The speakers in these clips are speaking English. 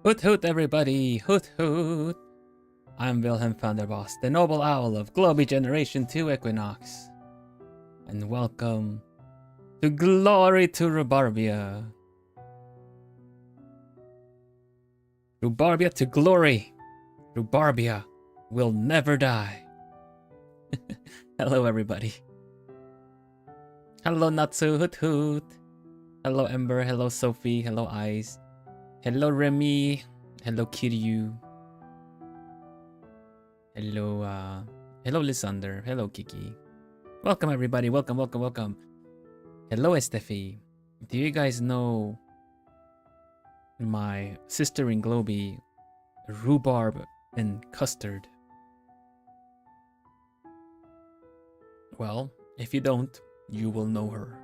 Hoot hoot everybody, hoot hoot! I'm Vilhelm Vanderbos, the noble owl of Globie Generation 2 Equinox. And welcome to Glory to Rhubarbia. Rhubarbia to glory! Rhubarbia will never die. Hello everybody. Hello Natsu, hoot hoot! Hello Ember, hello Sophie, hello Ice. Hello Remy, hello Kiryu. Hello, hello Lysander, hello Kiki. Welcome everybody, welcome. Hello Estefi. Do you guys know my sister in Globie, Rhubarb and Custard? Well, if you don't, you will know her.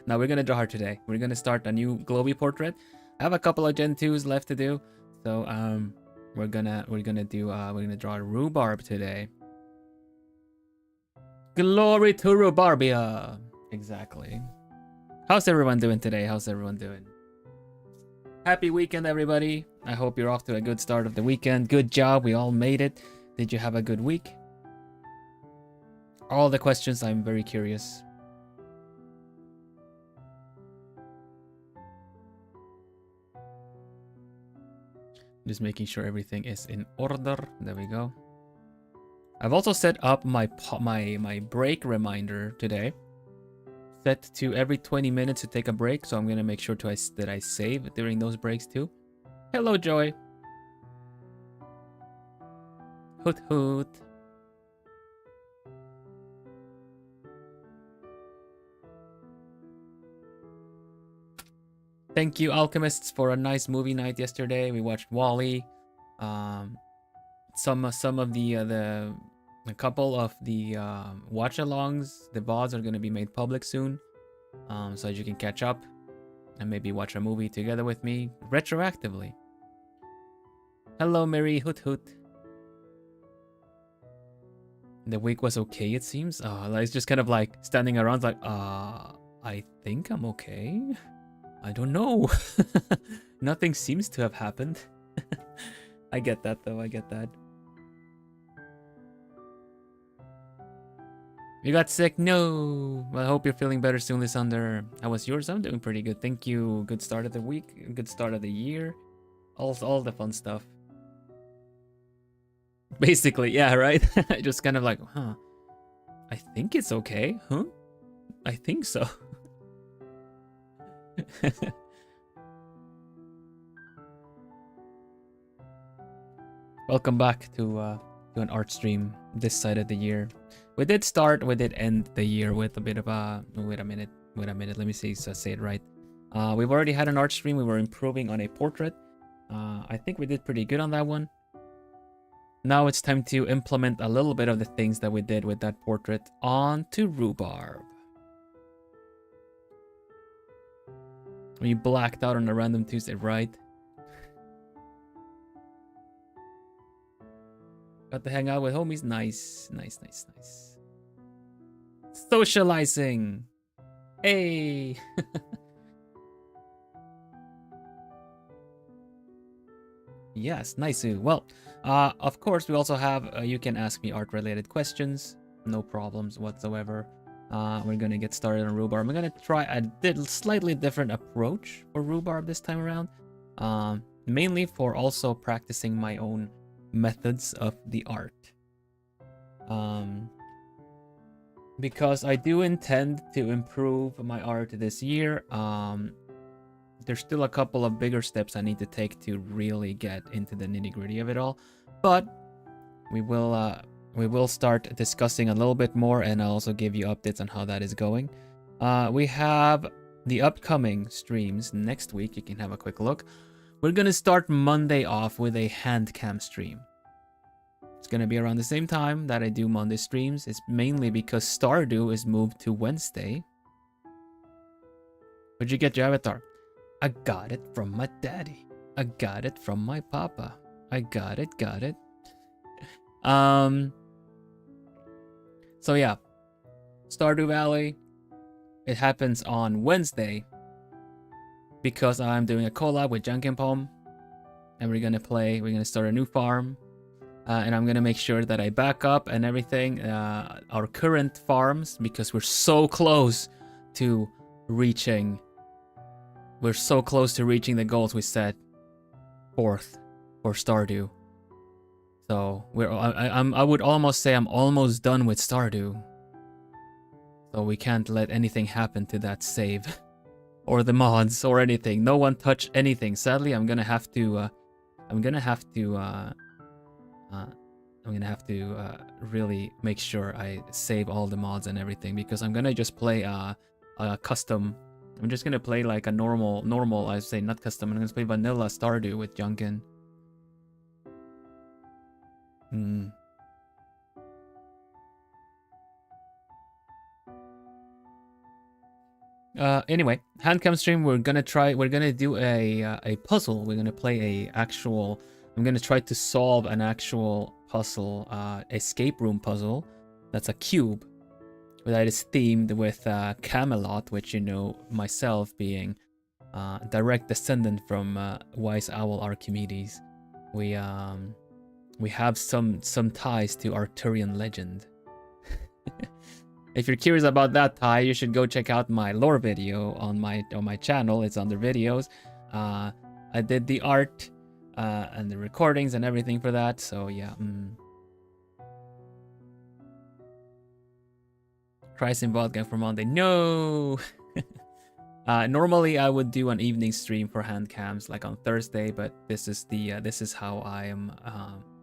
Now we're gonna draw her today. We're gonna start a new Globie portrait. I have a couple of Gen 2s left to do, so we're gonna draw a Rhubarb today. Glory to Rhubarbia! Exactly. How's everyone doing today? How's everyone doing? Happy weekend, everybody. I hope you're off to a good start of the weekend. Good job, we all made it. Did you have a good week? All the questions, I'm very curious. Just making sure everything is in order. There we go. I've also set up my break reminder today. Set to every 20 minutes to take a break, so I'm gonna make sure that I save during those breaks too. Hello, Joy. Hoot hoot. Thank you, Alchemists, for a nice movie night yesterday. We watched Wall-E. Some of a couple of the watch-alongs, the VODs are going to be made public soon, so you can catch up and maybe watch a movie together with me retroactively. Hello, Mary. Hoot hoot. The week was okay, it seems. It's just kind of like standing around like, I think I'm okay. I don't know. Nothing seems to have happened. I get that though, I get that. You got sick? No. Well, I hope you're feeling better soon, Lysander. How was yours? I'm doing pretty good, thank you. Good start of the week, good start of the year. All the fun stuff. Basically, yeah, right? Just kind of like, huh. I think it's okay, huh? I think so. Welcome back to an art stream this side of the year. We did end the year with a bit of a wait a minute, let me say it right. We've already had an art stream. We were improving on a portrait. I think we did pretty good on that one. Now it's time to implement a little bit of the things that we did with that portrait onto Rhubarb. We blacked out on a random Tuesday, right? Got to hang out with homies. Nice. Socializing. Hey. Yes, nice. Well, of course, we also have, you can ask me art-related questions. No problems whatsoever. We're gonna get started on Rhubarb. I'm gonna try a slightly different approach for Rhubarb this time around. Mainly for also practicing my own methods of the art. Because I do intend to improve my art this year. There's still a couple of bigger steps I need to take to really get into the nitty-gritty of it all. But we will start discussing a little bit more, and I'll also give you updates on how that is going. We have the upcoming streams next week. You can have a quick look. We're gonna start Monday off with a hand cam stream. It's gonna be around the same time that I do Monday streams. It's mainly because Stardew is moved to Wednesday. Where'd you get your avatar? I got it from my daddy. I got it from my papa. I got it. So yeah, Stardew Valley. It happens on Wednesday because I'm doing a collab with Jankenpom. and we're gonna start a new farm. And I'm gonna make sure that I back up and everything, our current farms, because we're so close to reaching the goals we set forth for Stardew. So I would almost say I'm almost done with Stardew. So we can't let anything happen to that save, or the mods, or anything. No one touch anything. Sadly, I'm gonna have to really make sure I save all the mods and everything, because I'm gonna just play a custom. I'm just gonna play like a normal. I say not custom. I'm gonna play vanilla Stardew with Junkin. Anyway, handcam stream. We're gonna do a puzzle. We're gonna play I'm gonna try to solve an actual puzzle, escape room puzzle. That's a cube that is themed with Camelot, which, you know, myself being direct descendant from Wise Owl Archimedes. We have some ties to Arthurian legend. If you're curious about that, Ty, you should go check out my lore video on my channel. It's under videos. I did the art and the recordings and everything for that. So yeah. Try some vodka for Monday. No. Normally I would do an evening stream for hand cams like on Thursday, but this is how I am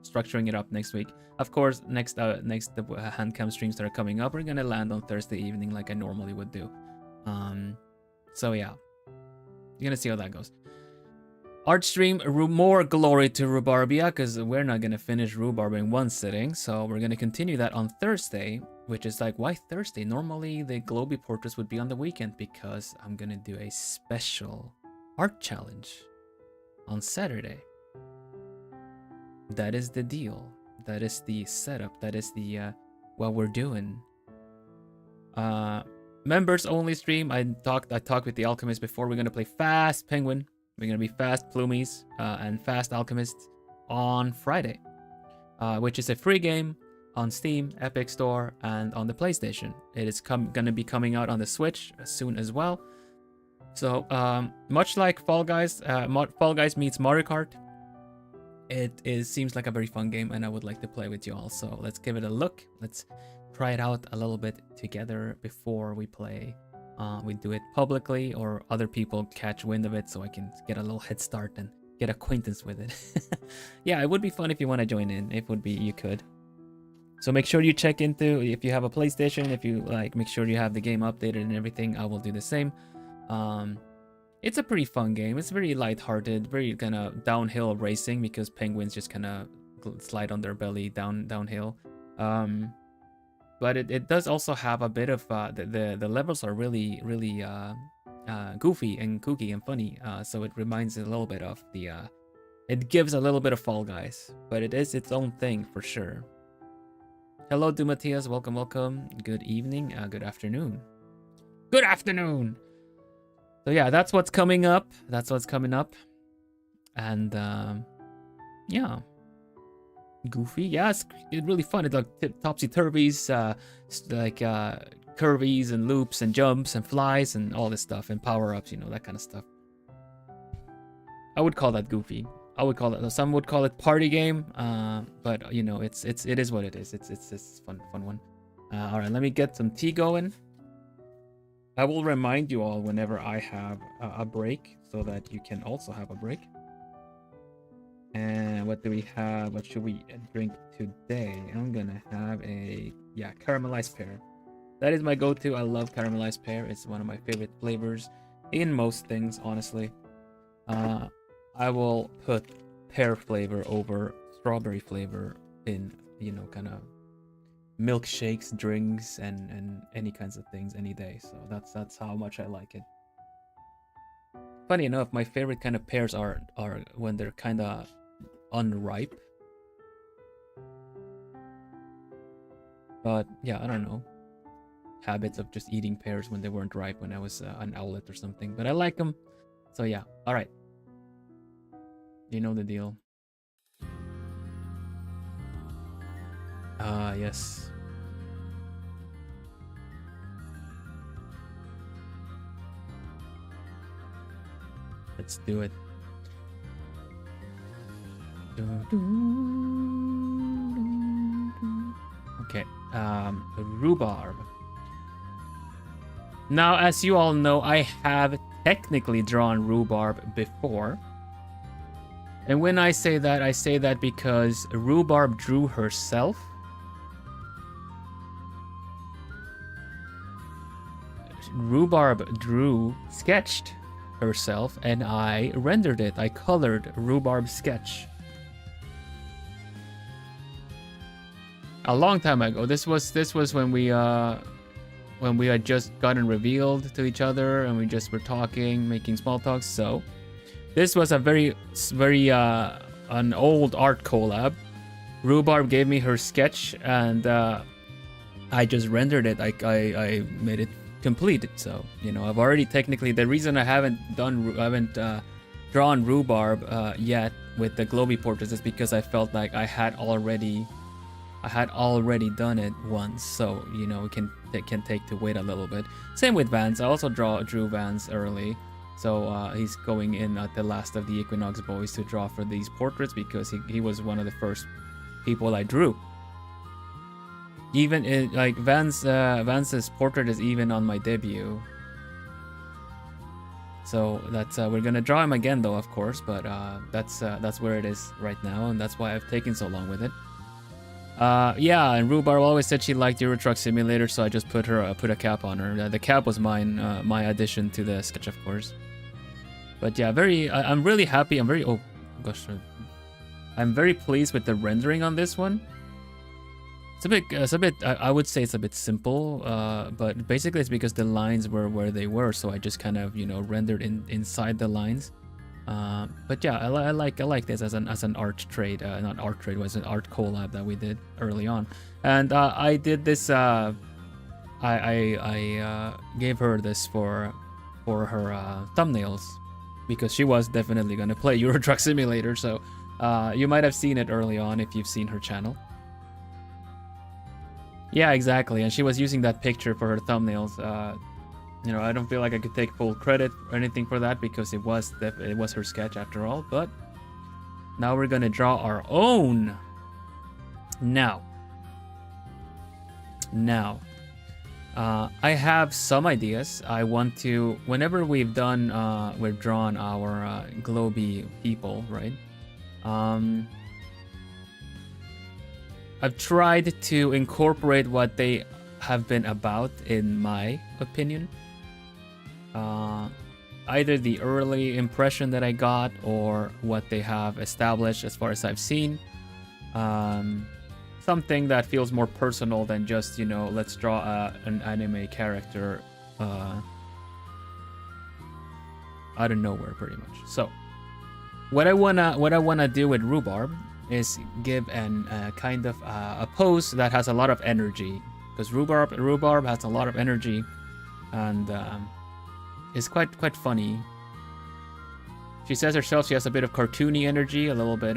structuring it up next week. Of course, next the hand cam streams that are coming up are gonna land on Thursday evening like I normally would do. So yeah, you're gonna see how that goes. Art stream, more glory to Rhubarbia, because we're not gonna finish Rhubarbia in one sitting, so we're gonna continue that on Thursday, which is like, why Thursday? Normally the globie portraits would be on the weekend, because I'm gonna do a special art challenge on Saturday. That is the deal. That is the setup. That is the what we're doing. Members only stream. I talked with the alchemist before. We're gonna play Fast Penguin. We're gonna be Fast Plumies and Fast Alchemist on Friday, which is a free game on Steam, Epic Store, and on the PlayStation. It is gonna be coming out on the Switch soon as well. So much like Fall Guys meets Mario Kart, it seems like a very fun game, and I would like to play with you all. So let's give it a look. Let's try it out a little bit together before we play. We do it publicly, or other people catch wind of it, so I can get a little head start and get acquaintance with it. Yeah, it would be fun if you want to join in. You could. So make sure you check into, if you have a PlayStation, if you like, make sure you have the game updated and everything. I will do the same. It's a pretty fun game. It's very lighthearted, very kind of downhill racing, because penguins just kind of slide on their belly downhill. But it does also have a bit of the levels are really goofy and kooky and funny. So it reminds a little bit of it gives a little bit of Fall Guys, but it is its own thing for sure. Hello, Dumatias. Welcome. Good evening. Good afternoon. Good afternoon. So yeah, that's what's coming up. And yeah, goofy. Yeah, it's really fun. It's like topsy-turvies, like curvies and loops and jumps and flies and all this stuff, and power-ups, you know, that kind of stuff. I would call that goofy. Some would call it party game, but you know, it is what it is. It's fun one. All right, let me get some tea going. I will remind you all whenever I have a break, so that you can also have a break. And what do we have? What should we drink today? I'm gonna have caramelized pear. That is my go-to. I love caramelized pear. It's one of my favorite flavors in most things, honestly. I will put pear flavor over strawberry flavor in, you know, kind of milkshakes, drinks, and any kinds of things any day. So that's how much I like it. Funny enough, my favorite kind of pears are when they're kind of unripe. But yeah, I don't know. Habits of just eating pears when they weren't ripe when I was an owlet or something. But I like them. So yeah, all right. You know the deal. Yes. Let's do it. Okay, rhubarb. Now, as you all know, I have technically drawn rhubarb before. And when I say that because rhubarb drew herself. Rhubarb sketched herself, and I rendered it. I colored rhubarb sketch. A long time ago. This was when we had just gotten revealed to each other, and we just were talking, making small talks. So this was a very an old art collab. Rhubarb gave me her sketch, and I just rendered it. I made it complete. So, you know, I've already technically, the reason I haven't drawn rhubarb yet with the globie portraits is because I felt like I had already done it once, so, you know, it can take to wait a little bit. Same with Vance. I also drew Vance early, so he's going in at the last of the Equinox boys to draw for these portraits because he was one of the first people I drew. Even in, like, Vance's portrait is even on my debut. So that's we're gonna draw him again though, of course, but that's where it is right now, and that's why I've taken so long with it. Yeah, and Rhubarb always said she liked Euro Truck Simulator, so I just put a cap on her. The cap was mine, my addition to the sketch, of course. But yeah, I'm really happy. Oh gosh, I'm very pleased with the rendering on this one. It's a bit. I would say it's a bit simple, but basically it's because the lines were where they were, so I just kind of, you know, rendered inside the lines. But yeah, I like this as an art trade, not art trade, it was an art collab that we did early on, and I did this. I gave her this for her thumbnails because she was definitely gonna play Euro Truck Simulator. So you might have seen it early on if you've seen her channel. Yeah, exactly, and she was using that picture for her thumbnails. You know, I don't feel like I could take full credit or anything for that because it was her sketch after all. But now we're gonna draw our own. Now, I have some ideas. I want to, whenever we've drawn our globie people, right? I've tried to incorporate what they have been about, in my opinion. Either the early impression that I got or what they have established as far as I've seen. Something that feels more personal than just, you know, let's draw an anime character out of nowhere, pretty much. So what I wanna do with Rhubarb is give an kind of a pose that has a lot of energy, because Rhubarb has a lot of energy, and it's quite funny. She says herself she has a bit of cartoony energy, a little bit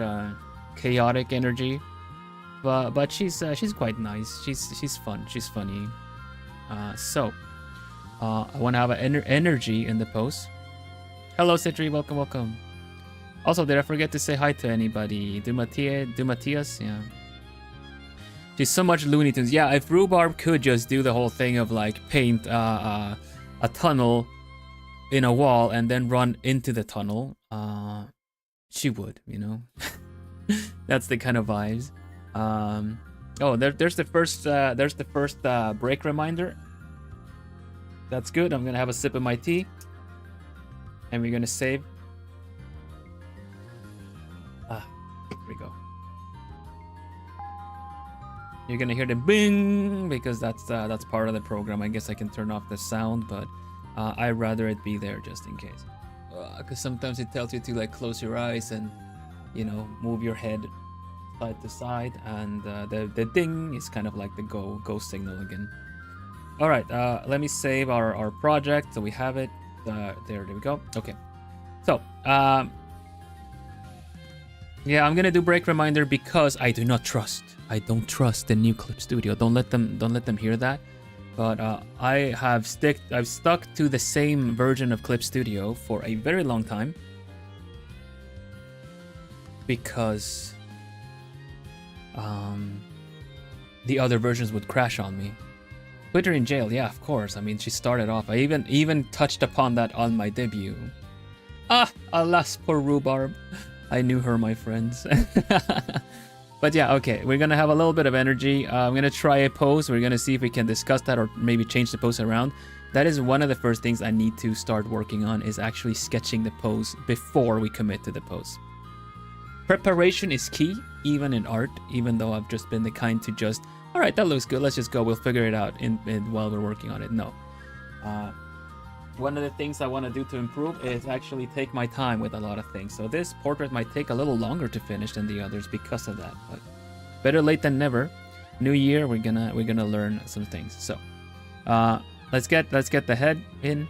chaotic energy, but she's quite nice. She's fun. She's funny. So I want to have an energy in the pose. Hello, Citri. Welcome. Also, did I forget to say hi to anybody? Do Matthias? Yeah. She's so much Looney Tunes. Yeah, if Rhubarb could just do the whole thing of like paint a tunnel in a wall and then run into the tunnel, she would, you know. That's the kind of vibes. Oh, there's the first break reminder. That's good. I'm gonna have a sip of my tea, and we're gonna save. Here we go. You're gonna hear the bing because that's part of the program. I guess I can turn off the sound, but I'd rather it be there just in case. Because sometimes it tells you to like close your eyes and, you know, move your head side to side, and the ding is kind of like the go signal again. All right, let me save our project so we have it. There we go. Okay, so Yeah, I'm gonna do break reminder because I do not trust. I don't trust the new Clip Studio. Don't let them hear that. But I've stuck to the same version of Clip Studio for a very long time because the other versions would crash on me. Put her in jail, yeah, of course. I mean, she started off. I even touched upon that on my debut. Ah, alas, poor Rhubarb. I knew her, my friends. But yeah, okay, we're gonna have a little bit of energy. I'm gonna try a pose. We're gonna see if we can discuss that or maybe change the pose around. That is one of the first things I need to start working on, is actually sketching the pose before we commit to the pose. Preparation is key, even in art, even though I've just been the kind to just, all right, that looks good, let's just go, we'll figure it out while we're working on it. No. One of the things I want to do to improve is actually take my time with a lot of things. So this portrait might take a little longer to finish than the others because of that, but better late than never. New year, we're gonna learn some things. So let's get the head in.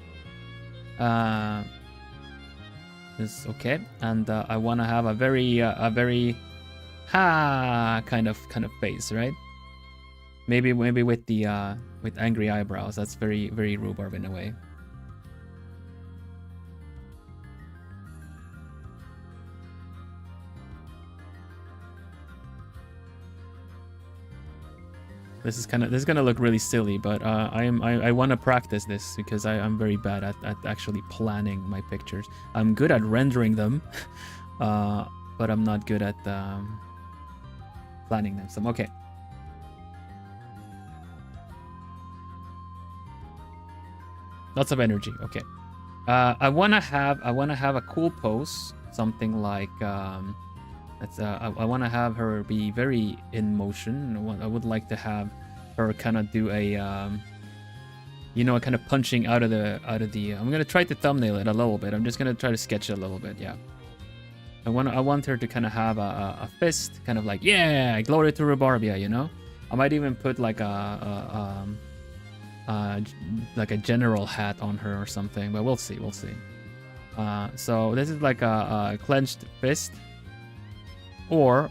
This okay, and I want to have a very kind of face, right? Maybe with the with angry eyebrows. That's very Rhubarb in a way. This is gonna look really silly, but I want to practice this because I'm very bad at actually planning my pictures. I'm good at rendering them, but I'm not good at planning them. So okay. Lots of energy. Okay. I wanna have a cool pose, something like I want to have her be very in motion. I would like to have her kind of do a, you know, kind of punching out of the. I'm gonna try to thumbnail it a little bit. I'm just gonna try to sketch it a little bit. Yeah. I want her to kind of have a fist, kind of like, yeah, glory to Rhubarbia. You know. I might even put like a general hat on her or something, but we'll see. So this is like a clenched fist. Or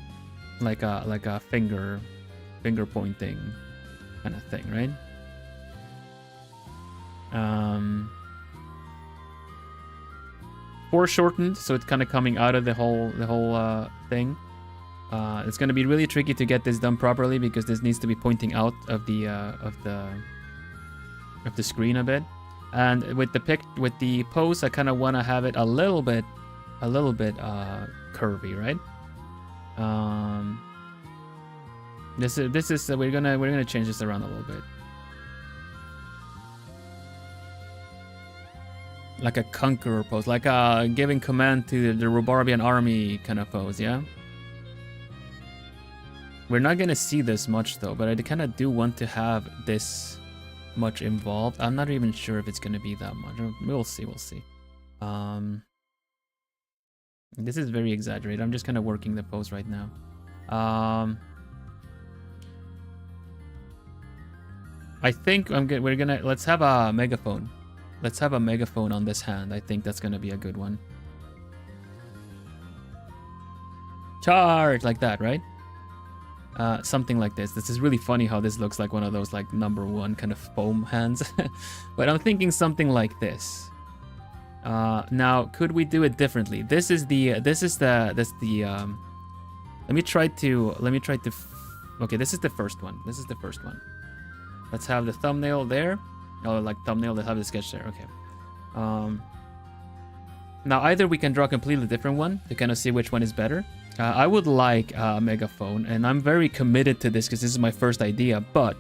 like a finger pointing kind of thing, right? Foreshortened, so it's kind of coming out of the whole thing. It's going to be really tricky to get this done properly because this needs to be pointing out of the screen a bit. And with the pose, I kind of want to have it a little bit curvy, right? This is we're gonna change this around a little bit, like a conqueror pose, like giving command to the Rhubarbian army kind of pose. Yeah, we're not gonna see this much though, but I kind of do want to have this much involved. I'm not even sure if it's gonna be that much. We'll see. This is very exaggerated. I'm just kind of working the pose right now. I think let's have a megaphone. Let's have a megaphone on this hand. I think that's gonna be a good one. Charge like that, right? Something like this. This is really funny how this looks like one of those like #1 kind of foam hands. But I'm thinking something like this. Now, could we do it differently? Let me try to. Okay, this is the first one. Let's have the thumbnail there. Oh, like thumbnail. Let's have the sketch there. Okay. Now either we can draw a completely different one to kind of see which one is better. I would like a megaphone, and I'm very committed to this because this is my first idea. But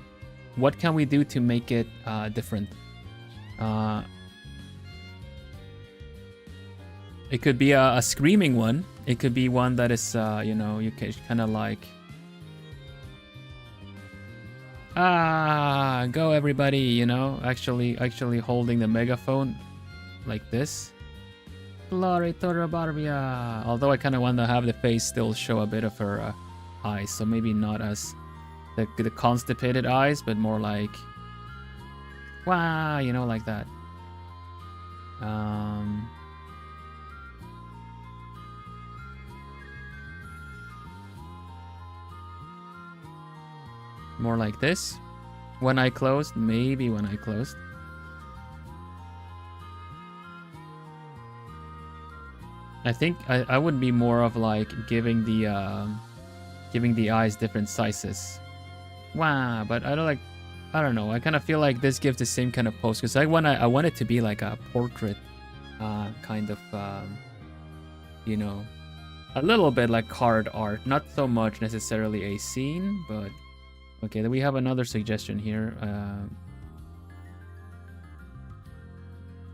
what can we do to make it different? It could be a screaming one. It could be one that is, you know, you can kind of like, go everybody, you know, actually holding the megaphone like this. Glory to Rhubarbia. Although I kind of want to have the face still show a bit of her eyes, so maybe not as the constipated eyes, but more like, wow, you know, like that. More like this. One eye closed, maybe one eye closed. I think I would be more of like giving the eyes different sizes. Wow, but I don't know. I kind of feel like this gives the same kind of pose because I want it to be like a portrait, kind of, you know, a little bit like card art. Not so much necessarily a scene, but okay. Then we have another suggestion here.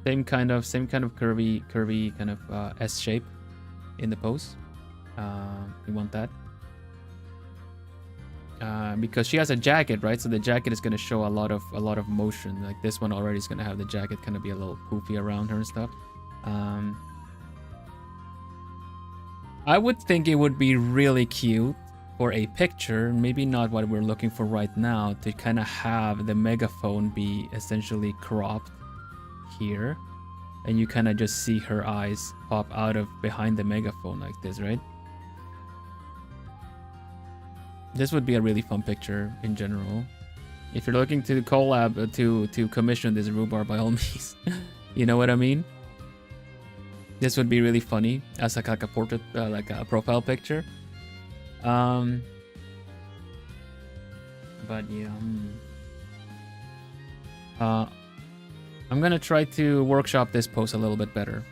Same kind of curvy kind of S shape in the pose. We want that. Because she has a jacket, right? So the jacket is going to show a lot of motion. Like this one already is going to have the jacket kind of be a little poofy around her and stuff. I would think it would be really cute for a picture, maybe not what we're looking for right now, to kind of have the megaphone be essentially cropped here, and you kind of just see her eyes pop out of behind the megaphone like this, right? This would be a really fun picture in general. If you're looking to collab, to commission this rhubarb, by all means. You know what I mean? This would be really funny as like a portrait, like a profile picture. But yeah. I'm gonna try to workshop this pose a little bit better.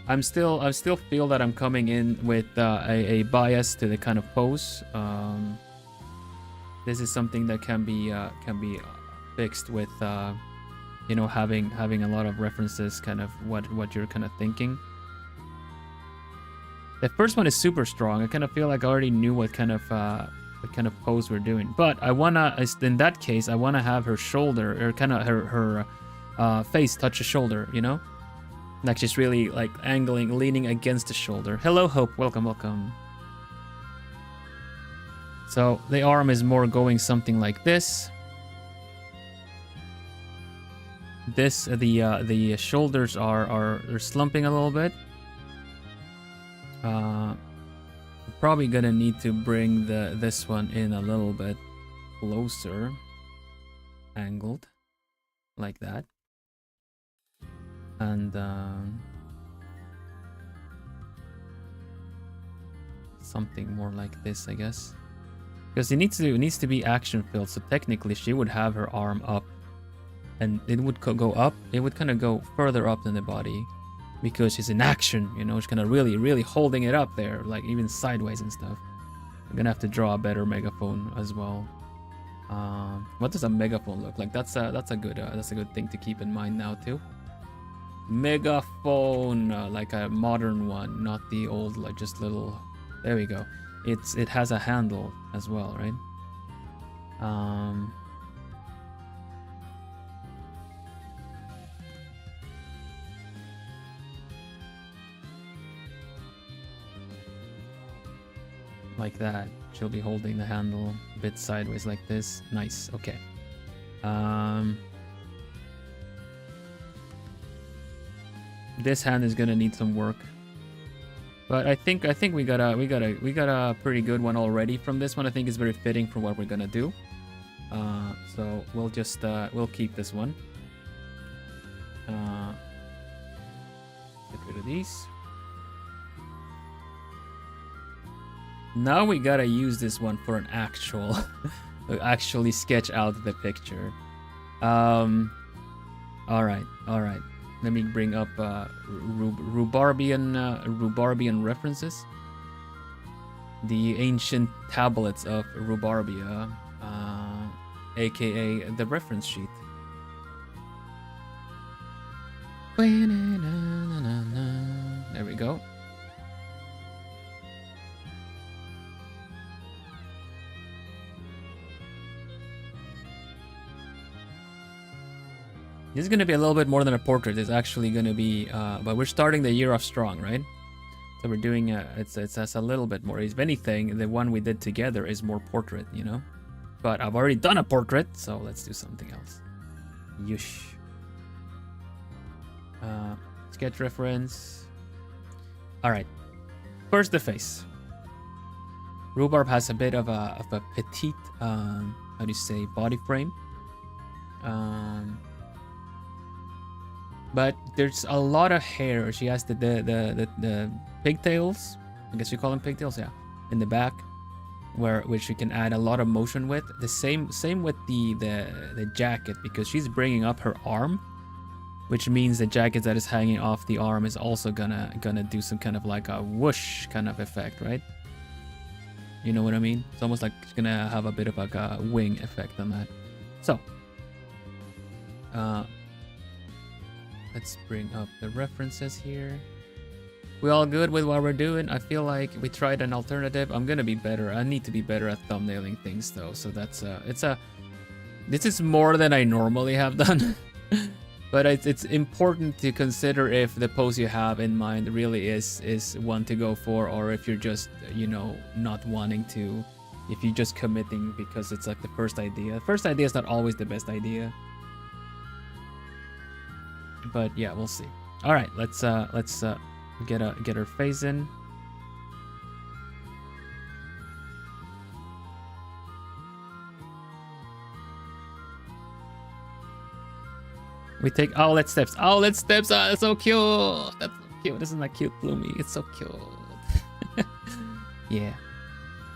I still feel that I'm coming in with a bias to the kind of pose. This is something that can be fixed with you know, having a lot of references, kind of what you're kind of thinking. The first one is super strong. I kind of feel like I already knew what kind of pose we're doing, but I wanna, in that case, I wanna have her shoulder, or kind of her face touch the shoulder, you know. Like she's really like angling, leaning against the shoulder. Hello, Hope. Welcome, welcome. So the arm is more going something like this. The shoulders are slumping a little bit. Probably gonna need to bring this one in a little bit closer, angled, like that. And something more like this, I guess, because it needs to be action filled. So technically, she would have her arm up, and it would go up. It would kind of go further up than the body, because she's in action. You know, she's kind of really holding it up there, like even sideways and stuff. I'm gonna have to draw a better megaphone as well. What does a megaphone look like? That's a good thing to keep in mind now too. Megaphone, like a modern one, not the old, like just little. There we go. It has a handle as well, right? Like that. She'll be holding the handle a bit sideways like this. Nice. Okay. This hand is gonna need some work, but I think we got a pretty good one already from this one. I think it's very fitting for what we're gonna do. So we'll just we'll keep this one. Get rid of these. Now we gotta use this one for an actual, actually sketch out the picture. All right. Let me bring up Rhubarbian references. The ancient tablets of Rhubarbia, aka the reference sheet. There we go. This is going to be a little bit more than a portrait. It's actually going to be, but we're starting the year off strong, right? So we're doing, it's a little bit more. If anything, the one we did together is more portrait, you know? But I've already done a portrait, so let's do something else. Yush. Sketch reference. All right. First, the face. Rhubarb has a bit of a petite, how do you say, body frame. But there's a lot of hair. She has the pigtails. I guess you call them pigtails, yeah. In the back, which you can add a lot of motion with. The same with the jacket, because she's bringing up her arm, which means the jacket that is hanging off the arm is also gonna do some kind of like a whoosh kind of effect, right? You know what I mean? It's almost like it's gonna have a bit of like a wing effect on that. So, let's bring up the references here. We all good with what we're doing? I feel like we tried an alternative. I'm gonna be better. I need to be better at thumbnailing things though. So that's this is more than I normally have done. But it's important to consider if the pose you have in mind really is one to go for, or if you're just, you know, not wanting to, if you're just committing because it's like the first idea. The first idea is not always the best idea. But yeah, we'll see. All right, let's get her face in. We take outlet steps. Outlet steps. Ah, that's so cute. That's so cute. Isn't that cute, Bloomy? It's so cute. Yeah.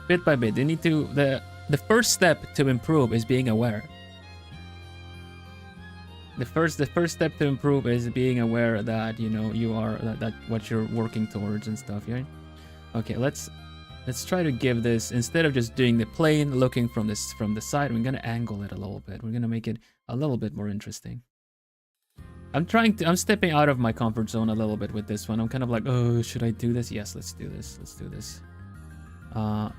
Bit by bit, you need to. The first step to improve is being aware. The first step to improve is being aware that, you know, you are that what you're working towards and stuff, right? Okay, let's try to give this, instead of just doing the plane looking from the side, we're gonna angle it a little bit. We're gonna make it a little bit more interesting. I'm stepping out of my comfort zone a little bit with this one. I'm kind of like, oh, should I do this? Yes, let's do this. Let's do this.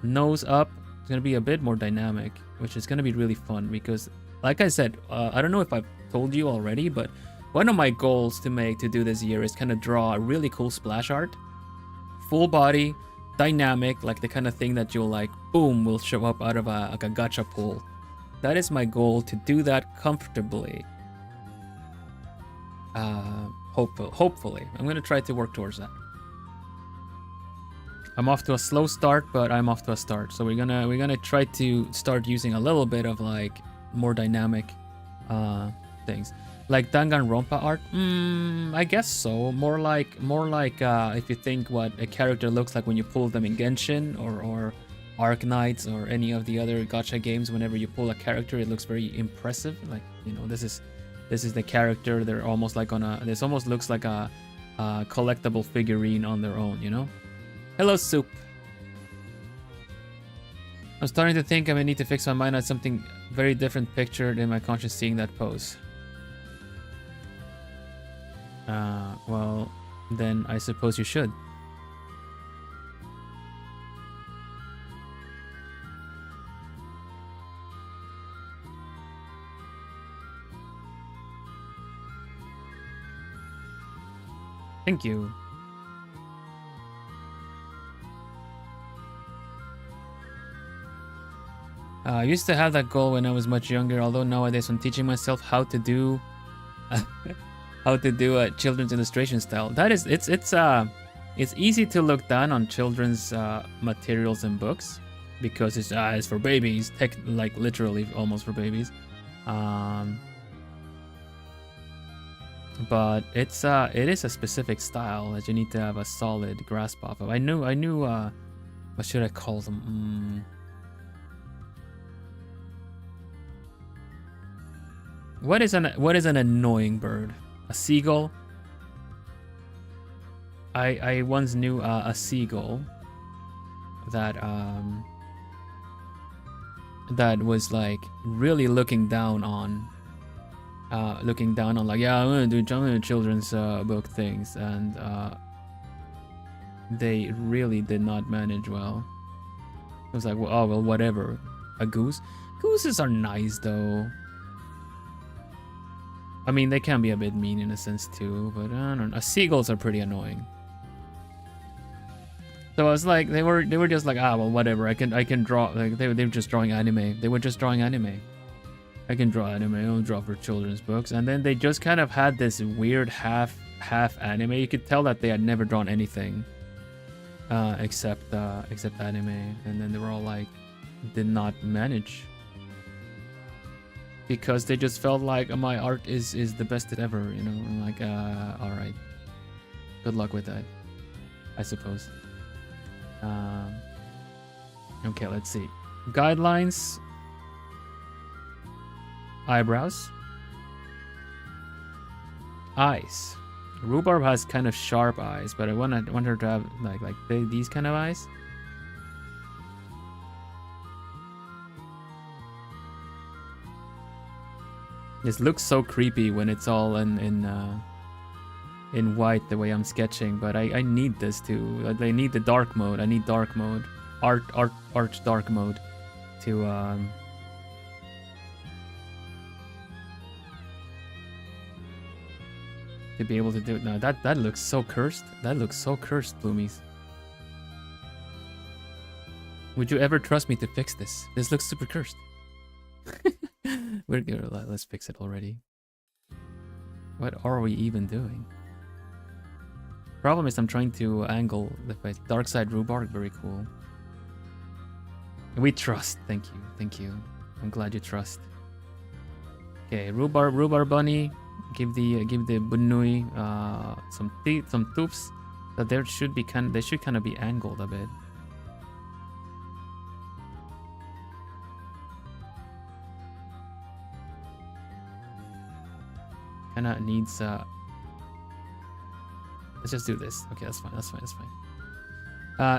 Nose up. It's gonna be a bit more dynamic, which is gonna be really fun because, like I said, I don't know if I've told you already, but one of my goals to do this year is kind of draw a really cool splash art, full body, dynamic, like the kind of thing that you'll like, boom, will show up out of a gacha pool. That is my goal, to do that comfortably. Hopefully, I'm gonna try to work towards that. I'm off to a slow start, but I'm off to a start. So we're gonna try to start using a little bit of like more dynamic things, like Danganronpa art. I guess so. More like if you think what a character looks like when you pull them in Genshin or Arknights or any of the other gacha games. Whenever you pull a character, it looks very impressive. Like, you know, this is the character. They're almost like on a. This almost looks like a collectible figurine on their own. You know. Hello, Soup. I'm starting to think I may need to fix my mind on something very different picture than my conscience seeing that pose. Well, then I suppose you should. Thank you. I used to have that goal when I was much younger, although nowadays I'm teaching myself how to do a children's illustration style. That is, it's easy to look down on children's materials and books because it's for babies, like literally almost for babies. But it is a specific style that you need to have a solid grasp off of. I knew what should I call them? What is an annoying bird? A seagull? I once knew a seagull that was like really looking down on like, yeah, I'm gonna do children's book things, and they really did not manage well. It was like, well, oh well, whatever. A goose? Gooses are nice though. I mean, they can be a bit mean in a sense too, but I don't know. Seagulls are pretty annoying. So I was like, they were just like, ah, well, whatever. I can draw. Like they were just drawing anime. They were just drawing anime. I can draw anime. I don't draw for children's books. And then they just kind of had this weird half anime. You could tell that they had never drawn anything. except anime, and then they were all like, did not manage because they just felt like my art is the best it ever, you know. I'm like, all right, good luck with that, I suppose. Okay, let's see. Guidelines. Eyebrows. Eyes. Rhubarb has kind of sharp eyes, but I want her to have like these kind of eyes. This looks so creepy when it's all in white the way I'm sketching, but I need this too. I need the dark mode. I need dark mode. Art dark mode to be able to do it. Now that looks so cursed. That looks so cursed, Bloomies. Would you ever trust me to fix this? This looks super cursed. Let's fix it already. What are we even doing? Problem is I'm trying to angle the face. Dark side rhubarb, very cool. We trust. Thank you. Thank you. I'm glad you trust. Okay, rhubarb bunny. Give the bunui some teeth, some toofs. That there should be they should kind of be angled a bit. Kind of needs let's just do this. Okay, that's fine. That's fine. That's fine.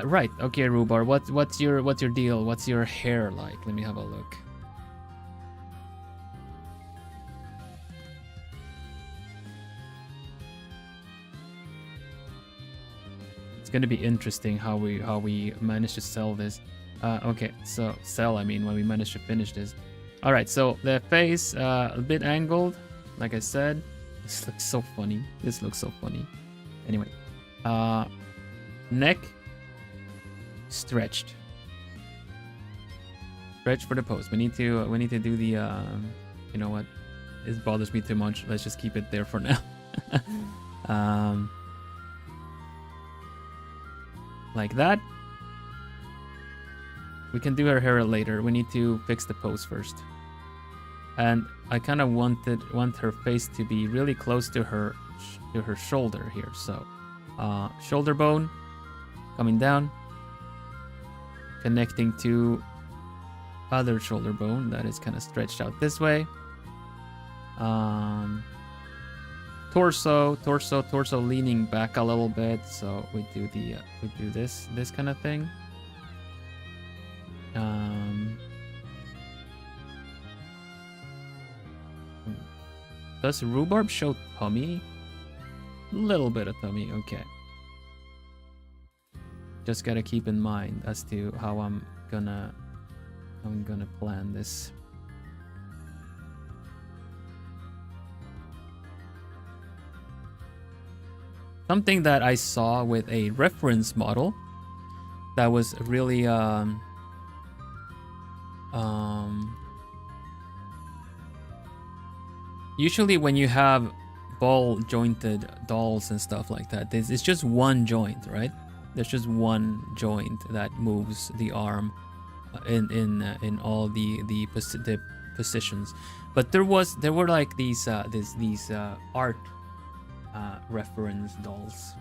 Right. Okay, Rhubarb. What's your deal? What's your hair like? Let me have a look. It's gonna be interesting how we manage to sell this. Okay, so sell. I mean, when we manage to finish this. All right. So the face a bit angled, like I said. This looks so funny. This looks so funny. Anyway, neck stretched. Stretch for the pose. We need to do the you know what? It bothers me too much. Let's just keep it there for now. Like that. We can do her hair later. We need to fix the pose first. And I kind of want her face to be really close to her shoulder here. So, shoulder bone coming down, connecting to other shoulder bone that is kind of stretched out this way. Torso leaning back a little bit. So we do this kind of thing. Does rhubarb show tummy? Little bit of tummy, okay. Just gotta keep in mind as to how I'm gonna plan this. Something that I saw with a reference model that was really usually when you have ball jointed dolls and stuff like that, it's just one joint, right? There's just one joint that moves the arm in all the positions. But there were like these art reference dolls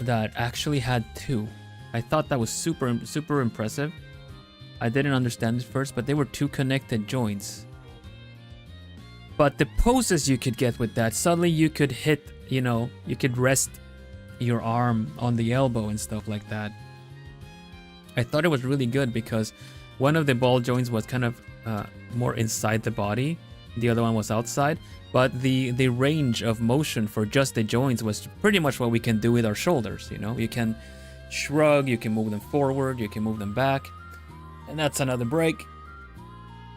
that actually had two. I thought that was super impressive. I didn't understand it first, but they were two connected joints. But the poses you could get with that, suddenly you could hit, you could rest your arm on the elbow and stuff like that. I thought it was really good because one of the ball joints was kind of more inside the body, the other one was outside, but the range of motion for just the joints was pretty much what we can do with our shoulders. You can shrug, you can move them forward, you can move them back. And that's another break.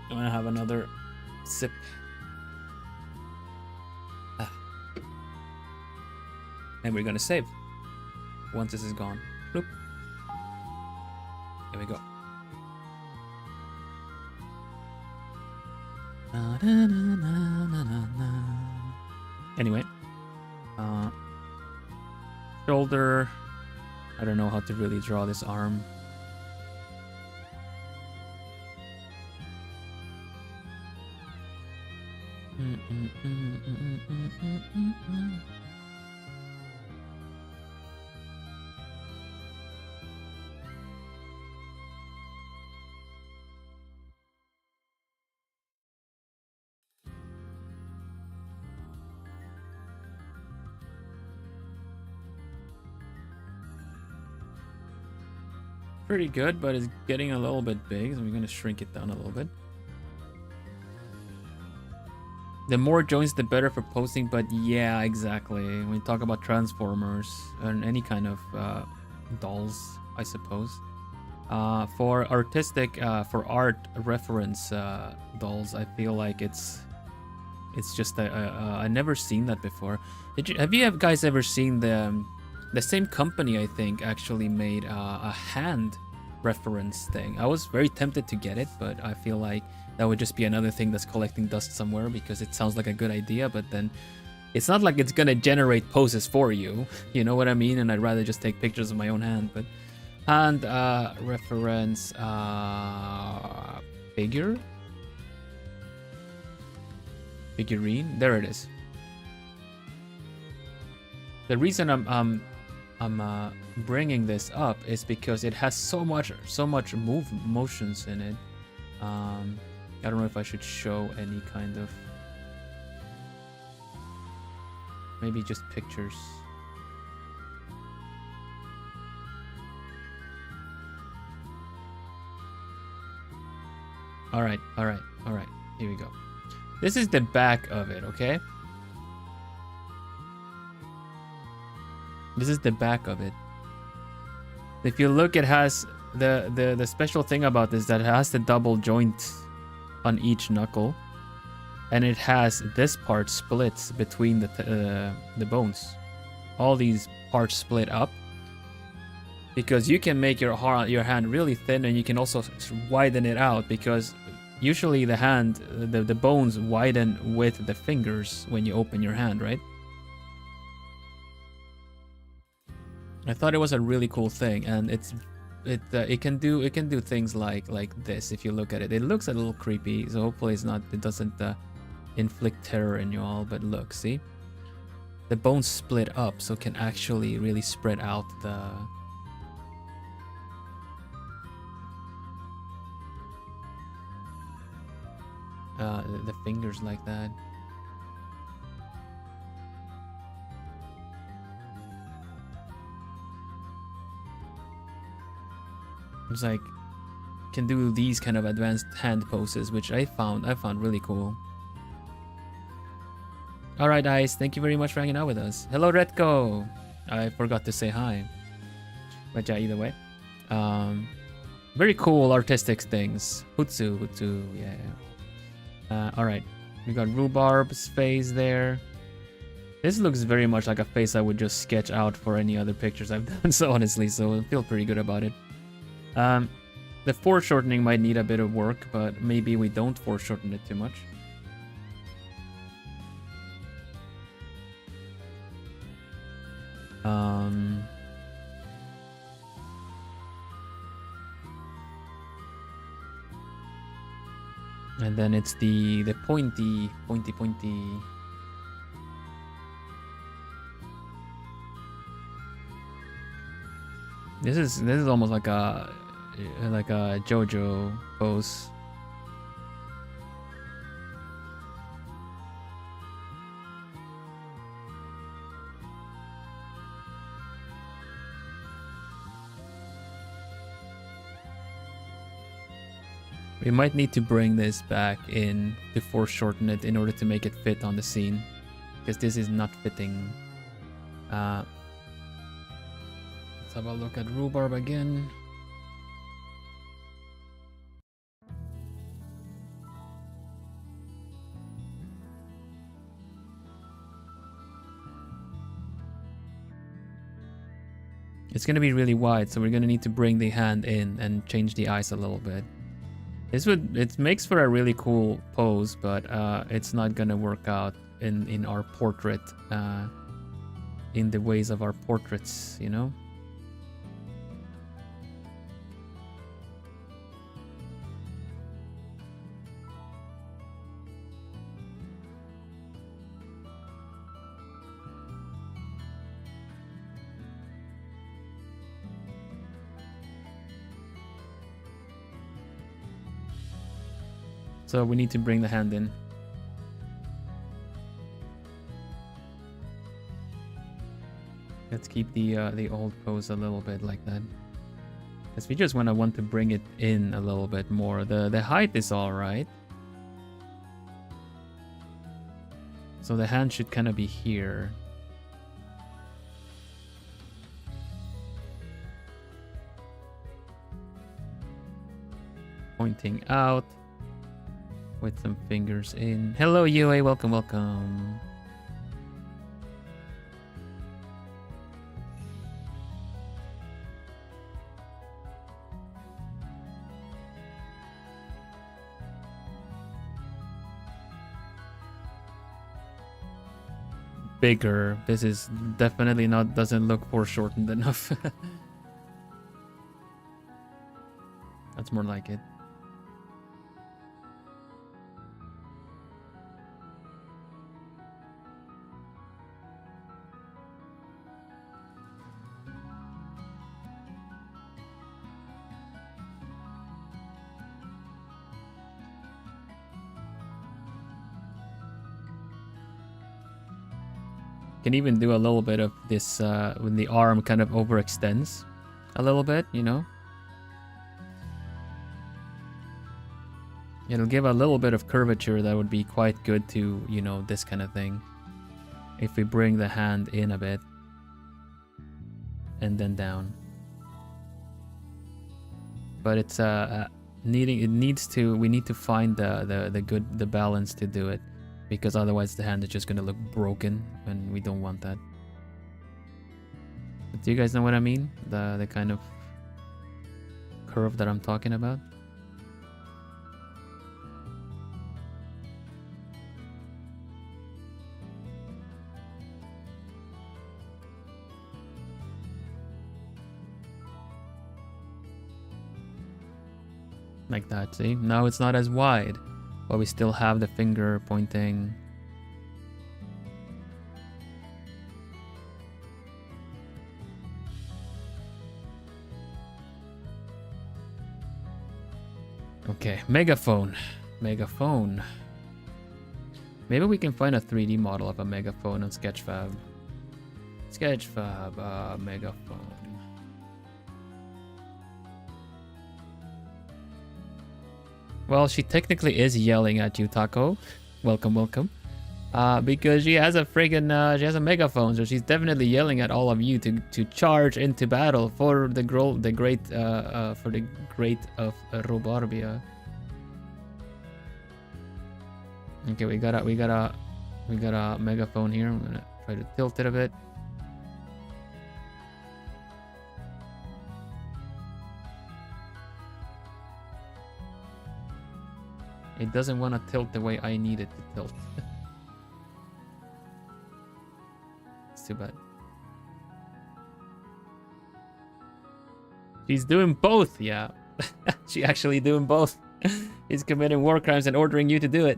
I'm gonna have another sip. And we're gonna save once this is gone. Bloop. Here we go. Anyway, shoulder I don't know how to really draw this arm. Pretty good, but it's getting a little bit big, so we're gonna shrink it down a little bit. The more joints, the better for posting, but yeah, exactly. When you talk about Transformers and any kind of dolls, I suppose. For artistic, for art reference dolls, I feel like it's just I never seen that before. Have you guys ever seen the same company, I think, actually made a hand reference thing? I was very tempted to get it, but I feel like that would just be another thing that's collecting dust somewhere because it sounds like a good idea, but then it's not like it's gonna generate poses for you. You know what I mean? And I'd rather just take pictures of my own hand. But hand reference figurine. There it is. The reason I'm bringing this up is because it has so much motions in it. I don't know if I should show any kind of, maybe just pictures. All right. Here we go. This is the back of it, okay? This is the back of it. If you look, it has the special thing about this that it has the double joint on each knuckle, and it has this part splits between the bones. All these parts split up because you can make your hand really thin, and you can also widen it out because usually the hand, the bones widen with the fingers when you open your hand, right? I thought it was a really cool thing, and it can do things like this. If you look at it, it looks a little creepy, so hopefully it doesn't inflict terror in you all. But look, see, the bones split up, so it can actually really spread out the fingers like that. It's like can do these kind of advanced hand poses, which I found really cool. All right, guys, thank you very much for hanging out with us. Hello, Retko. I forgot to say hi, but yeah, either way, very cool artistic things. Hutsu, yeah. All right, we got Rhubarb's face there. This looks very much like a face I would just sketch out for any other pictures I've done. So honestly, so I feel pretty good about it. The foreshortening might need a bit of work, but maybe we don't foreshorten it too much. And then it's the pointy. This is almost like a JoJo pose. We might need to bring this back in to foreshorten it in order to make it fit on the scene, because this is not fitting. Let's have a look at Rhubarb again. It's going to be really wide, so we're going to need to bring the hand in and change the eyes a little bit. It makes for a really cool pose, but it's not going to work out in our portrait, in the ways of our portraits, you know? So we need to bring the hand in. Let's keep the old pose a little bit like that. Because we just want to bring it in a little bit more. The height is all right. So the hand should kind of be here. Pointing out with some fingers in. Hello, UA. Welcome, welcome. Bigger. This is definitely not, doesn't look foreshortened enough. That's more like it. Can even do a little bit of this when the arm kind of overextends a little bit, you know. It'll give a little bit of curvature that would be quite good to, you know, this kind of thing. If we bring the hand in a bit and then down. But it's we need to find the balance to do it. Because otherwise the hand is just gonna look broken, and we don't want that. But do you guys know what I mean? The kind of curve that I'm talking about? Like that, see? Now it's not as wide. But we still have the finger pointing. Okay, megaphone. Megaphone. Maybe we can find a 3D model of a megaphone on Sketchfab. Sketchfab, megaphone. Well, she technically is yelling at you, Taco. Welcome, welcome. Because she has a friggin' she has a megaphone, so she's definitely yelling at all of you to charge into battle for the great of Rhubarbia. Okay, we got a megaphone here. I'm gonna try to tilt it a bit. It doesn't want to tilt the way I need it to tilt. It's too bad. She's doing both, yeah. She's actually doing both. He's committing war crimes and ordering you to do it.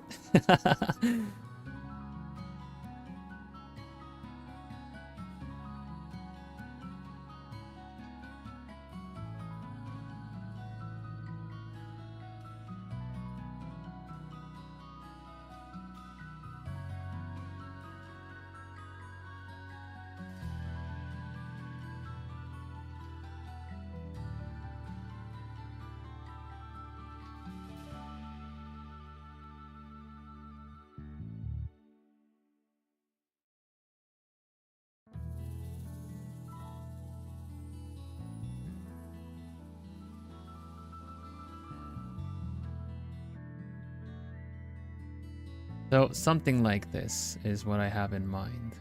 So something like this is what I have in mind.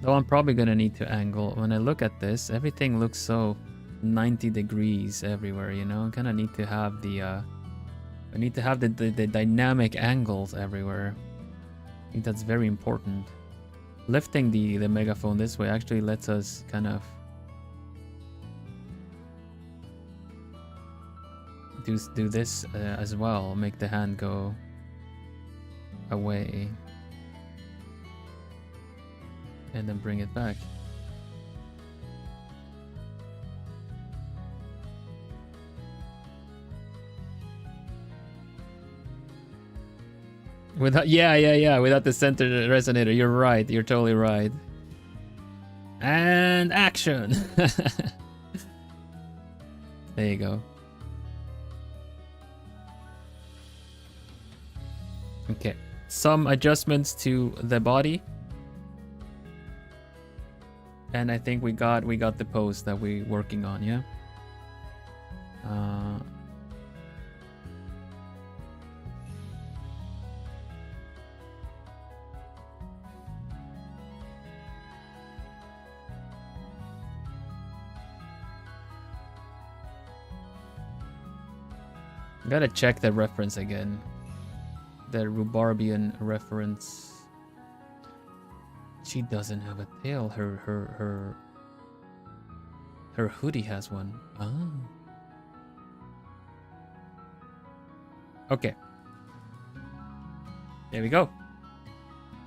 Though I'm probably gonna need to angle. When I look at this, everything looks so 90 degrees everywhere, you know? I kind of need to have the the dynamic angles everywhere. I think that's very important. Lifting the megaphone this way actually lets us kind of do this as well. Make the hand go away and then bring it back. Without, yeah. Without the center resonator, you're right. You're totally right. And action. There you go. Okay, some adjustments to the body, and I think we got the pose that we're working on. Yeah. Gotta check the reference again. The Rhubarbian reference. She doesn't have a tail. Her hoodie has one. Oh. Okay. There we go.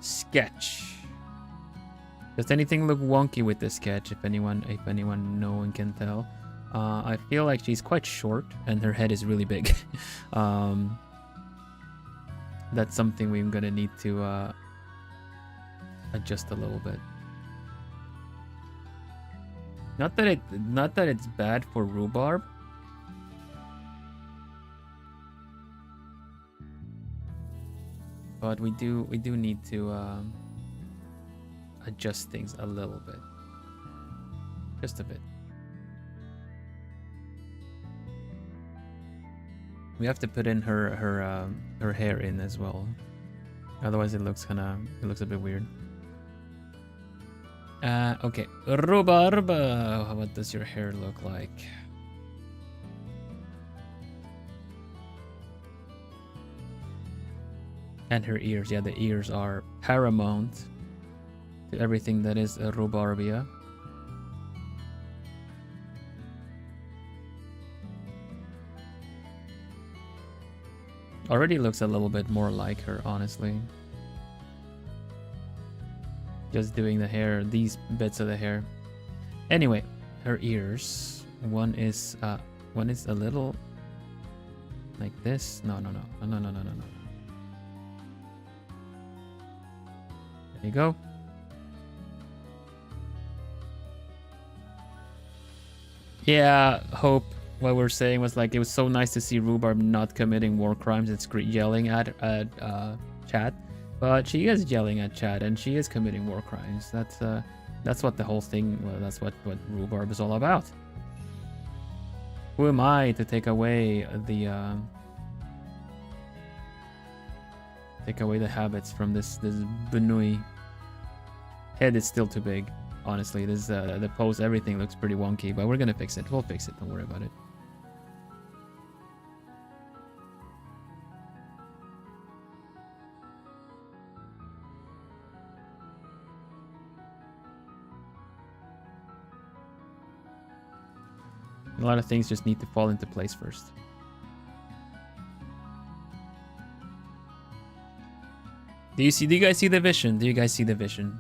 Sketch. Does anything look wonky with the sketch? If anyone, no one can tell. I feel like she's quite short and her head is really big. That's something we're gonna need to adjust a little bit. Not that it's bad for rhubarb. But we do need to adjust things a little bit. Just a bit. We have to put in her hair in as well. Otherwise it looks a bit weird. Okay. Rhubarb, what does your hair look like? And her ears. Yeah, the ears are paramount to everything that is Rhubarbia. Already looks a little bit more like her, honestly. Just doing the hair, these bits of the hair. Anyway, her ears. One is a little like this. No. There you go. Yeah, Hope. What we're saying was like it was so nice to see Rhubarb not committing war crimes and yelling at chat, but she is yelling at chat and she is committing war crimes. That's what the whole thing. Well, that's what Rhubarb is all about. Who am I to take away the habits from this Benui? Head is still too big. Honestly, this the pose, everything looks pretty wonky, but we're gonna fix it. We'll fix it. Don't worry about it. A lot of things just need to fall into place first. Do you guys see the vision? Do you guys see the vision?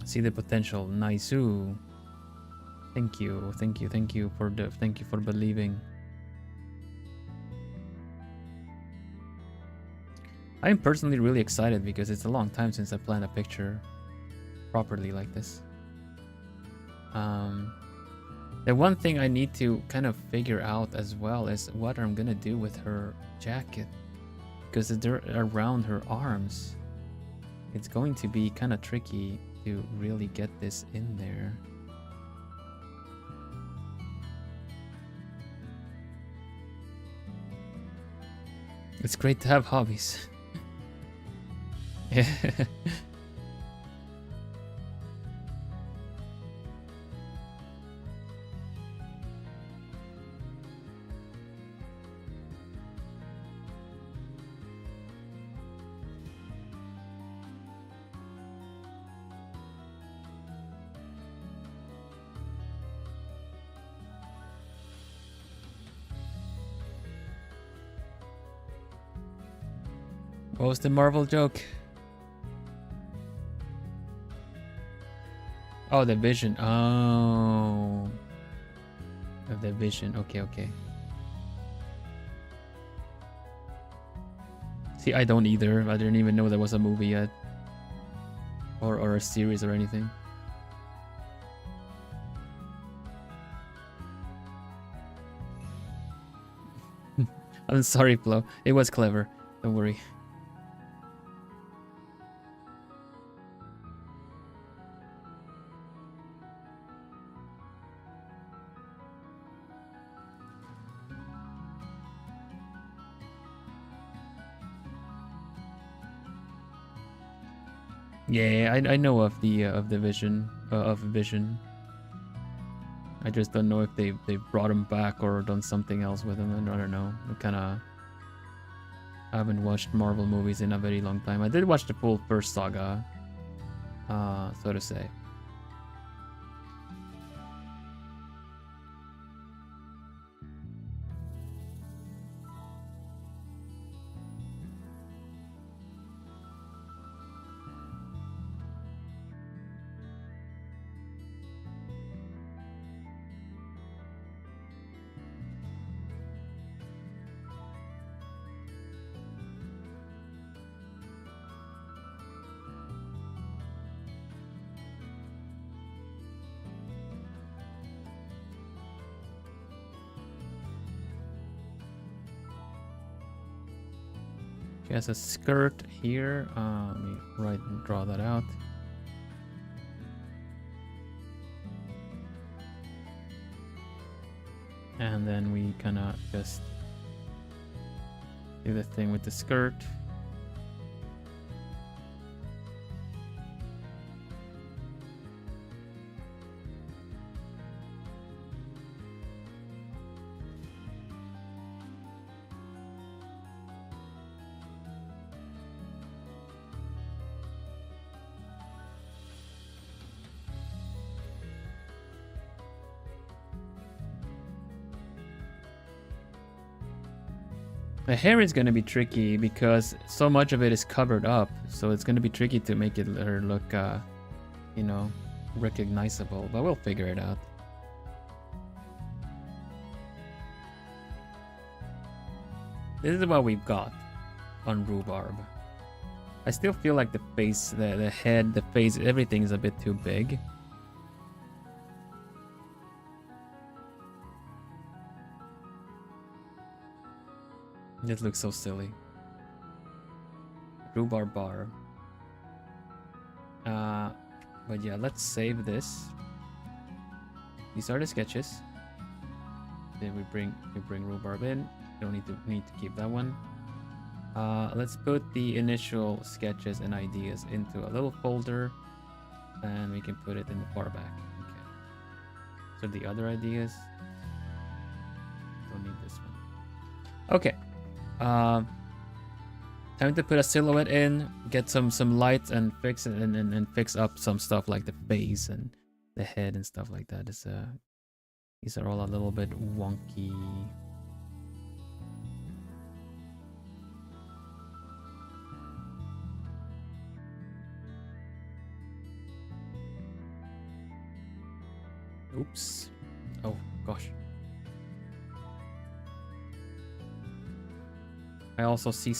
See the potential. Nice. Thank you for believing. I'm personally really excited because it's a long time since I planned a picture properly like this. The one thing I need to kind of figure out as well is what I'm gonna do with her jacket, because they're around her arms. It's going to be kind of tricky to really get this in there. It's great to have hobbies. Yeah. What was the Marvel joke? Oh, the Vision. Oh. Of the Vision. Okay, okay. See, I don't either. I didn't even know there was a movie yet. Or a series or anything. I'm sorry, Flo. It was clever. Don't worry. Yeah, I know of the Vision of Vision. I just don't know if they brought him back or done something else with him. I don't know. I haven't watched Marvel movies in a very long time. I did watch the full first saga, so to say. She has a skirt here. Let me draw that out. And then we kind of just do the thing with the skirt. The hair is going to be tricky because so much of it is covered up, so it's going to be tricky to make it her look, you know, recognizable, but we'll figure it out. This is what we've got on Rhubarb. I still feel like the face, the head, the face, everything is a bit too big. This looks so silly. Rhubarb bar. But yeah, let's save this. These are the sketches. Then we bring Rhubarb in. Don't need to keep that one. Let's put the initial sketches and ideas into a little folder, and we can put it in the far back. Okay. So the other ideas. Don't need this one. Okay. Time to put a silhouette in, get some light, and fix it, and fix up some stuff like the face and the head and stuff like that. These are all a little bit wonky. Oops. Oh gosh. I also see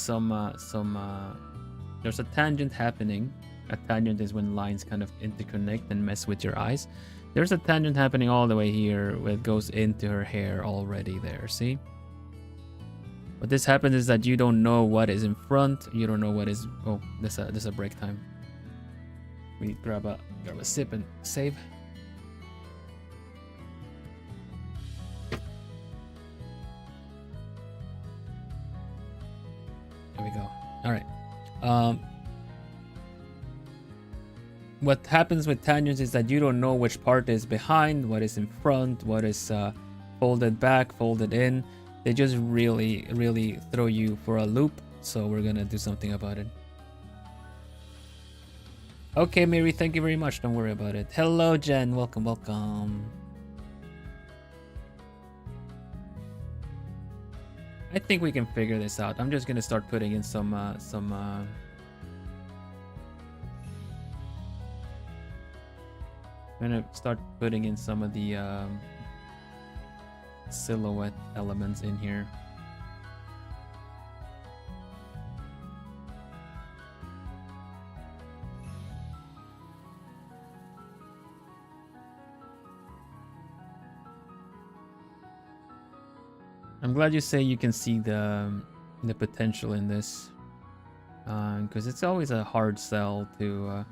there's a tangent happening. A tangent is when lines kind of interconnect and mess with your eyes. There's a tangent happening all the way here where it goes into her hair already there, see? What this happens is that you don't know what is in front, you don't know what is... Oh, there's a break time. We grab a sip and save. There we go. All right. What happens with tangents is that you don't know which part is behind, what is in front, what is folded back, folded in. They just really, really throw you for a loop. So we're gonna do something about it. Okay, Mary, thank you very much. Don't worry about it. Hello, Jen. Welcome, welcome. I think we can figure this out. I'm just gonna start putting in some I'm gonna start putting in some of the silhouette elements in here. I'm glad you say you can see the potential in this, because it's always a hard sell to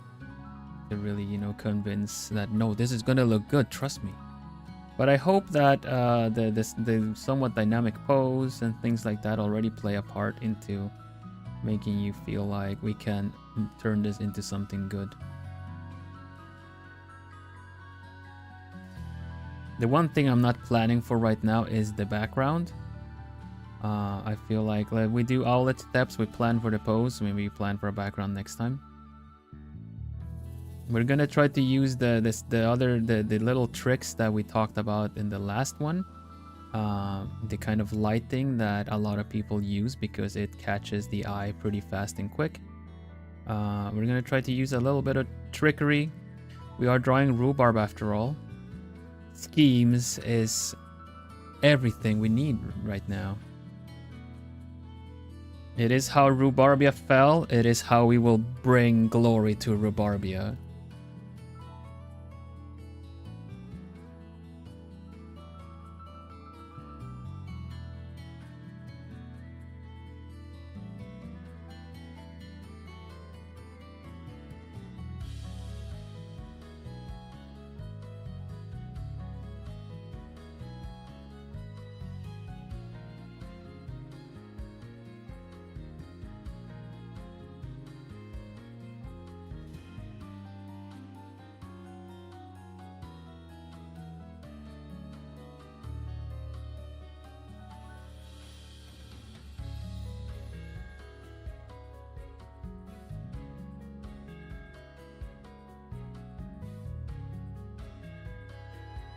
really, you know, convince that no, this is gonna look good. Trust me. But I hope that the somewhat dynamic pose and things like that already play a part into making you feel like we can turn this into something good. The one thing I'm not planning for right now is the background. I feel like we do outlet steps, we plan for the pose, maybe we plan for a background next time. We're gonna try to use the little tricks that we talked about in the last one. The kind of lighting that a lot of people use because it catches the eye pretty fast and quick. We're gonna try to use a little bit of trickery. We are drawing rhubarb after all. Schemes is everything we need right now. It is how Rhubarbia fell. It is how we will bring glory to Rhubarbia.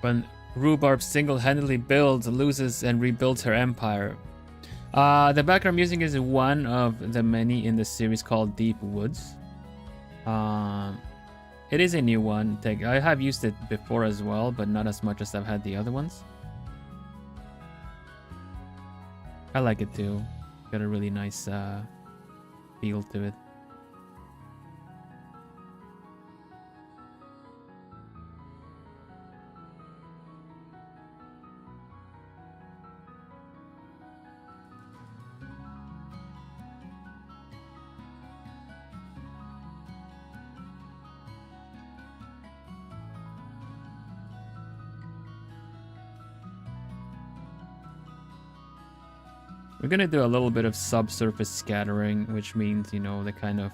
When Rhubarb single-handedly builds, loses, and rebuilds her empire. The background music is one of the many in the series called Deep Woods. It is a new one. I have used it before as well, but not as much as I've had the other ones. I like it too. Got a really nice feel to it. We're gonna do a little bit of subsurface scattering, which means, you know, the kind of,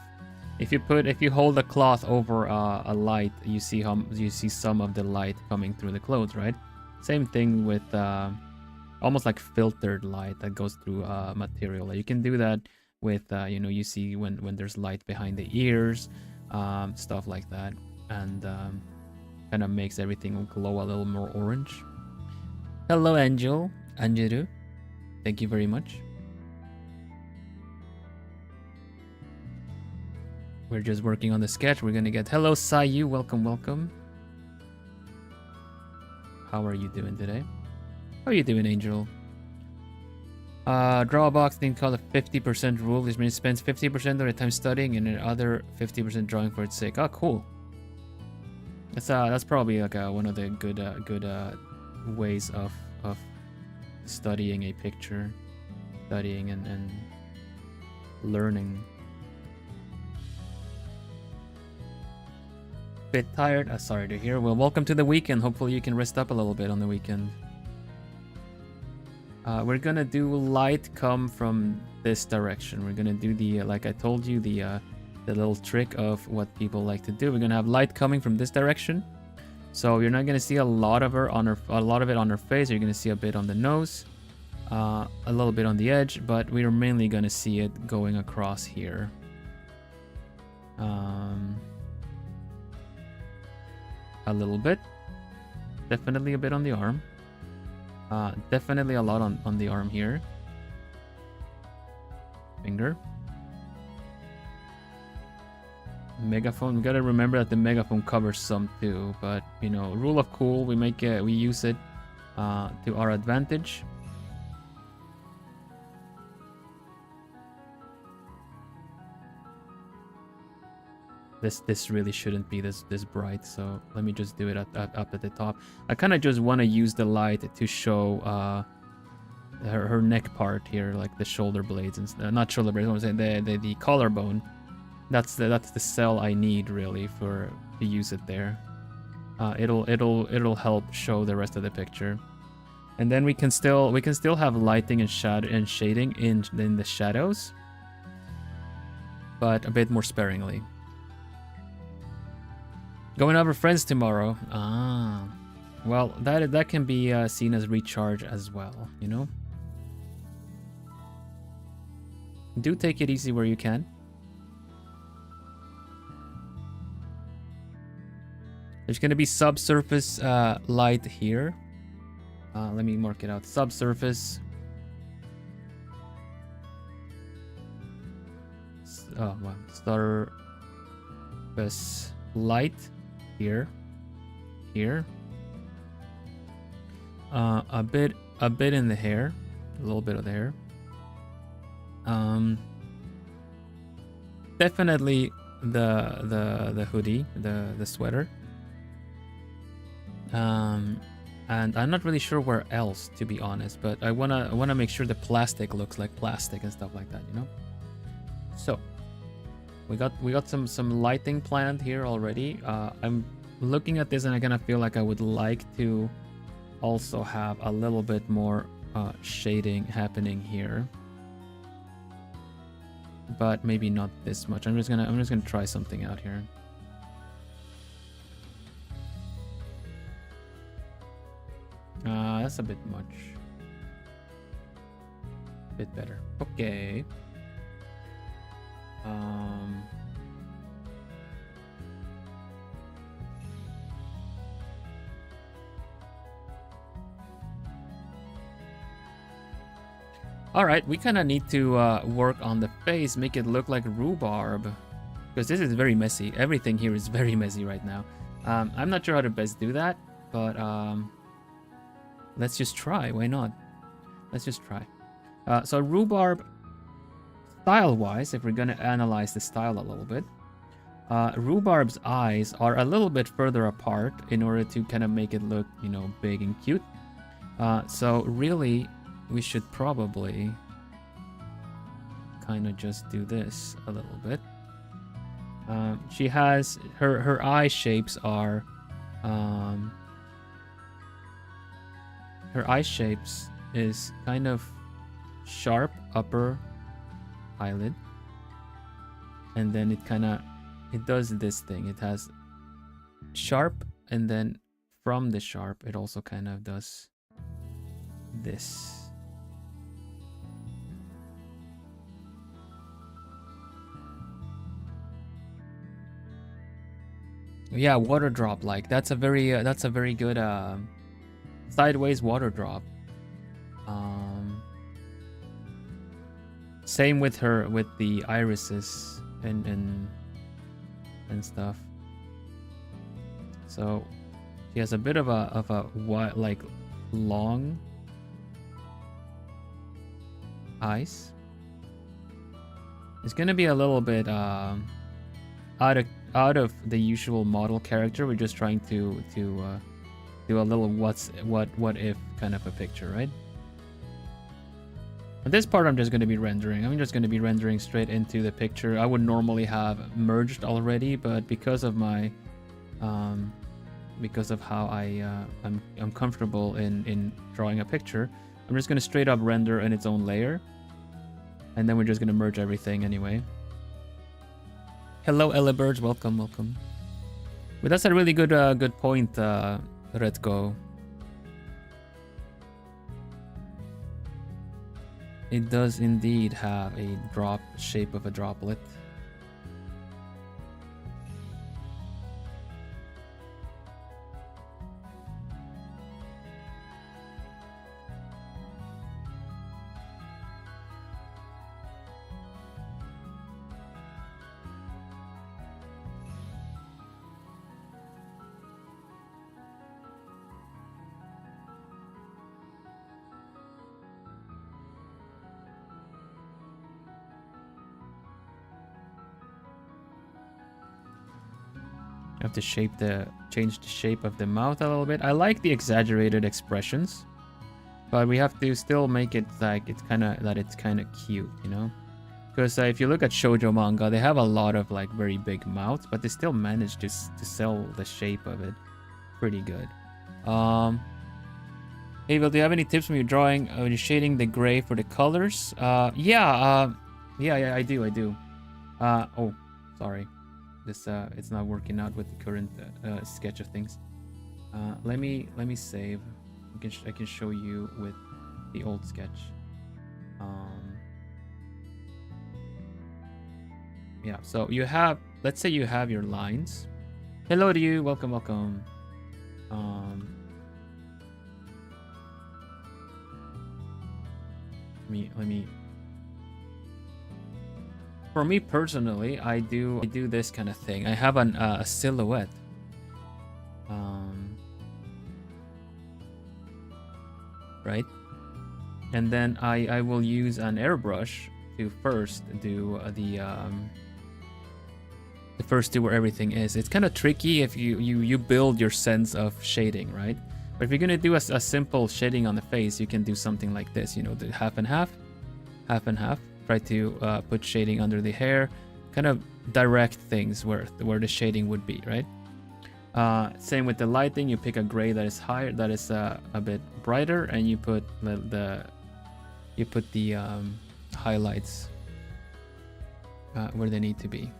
if you hold a cloth over a light, you see some of the light coming through the clothes, right? Same thing with almost like filtered light that goes through material. You can do that with you know, you see when there's light behind the ears, stuff like that, and kind of makes everything glow a little more orange. Hello, Anjuru. Thank you very much. We're just working on the sketch. We're gonna get hello Sayu, welcome. How are you doing today? How are you doing, Angel? Draw a box thing called a 50% rule. This means spends 50% of the time studying and another 50% drawing for its sake. Oh, cool. That's probably like one of the good ways of studying a picture, studying and learning. Bit tired? Sorry to hear. Well, welcome to the weekend. Hopefully you can rest up a little bit on the weekend. We're gonna do light come from this direction. We're gonna do the like I told you, the little trick of what people like to do. We're gonna have light coming from this direction. So you're not gonna see a lot of it on her face. You're gonna see a bit on the nose, a little bit on the edge, but we are mainly gonna see it going across here. A little bit, definitely a bit on the arm, definitely a lot on the arm here, finger. Megaphone, we gotta remember that the megaphone covers some too, but you know, rule of cool, we use it to our advantage. This really shouldn't be this bright, so let me just do it up at the top. I kind of just want to use the light to show her neck part here, like the shoulder blades and not shoulder blades. I was saying the collarbone. That's the cell I need really to use it there. It'll help show the rest of the picture, and then we can still have lighting and shading in the shadows, but a bit more sparingly. Going over friends tomorrow. Ah, well, that can be seen as recharge as well, you know. Do take it easy where you can. There's gonna be subsurface light here. Let me mark it out. Subsurface. Oh wow. Surface light. Here, a bit in the hair, a little bit of the hair. Definitely the hoodie, the sweater. And I'm not really sure where else, to be honest, but I wanna make sure the plastic looks like plastic and stuff like that, you know. So. We got some lighting planned here already. I'm looking at this and I kind of feel like I would like to also have a little bit more shading happening here, but maybe not this much. I'm just gonna try something out here. That's a bit much. Bit better. Okay. All right, we kind of need to work on the face, make it look like rhubarb, because this is very messy. Everything here is very messy right now. I'm not sure how to best do that, but let's just try. Why not? Let's just try. So rhubarb, style-wise, if we're gonna analyze the style a little bit, rhubarb's eyes are a little bit further apart in order to kind of make it look, you know, big and cute. So really, we should probably kind of just do this a little bit. She has her eye shapes are her eye shapes is kind of sharp upper eyelid, and then it does this thing. It has sharp, and then from the sharp it also kind of does this. Yeah, water drop, like that's a very good sideways water drop. Same with the irises and stuff. So she has a bit of a like long eyes. It's gonna be a little bit out of the usual model character. We're just trying to do a little what if kind of a picture, right? This part I'm just going to be rendering. I'm just going to be rendering straight into the picture. I would normally have merged already, but because of my because of how I'm comfortable in drawing a picture, I'm just going to straight up render in its own layer, and then we're just going to merge everything anyway. Hello, Ellibirds, welcome. But that's a really good point, Redgo. It does indeed have a drop shape of a droplet. I have to change the shape of the mouth a little bit. I like the exaggerated expressions, but we have to still make it like it's kind of cute, you know? Because if you look at shoujo manga, they have a lot of like very big mouths, but they still manage to sell the shape of it pretty good. Abel, do you have any tips when you're drawing, when you're shading the gray for the colors? Yeah, I do. Oh, sorry. This it's not working out with the current sketch of things. Let me save. I can show you with the old sketch. Yeah, so you have, let's say you have your lines. Hello to you, welcome. Let me. For me personally, I do this kind of thing. I have a silhouette. Right? And then I will use an airbrush to first do first do where everything is. It's kind of tricky if you build your sense of shading, right? But if you're gonna do a simple shading on the face, you can do something like this, you know, the half and half. Try to put shading under the hair, kind of direct things where the shading would be, right? Same with the lighting. You pick a gray that is higher, that is a bit brighter, and you put the highlights where they need to be.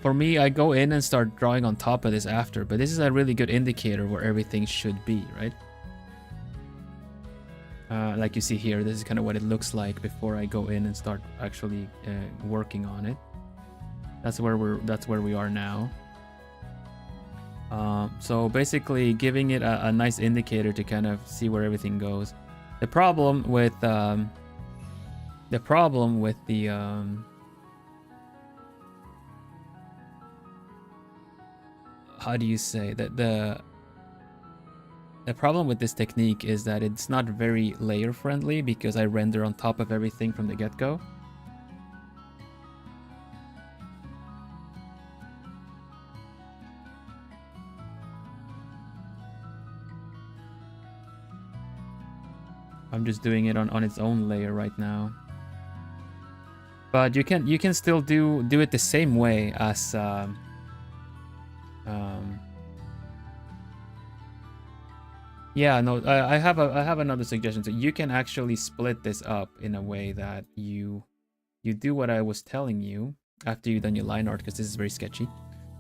For me, I go in and start drawing on top of this after, but this is a really good indicator where everything should be, right? Like you see here, this is kind of what it looks like before I go in and start actually working on it. That's where we are now. So basically giving it a nice indicator to kind of see where everything goes. The problem with the how do you say that the problem with this technique is that it's not very layer friendly because I render on top of everything from the get-go. I'm just doing it on its own layer right now. But you can still do it the same way as yeah, no, I have another suggestion. So you can actually split this up in a way that you do what I was telling you after you've done your line art, because this is very sketchy.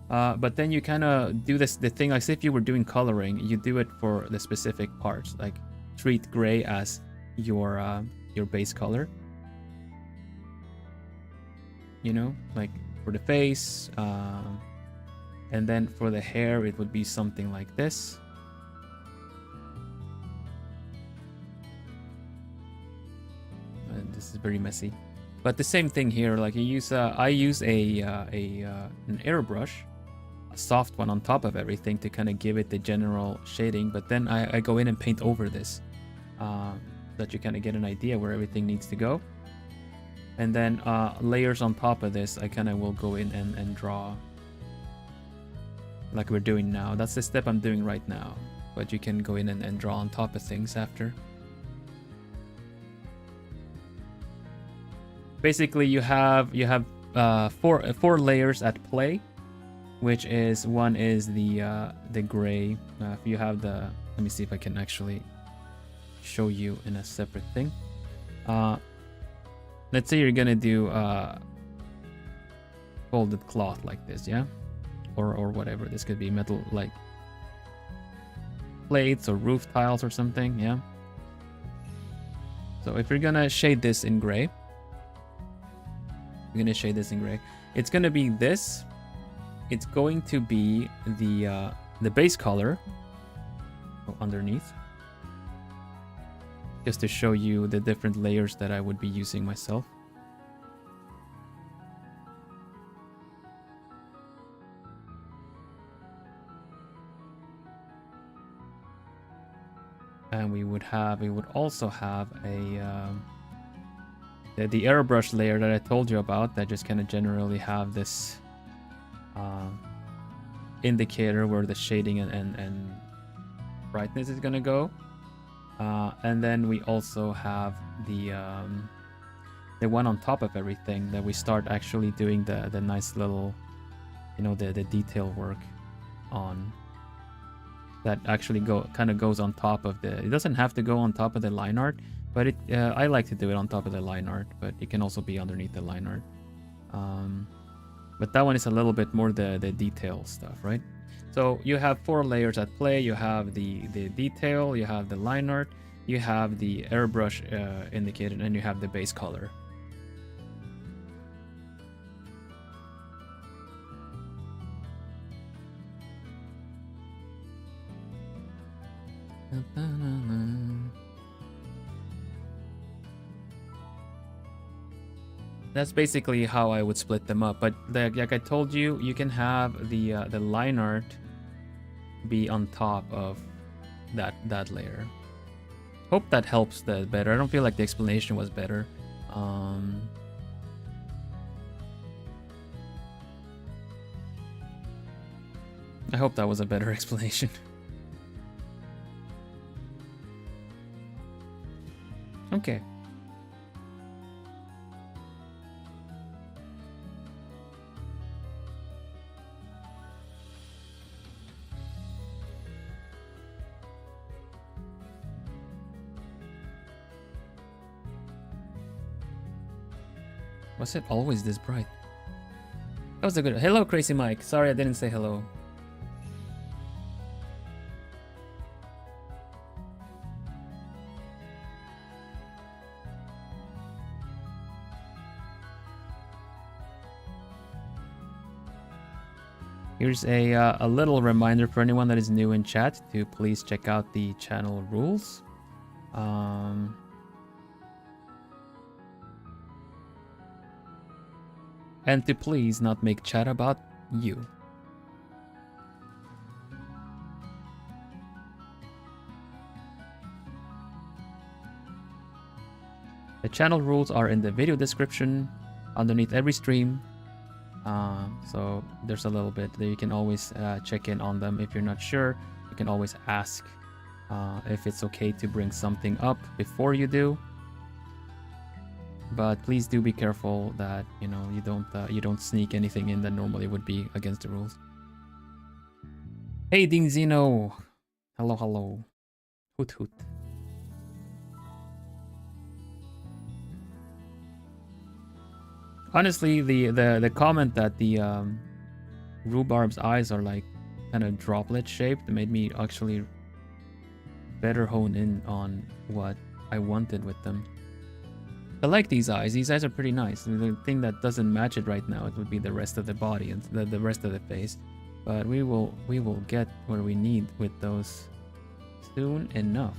But then you kind of do the thing like if you were doing coloring, you do it for the specific parts. Like treat gray as your base color. You know, like for the face, and then for the hair, it would be something like this. And this is very messy, but the same thing here. Like you use, I use an airbrush, a soft one on top of everything to kind of give it the general shading. But then I go in and paint over this, that you kind of get an idea where everything needs to go. And then layers on top of this, I kind of will go in and draw like we're doing now. That's the step I'm doing right now. But you can go in and draw on top of things after. Basically, you have four layers at play, which is one is the gray. If you have let me see if I can actually show you in a separate thing. Let's say you're gonna do folded cloth like this, yeah, or whatever. This could be metal, like plates or roof tiles or something, yeah. So if you're gonna shade this in gray, it's gonna be this. It's going to be the base color underneath, just to show you the different layers that I would be using myself. And we would also have the airbrush layer that I told you about, that just kind of generally have this indicator where the shading and brightness is gonna go. And then we also have the one on top of everything that we start actually doing the nice little, you know, the detail work on. That actually kind of goes on top of the. It doesn't have to go on top of the line art, but it I like to do it on top of the line art, but it can also be underneath the line art. But that one is a little bit more the detail stuff, right? So you have 4 layers at play. You have the detail, you have the line art, you have the airbrush indicator, and you have the base color. That's basically how I would split them up. But like I told you, you can have the line art be on top of that layer. Hope that helps that better. I don't feel like the explanation was better. I hope that was a better explanation. Okay. Was it always this bright? That was a good... Hello, Crazy Mike. Sorry I didn't say hello. Here's a little reminder for anyone that is new in chat to please check out the channel rules. And to please not make chat about you. The channel rules are in the video description underneath every stream. So there's a little bit that you can always check in on them. If you're not sure, you can always ask if it's okay to bring something up before you do. But please do be careful that you don't sneak anything in that normally would be against the rules. Hey Ding Zeno, hello hello, hoot hoot. Honestly, the comment that the Rhubarb's eyes are like kind of droplet shaped made me actually better hone in on what I wanted with them. I like these eyes. These eyes are pretty nice. The thing that doesn't match it right now, it would be the rest of the body and the rest of the face. But we will get where we need with those soon enough.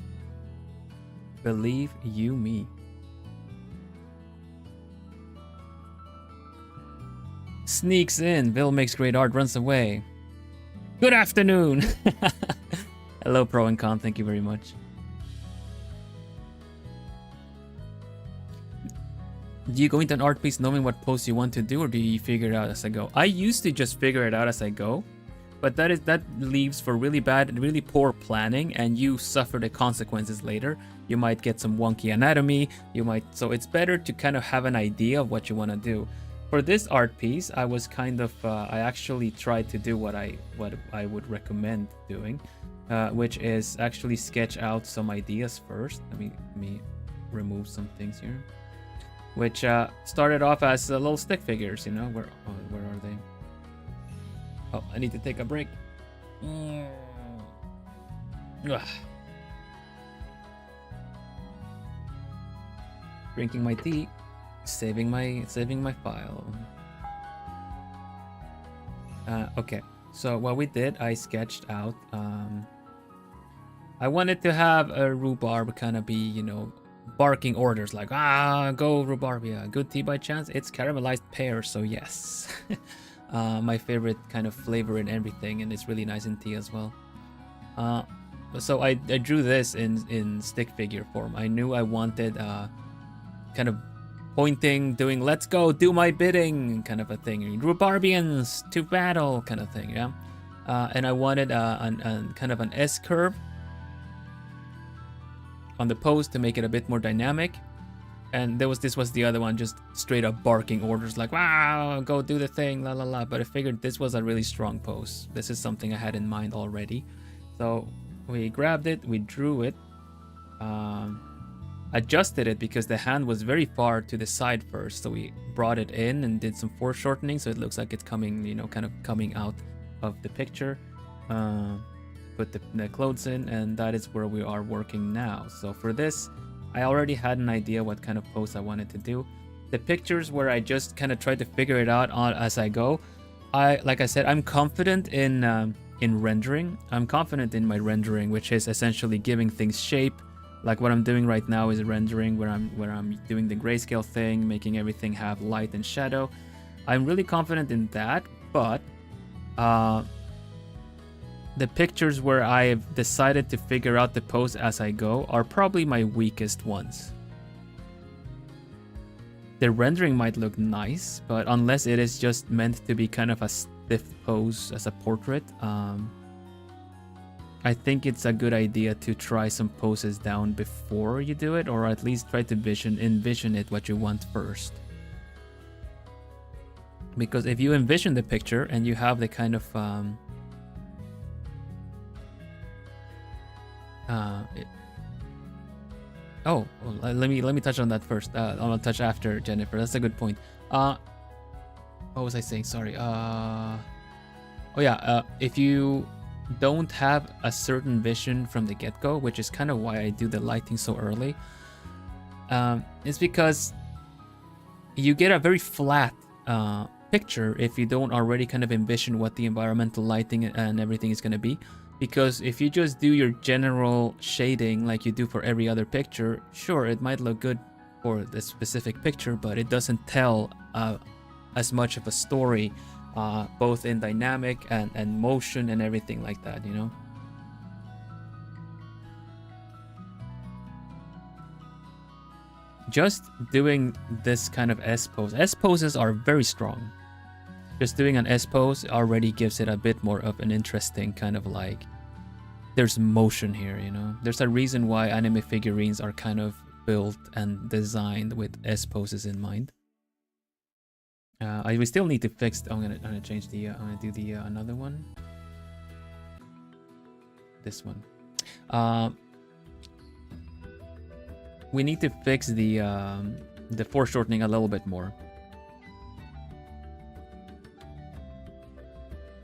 Believe you me. Sneaks in. Bill makes great art, runs away. Good afternoon. Hello, Pro and Con. Thank you very much. Do you go into an art piece knowing what pose you want to do, or do you figure it out as I go? I used to just figure it out as I go, but that leaves for really bad and really poor planning, and you suffer the consequences later. You might get some wonky anatomy. So it's better to kind of have an idea of what you want to do. For this art piece, I was kind of I actually tried to do what I would recommend doing, which is actually sketch out some ideas first. Let me remove some things here. Which started off as little stick figures, you know. Where are they? Oh, I need to take a break. Drinking my tea, saving my file. Okay, so what we did, I sketched out. I wanted to have a rhubarb kind of be, you know, barking orders like, go Rhubarbia. Good tea by chance? It's caramelized pear, so yes. My favorite kind of flavor in everything, and it's really nice in tea as well. So I drew this in stick figure form. I knew I wanted kind of pointing, doing let's go, do my bidding kind of a thing. Rhubarbians to battle kind of thing, yeah. and I wanted kind of an S curve on the pose to make it a bit more dynamic. And this was the other one, just straight up barking orders like, wow, go do the thing, la la la. But I figured this was a really strong pose. This is something I had in mind already. So we grabbed it, we drew it, adjusted it because the hand was very far to the side first. So we brought it in and did some foreshortening so it looks like it's coming, you know, kind of coming out of the picture. Put the clothes in, and that is where we are working now. So for this, I already had an idea what kind of pose I wanted to do. The pictures where I just kind of tried to figure it out as I go. Like I said, I'm confident in rendering. I'm confident in my rendering, which is essentially giving things shape. Like what I'm doing right now is rendering where I'm doing the grayscale thing, making everything have light and shadow. I'm really confident in that, but the pictures where I've decided to figure out the pose as I go are probably my weakest ones. The rendering might look nice, but unless it is just meant to be kind of a stiff pose as a portrait, I think it's a good idea to try some poses down before you do it, or at least try to envision it what you want first. Because if you envision the picture and you have the kind of let me touch on that first. I'll touch after Jennifer. That's a good point. What was I saying? Sorry. If you don't have a certain vision from the get-go, which is kind of why I do the lighting so early, it's because you get a very flat picture if you don't already kind of envision what the environmental lighting and everything is going to be. Because if you just do your general shading like you do for every other picture, sure, it might look good for the specific picture, but it doesn't tell as much of a story, both in dynamic and motion and everything like that, you know? Just doing this kind of S pose. S poses are very strong. Just doing an S pose already gives it a bit more of an interesting kind of like, there's motion here, you know? There's a reason why anime figurines are kind of built and designed with S poses in mind. We still need to fix, I'm gonna change the, I'm gonna do the another one. This one. We need to fix the foreshortening a little bit more.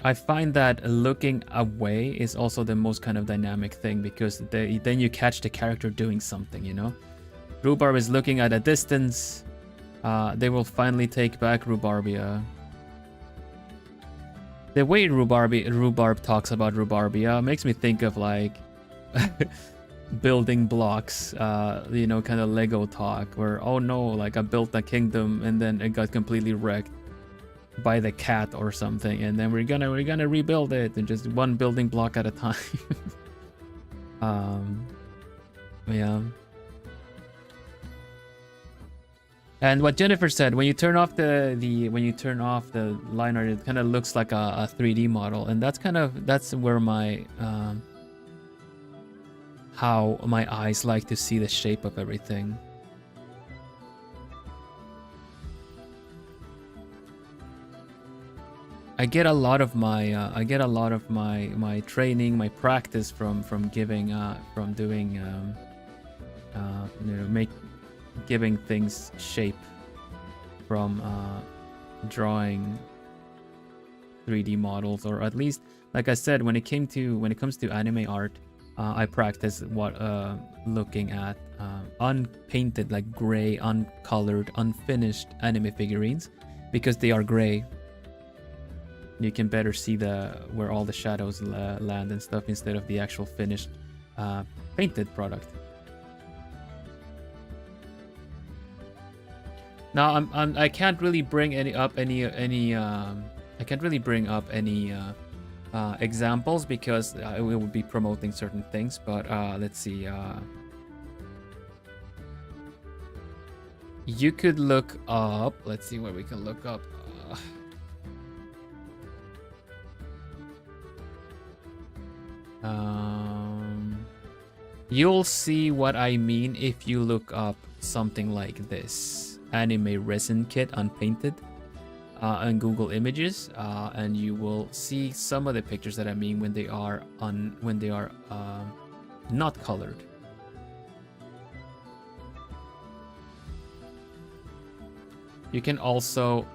I find that looking away is also the most kind of dynamic thing, because then you catch the character doing something, you know? Rhubarb is looking at a distance. They will finally take back Rhubarbia. The way Rhubarb talks about Rhubarbia makes me think of like building blocks, you know, kind of Lego talk, where, oh no, like I built a kingdom and then it got completely wrecked by the cat or something, and then we're gonna rebuild it, and just one building block at a time. Yeah. And what Jennifer said, when you turn off the line art, it kind of looks like a 3D model, and that's where my how my eyes like to see the shape of everything. I get a lot of my my training, my practice from doing giving things shape, from drawing 3D models, or at least, like I said, when it comes to anime art, I practice looking at unpainted, like gray, uncolored, unfinished anime figurines, because they are gray. You can better see where all the shadows land and stuff, instead of the actual finished painted product. Now I can't really bring any examples, because we will be promoting certain things. But let's see. You could look up. Let's see what we can look up. You'll see what I mean if you look up something like this, anime resin kit unpainted, on Google Images, and you will see some of the pictures that I mean when they are not colored. You can also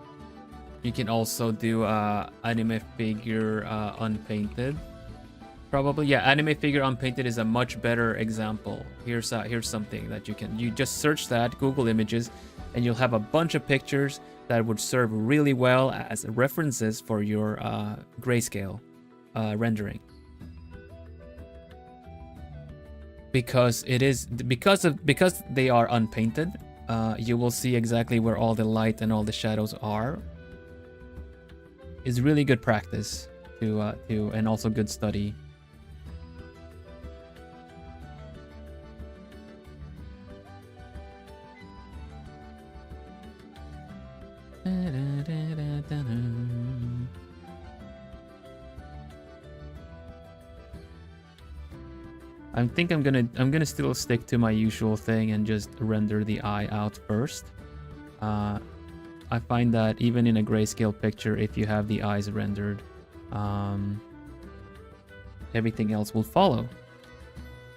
do anime figure unpainted. Probably, yeah. Anime figure unpainted is a much better example. Here's something that you just search that Google Images, and you'll have a bunch of pictures that would serve really well as references for your grayscale rendering. Because they are unpainted, you will see exactly where all the light and all the shadows are. It's really good practice to and also good study. I think I'm gonna still stick to my usual thing and just render the eye out first. I find that even in a grayscale picture, if you have the eyes rendered, everything else will follow.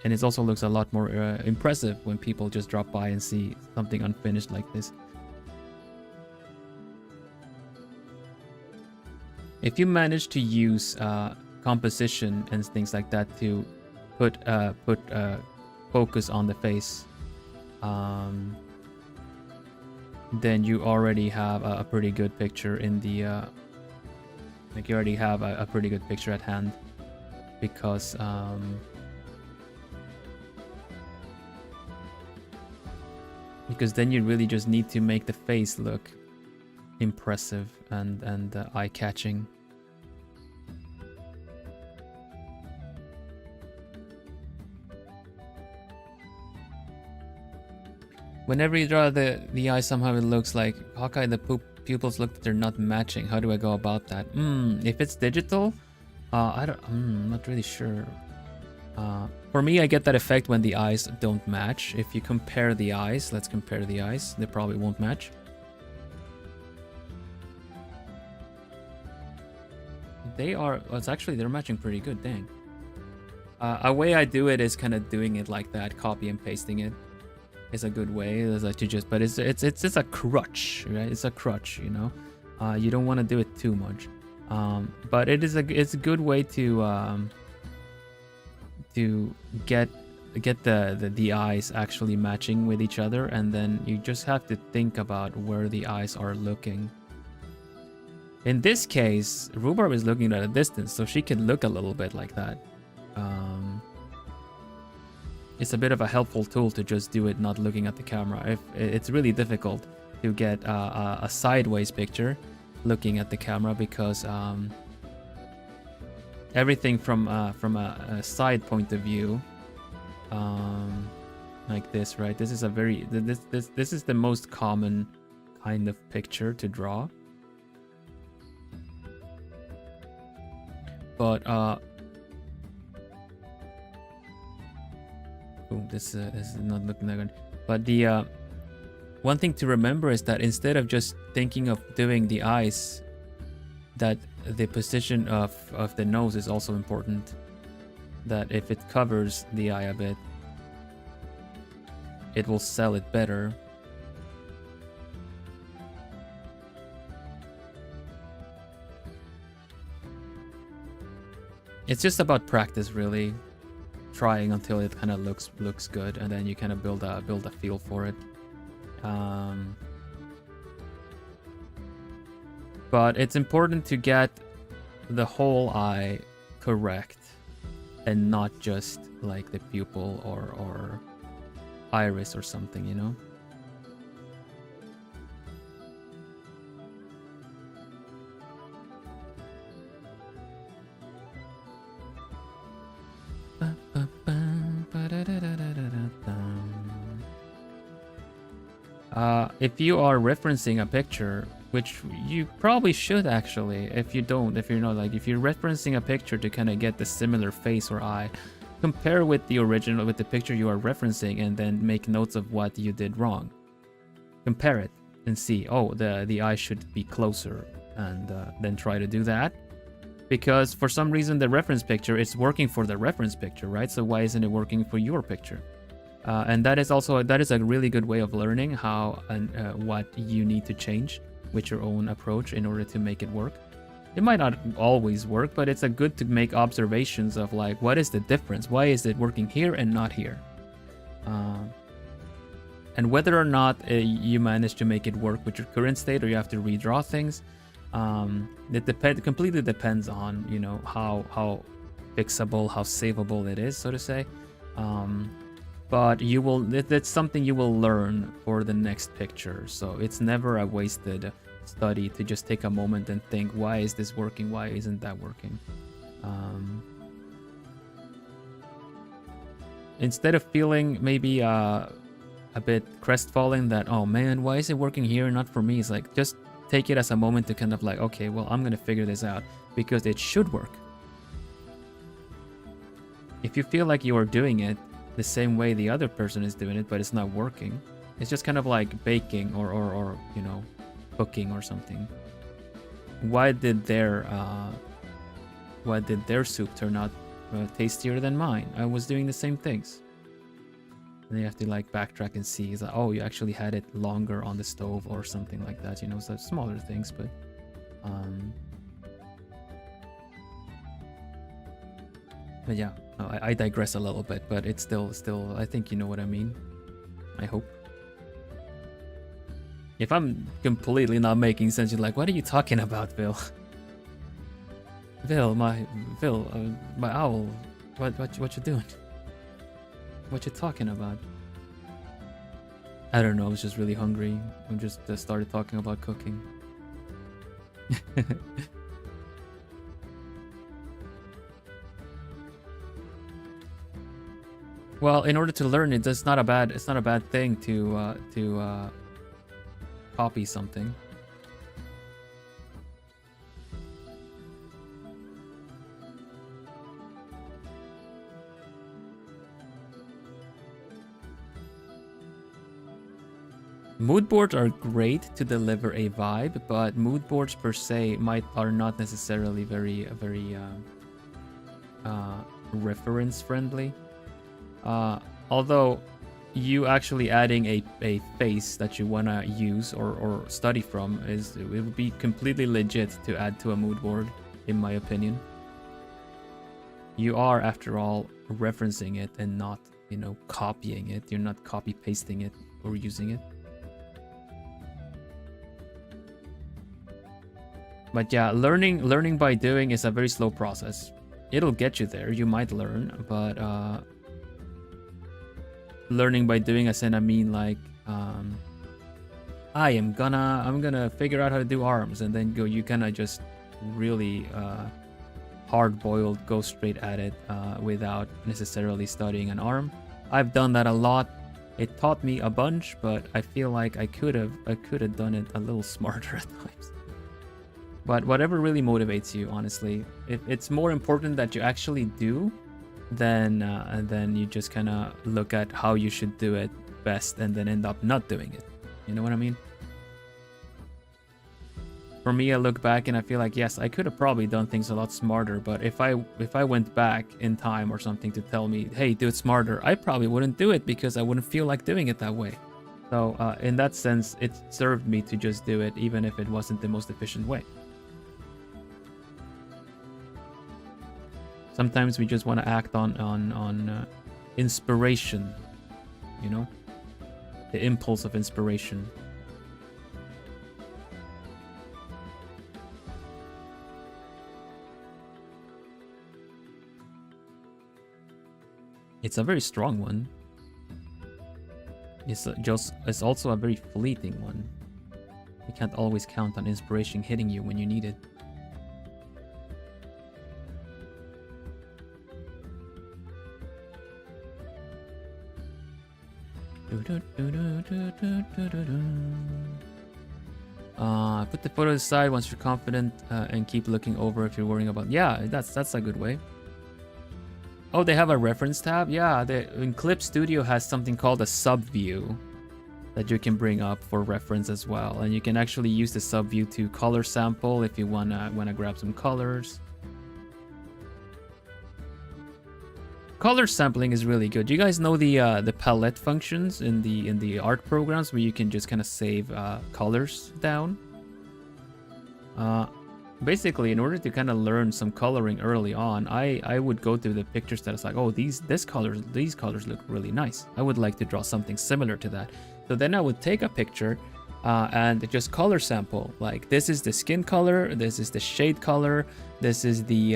And it also looks a lot more impressive when people just drop by and see something unfinished like this. If you manage to use composition and things like that to put focus on the face, then you already have a pretty good picture in the like you already have a pretty good picture at hand, because then you really just need to make the face look impressive and eye-catching. Whenever you draw the eye, somehow it looks like Hawkeye, the pupils look that they're not matching. How do I go about that? If it's digital, I'm not really sure. For me, I get that effect when the eyes don't match. If you compare the eyes, let's compare the eyes. They probably won't match. They are, well, they're matching pretty good, dang. A way I do it is kind of doing it like that, copy and pasting it. Is a good way. Is that you just, but it's a crutch, right? It's a crutch, you know. You don't want to do it too much, but it's a good way to get the eyes actually matching with each other, and then you just have to think about where the eyes are looking. In this case, Rhubarb is looking at a distance, so she can look a little bit like that. It's a bit of a helpful tool to just do it not looking at the camera. If it's really difficult to get a sideways picture looking at the camera, because everything from a side point of view, like this, right? This is a very this is the most common kind of picture to draw. But this is not looking that good. But the one thing to remember is that instead of just thinking of doing the eyes, that the position of the nose is also important. That if it covers the eye a bit, it will sell it better. It's just about practice, really. Trying until it kind of looks good, and then you kind of build a feel for it. But it's important to get the whole eye correct, and not just like the pupil or iris or something, you know. If you are referencing a picture, which you probably should actually. If you're not, like, if you're referencing a picture to kind of get the similar face or eye, compare with the original, with the picture you are referencing, and then make notes of what you did wrong. Compare it and see, oh, the eye should be closer, and then try to do that. Because for some reason the reference picture is working for the reference picture, right? So why isn't it working for your picture? And that is a really good way of learning how and what you need to change with your own approach in order to make it work. It might not always work, but it's a good to make observations of, like, what is the difference? Why is it working here and not here? And whether or not you manage to make it work with your current state, or you have to redraw things, it completely depends on, you know, how fixable, how savable it is, so to say. But that's something you will learn for the next picture. So it's never a wasted study to just take a moment and think, why is this working? Why isn't that working? Instead of feeling maybe a bit crestfallen that, oh man, why is it working here and not for me? It's like, just take it as a moment to kind of like, okay, well, I'm gonna figure this out because it should work. If you feel like you are doing it the same way the other person is doing it, but it's not working, it's just kind of like baking or you know, cooking or something. Why did their soup turn out tastier than mine? I was doing the same things. And you have to like backtrack and see, it's like, oh, you actually had it longer on the stove or something like that, you know. So smaller things, but yeah, I digress a little bit, but it's still I think you know what I mean. I hope. If I'm completely not making sense, you're like, what are you talking about, Phil? Phil, my owl, what you doing? What you talking about? I don't know, I was just really hungry. I just started talking about cooking. Well, in order to learn it, it's not a bad thing to copy something. Mood boards are great to deliver a vibe, but mood boards per se are not necessarily very reference friendly. Although you actually adding a face that you wanna use or study from it would be completely legit to add to a mood board, in my opinion. You are, after all, referencing it and not, you know, copying it. You're not copy pasting it or using it. But yeah, learning by doing is a very slow process. It'll get you there. You might learn, but learning by doing, as in, I mean, like, I'm gonna figure out how to do arms, and then you kind of just really hard-boiled go straight at it without necessarily studying an arm. I've done that a lot. It taught me a bunch, but I feel like I could have done it a little smarter at times. But whatever really motivates you, honestly, it's more important that you actually do than you just kind of look at how you should do it best and then end up not doing it. You know what I mean? For me, I look back and I feel like, yes, I could have probably done things a lot smarter, but if I went back in time or something to tell me, hey, do it smarter, I probably wouldn't do it because I wouldn't feel like doing it that way. So in that sense, it served me to just do it, even if it wasn't the most efficient way. Sometimes we just want to act on inspiration, you know? The impulse of inspiration. It's a very strong one. It's also a very fleeting one. You can't always count on inspiration hitting you when you need it. Put the photo aside once you're confident and keep looking over if you're worrying about. Yeah, that's a good way. Oh, they have a reference tab. Yeah, in Clip Studio has something called a sub view that you can bring up for reference as well, and you can actually use the sub view to color sample if you wanna grab some colors. Color sampling is really good. You guys know the palette functions in the art programs where you can just kind of save colors down. Basically, in order to kind of learn some coloring early on, I would go to the pictures that it's like, oh, these colors look really nice. I would like to draw something similar to that. So then I would take a picture and just color sample. Like, this is the skin color, this is the shade color, this is the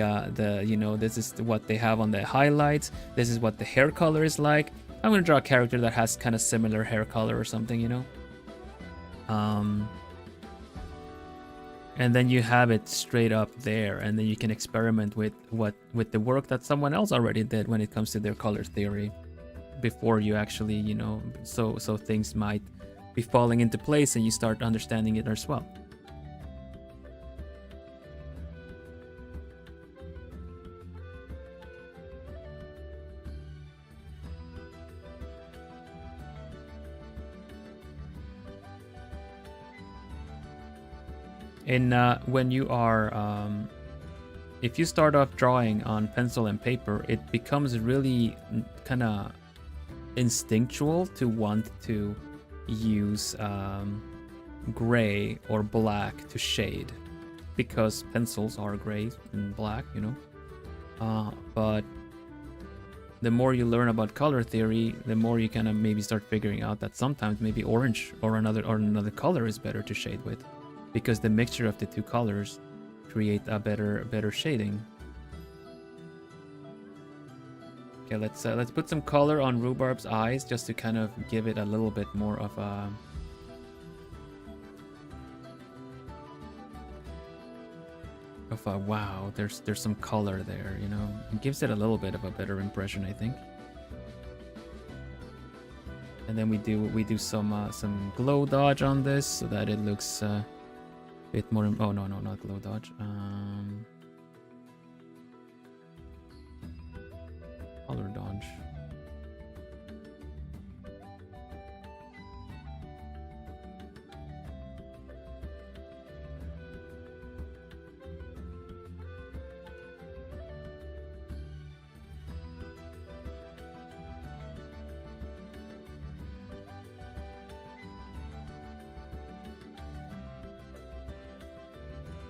this is what they have on the highlights, this is what the hair color is like. I'm gonna draw a character that has kind of similar hair color or something, you know. And then you have it straight up there, and then you can experiment with the work that someone else already did when it comes to their color theory before you actually, you know, so things might be falling into place and you start understanding it as well. And when you are, if you start off drawing on pencil and paper, it becomes really kind of instinctual to want to use gray or black to shade, because pencils are gray and black, you know. But the more you learn about color theory, the more you kind of maybe start figuring out that sometimes maybe orange or another color is better to shade with, because the mixture of the two colors create a better shading. Okay, let's put some color on Rhubarb's eyes just to kind of give it a little bit more of a wow. There's some color there, you know. It gives it a little bit of a better impression, I think. And then we do some glow dodge on this so that it looks bit more. Oh no, not glow dodge. Color dodge.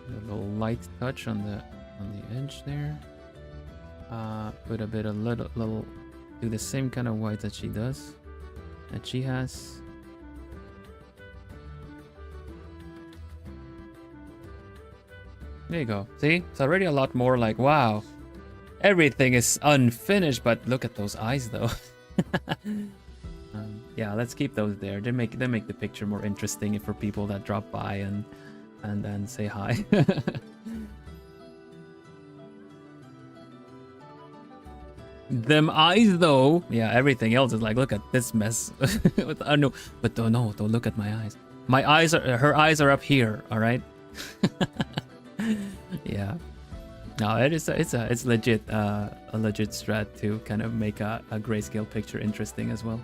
A little light touch on the edge there. Put a bit of little do the same kind of white that she does, that she has. There you go. See, it's already a lot more like, wow, everything is unfinished, but look at those eyes though. Yeah, let's keep those there. They make the picture more interesting for people that drop by and then say hi. Them eyes though. Yeah, everything else is like, look at this mess. No, but don't look at my eyes. Her eyes are up here, all right? Yeah. No, it's legit a legit strat to kind of make a grayscale picture interesting as well.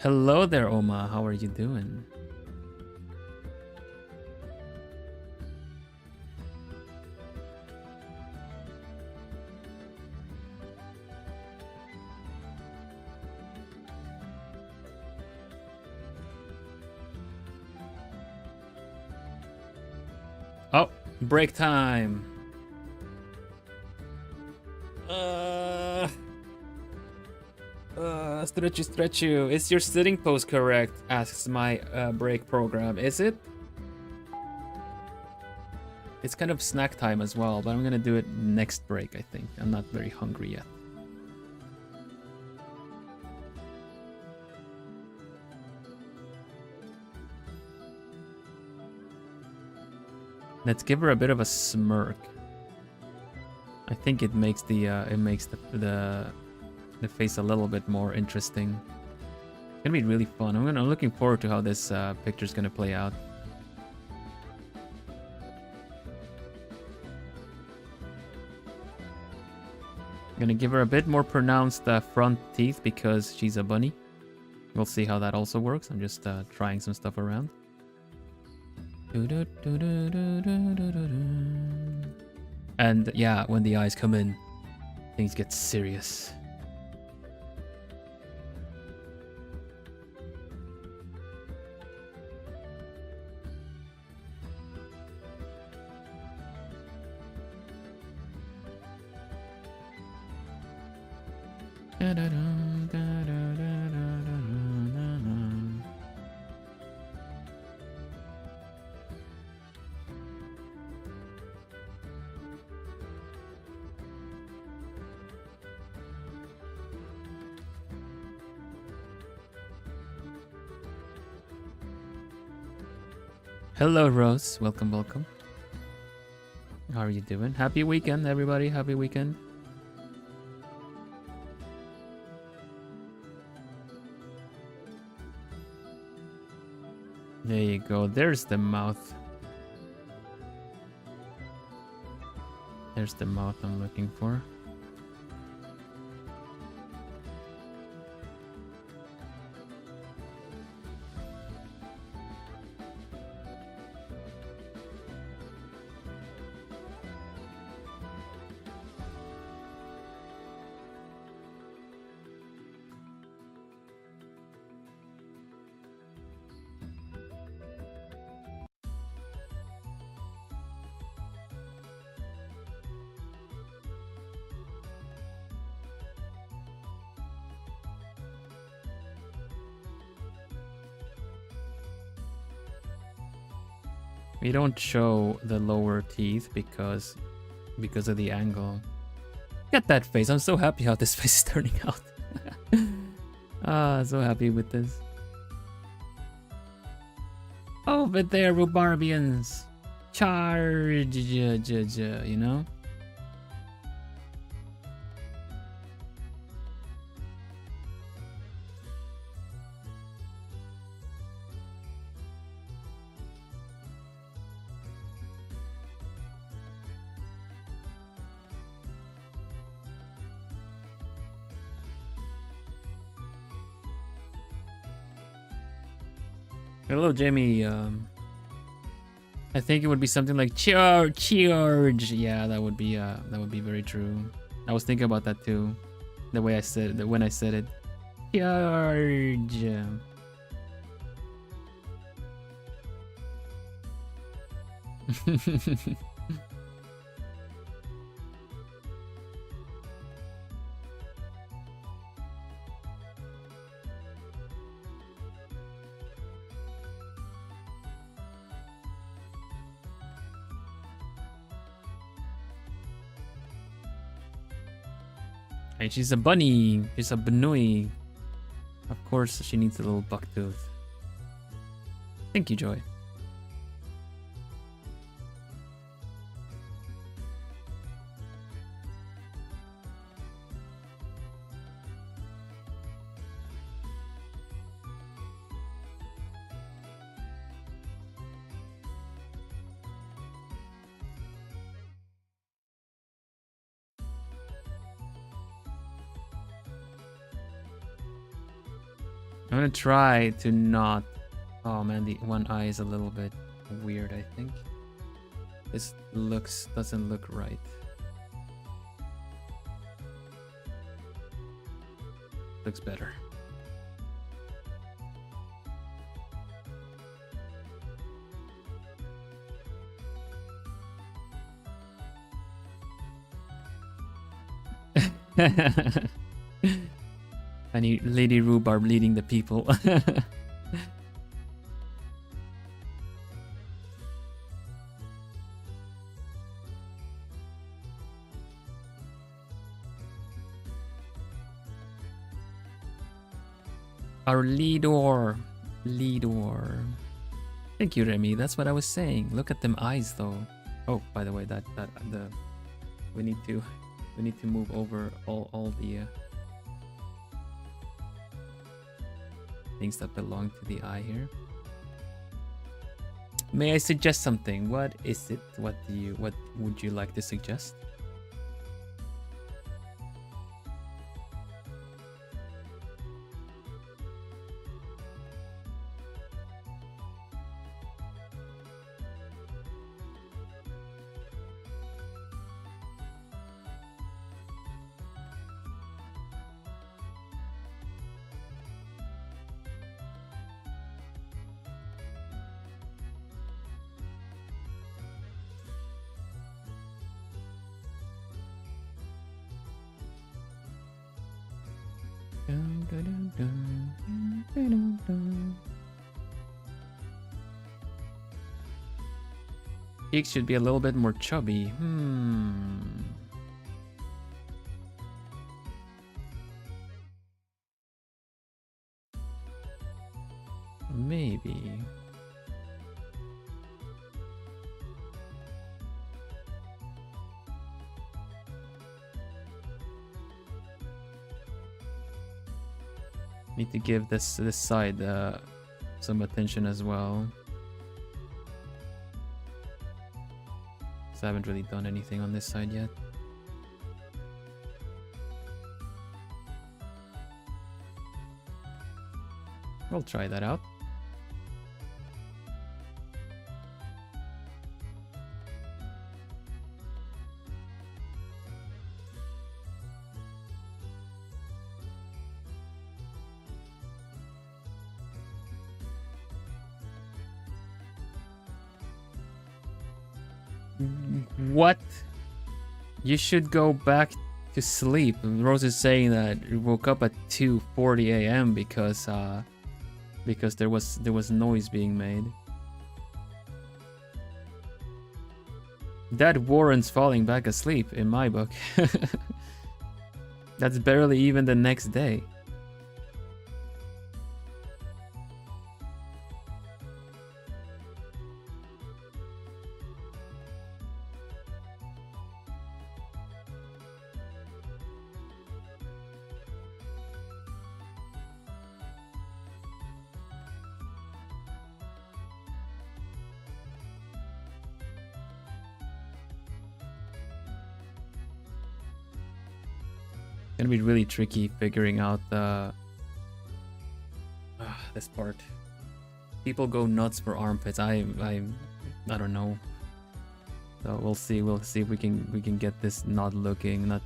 Hello there, Oma. How are you doing? Oh, break time. Stretch you. Is your sitting pose correct? Asks my break program. Is it? It's kind of snack time as well, but I'm gonna do it next break, I think. I'm not very hungry yet. Let's give her a bit of a smirk. I think it makes the face a little bit more interesting. It's gonna be really fun. I'm looking forward to how this picture's gonna play out. I'm gonna give her a bit more pronounced front teeth because she's a bunny. We'll see how that also works. I'm just trying some stuff around. And yeah, when the eyes come in, things get serious. Hello, Rose. Welcome, welcome. How are you doing? Happy weekend, everybody. Happy weekend. There you go. There's the mouth. There's the mouth I'm looking for. We don't show the lower teeth because of the angle. Get that face. I'm so happy how this face is turning out. So happy with this. Over there, Rhubarbians. Charge, you know? Hello, Jamie. I think it would be something like charge. Yeah, that would be very true. I was thinking about that too. The way I said it, when I said it. Charge. And she's a bunny. She's a banui. Of course, she needs a little buck tooth. Thank you, Joy. I'm gonna try to not... Oh man, the one eye is a little bit weird, I think. This doesn't look right. Looks better. I need Lady Rhubarb leading the people. Our leader. Thank you, Remy. That's what I was saying. Look at them eyes, though. Oh, by the way, we need to move over all the things that belong to the eye here. May I suggest something? What is it? What would you like to suggest? Cheeks should be a little bit more chubby. Maybe. Need to give this side some attention as well. I haven't really done anything on this side yet. We'll try that out. What? You should go back to sleep. Rose is saying that you woke up at 2:40 a.m. because there was noise being made. That warrants falling back asleep in my book. That's barely even the next day. Gonna be really tricky figuring out this part. People go nuts for armpits. I don't know. So we'll see if we can get this not looking not.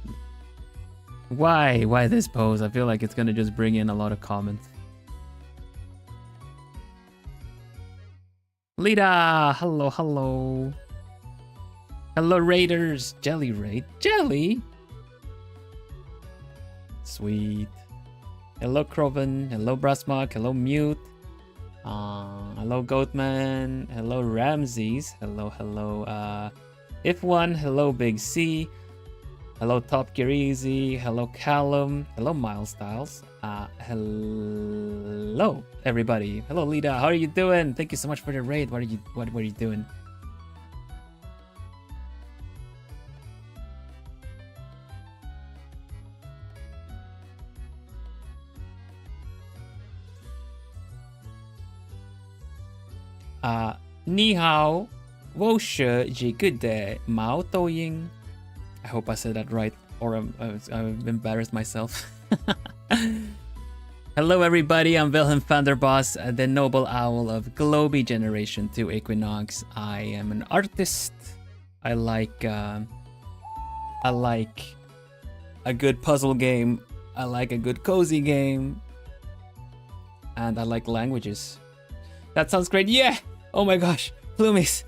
Why this pose? I feel like it's gonna just bring in a lot of comments. Lita, hello. Hello Raiders, Jelly Raid, Jelly. Sweet. Hello Croven, hello Brasmark, hello Mute, hello Goatman, hello Ramses, hello If1, hello Big C, hello Top Gear Easy, hello Callum, hello Miles Styles, hello everybody, hello Lita, how are you doing? Thank you so much for the raid. What are you doing? Ni hao, wo shi ji good day, Mao Doying. I hope I said that right, or I've embarrassed myself. Hello everybody, I'm Vilhelm Vanderbos, the noble owl of Globie Generation 2 Equinox. I am an artist. I like a good puzzle game. I like a good cozy game. And I like languages. That sounds great. Yeah! Oh my gosh. Plumies.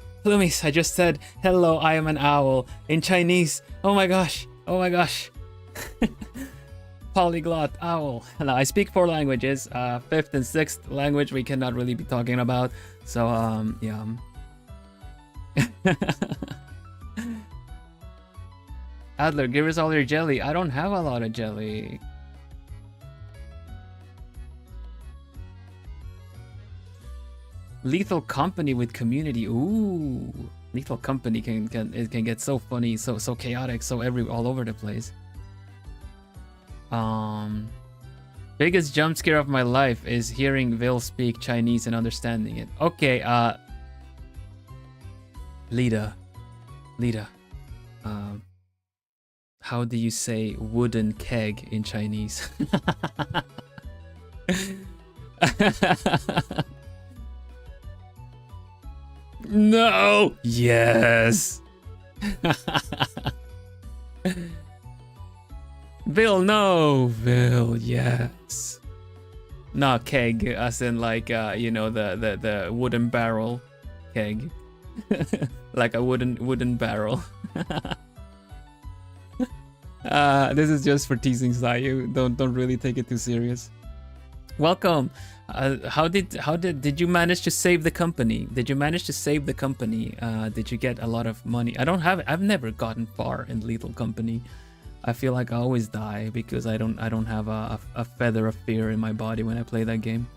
I just said, hello, I am an owl in Chinese. Oh my gosh. Polyglot owl. Now, I speak 4 languages. 5th and 6th language we cannot really be talking about. So, yeah. Adler, give us all your jelly. I don't have a lot of jelly. Lethal company with community. Ooh, lethal company can get so funny, so chaotic, so all over the place. Biggest jump scare of my life is hearing Vil speak Chinese and understanding it. Okay, Lida, how do you say wooden keg in Chinese? No! Yes! Vil, no! Vil, yes. Not keg, as in like, you know, the wooden barrel keg. Like a wooden barrel. This is just for teasing Sayu. Don't really take it too serious. Welcome. How did you manage to save the company? Did you manage to save the company? Did you get a lot of money? I've never gotten far in Lethal Company. I feel like I always die because I don't have a feather of fear in my body when I play that game.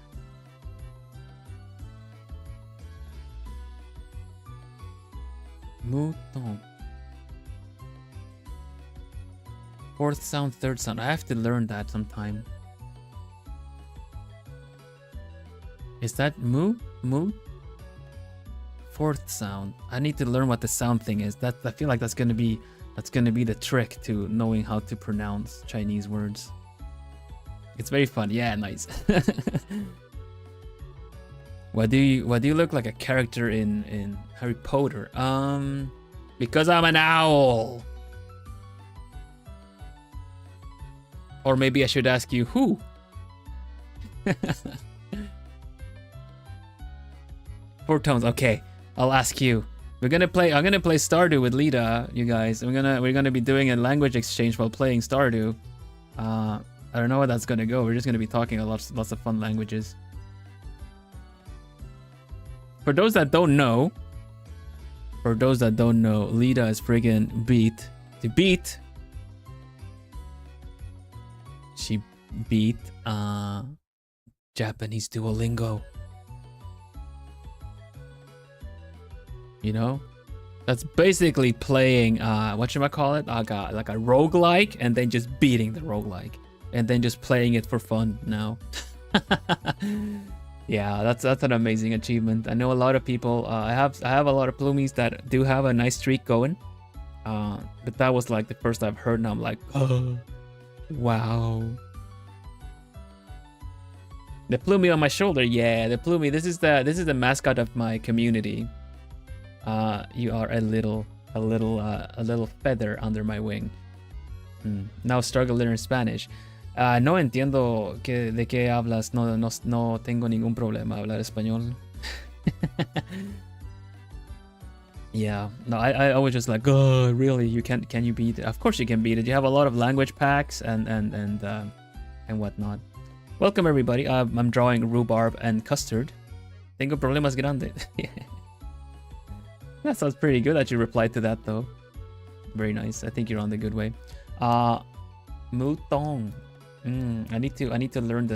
Mouton. Fourth sound, third sound. I have to learn that sometime. Is that moo? Moo? Fourth sound. I need to learn what the sound thing is. I feel like that's gonna be the trick to knowing how to pronounce Chinese words. It's very fun. Yeah, nice. Why do you look like a character in Harry Potter? Because I'm an owl. Or maybe I should ask you who? Four tones. Okay, I'll ask you. I'm gonna play Stardew with Lida, you guys. We're gonna be doing a language exchange while playing Stardew. I don't know where that's gonna go. We're just gonna be talking lots of fun languages. For those that don't know, Lida is friggin' beat. She beat Japanese Duolingo. You know? That's basically playing whatchamacallit? Like a roguelike and then just beating the roguelike. And then just playing it for fun now. Yeah, that's an amazing achievement. I know a lot of people. I have a lot of plumies that do have a nice streak going. But that was like the first I've heard, and I'm like, oh, wow. The plumie on my shoulder, yeah, the plumie. This is the mascot of my community. You are a little feather under my wing. Now struggle learning Spanish. No entiendo de qué hablas. No tengo ningún problema hablar español. Yeah, no, I was just like, oh, really? Can you beat it? Of course you can beat it. You have a lot of language packs and whatnot. Welcome everybody. I'm drawing rhubarb and custard. Tengo problemas grandes. That sounds pretty good that you replied to that though. Very nice. I think you're on the good way. Mouton. I need to learn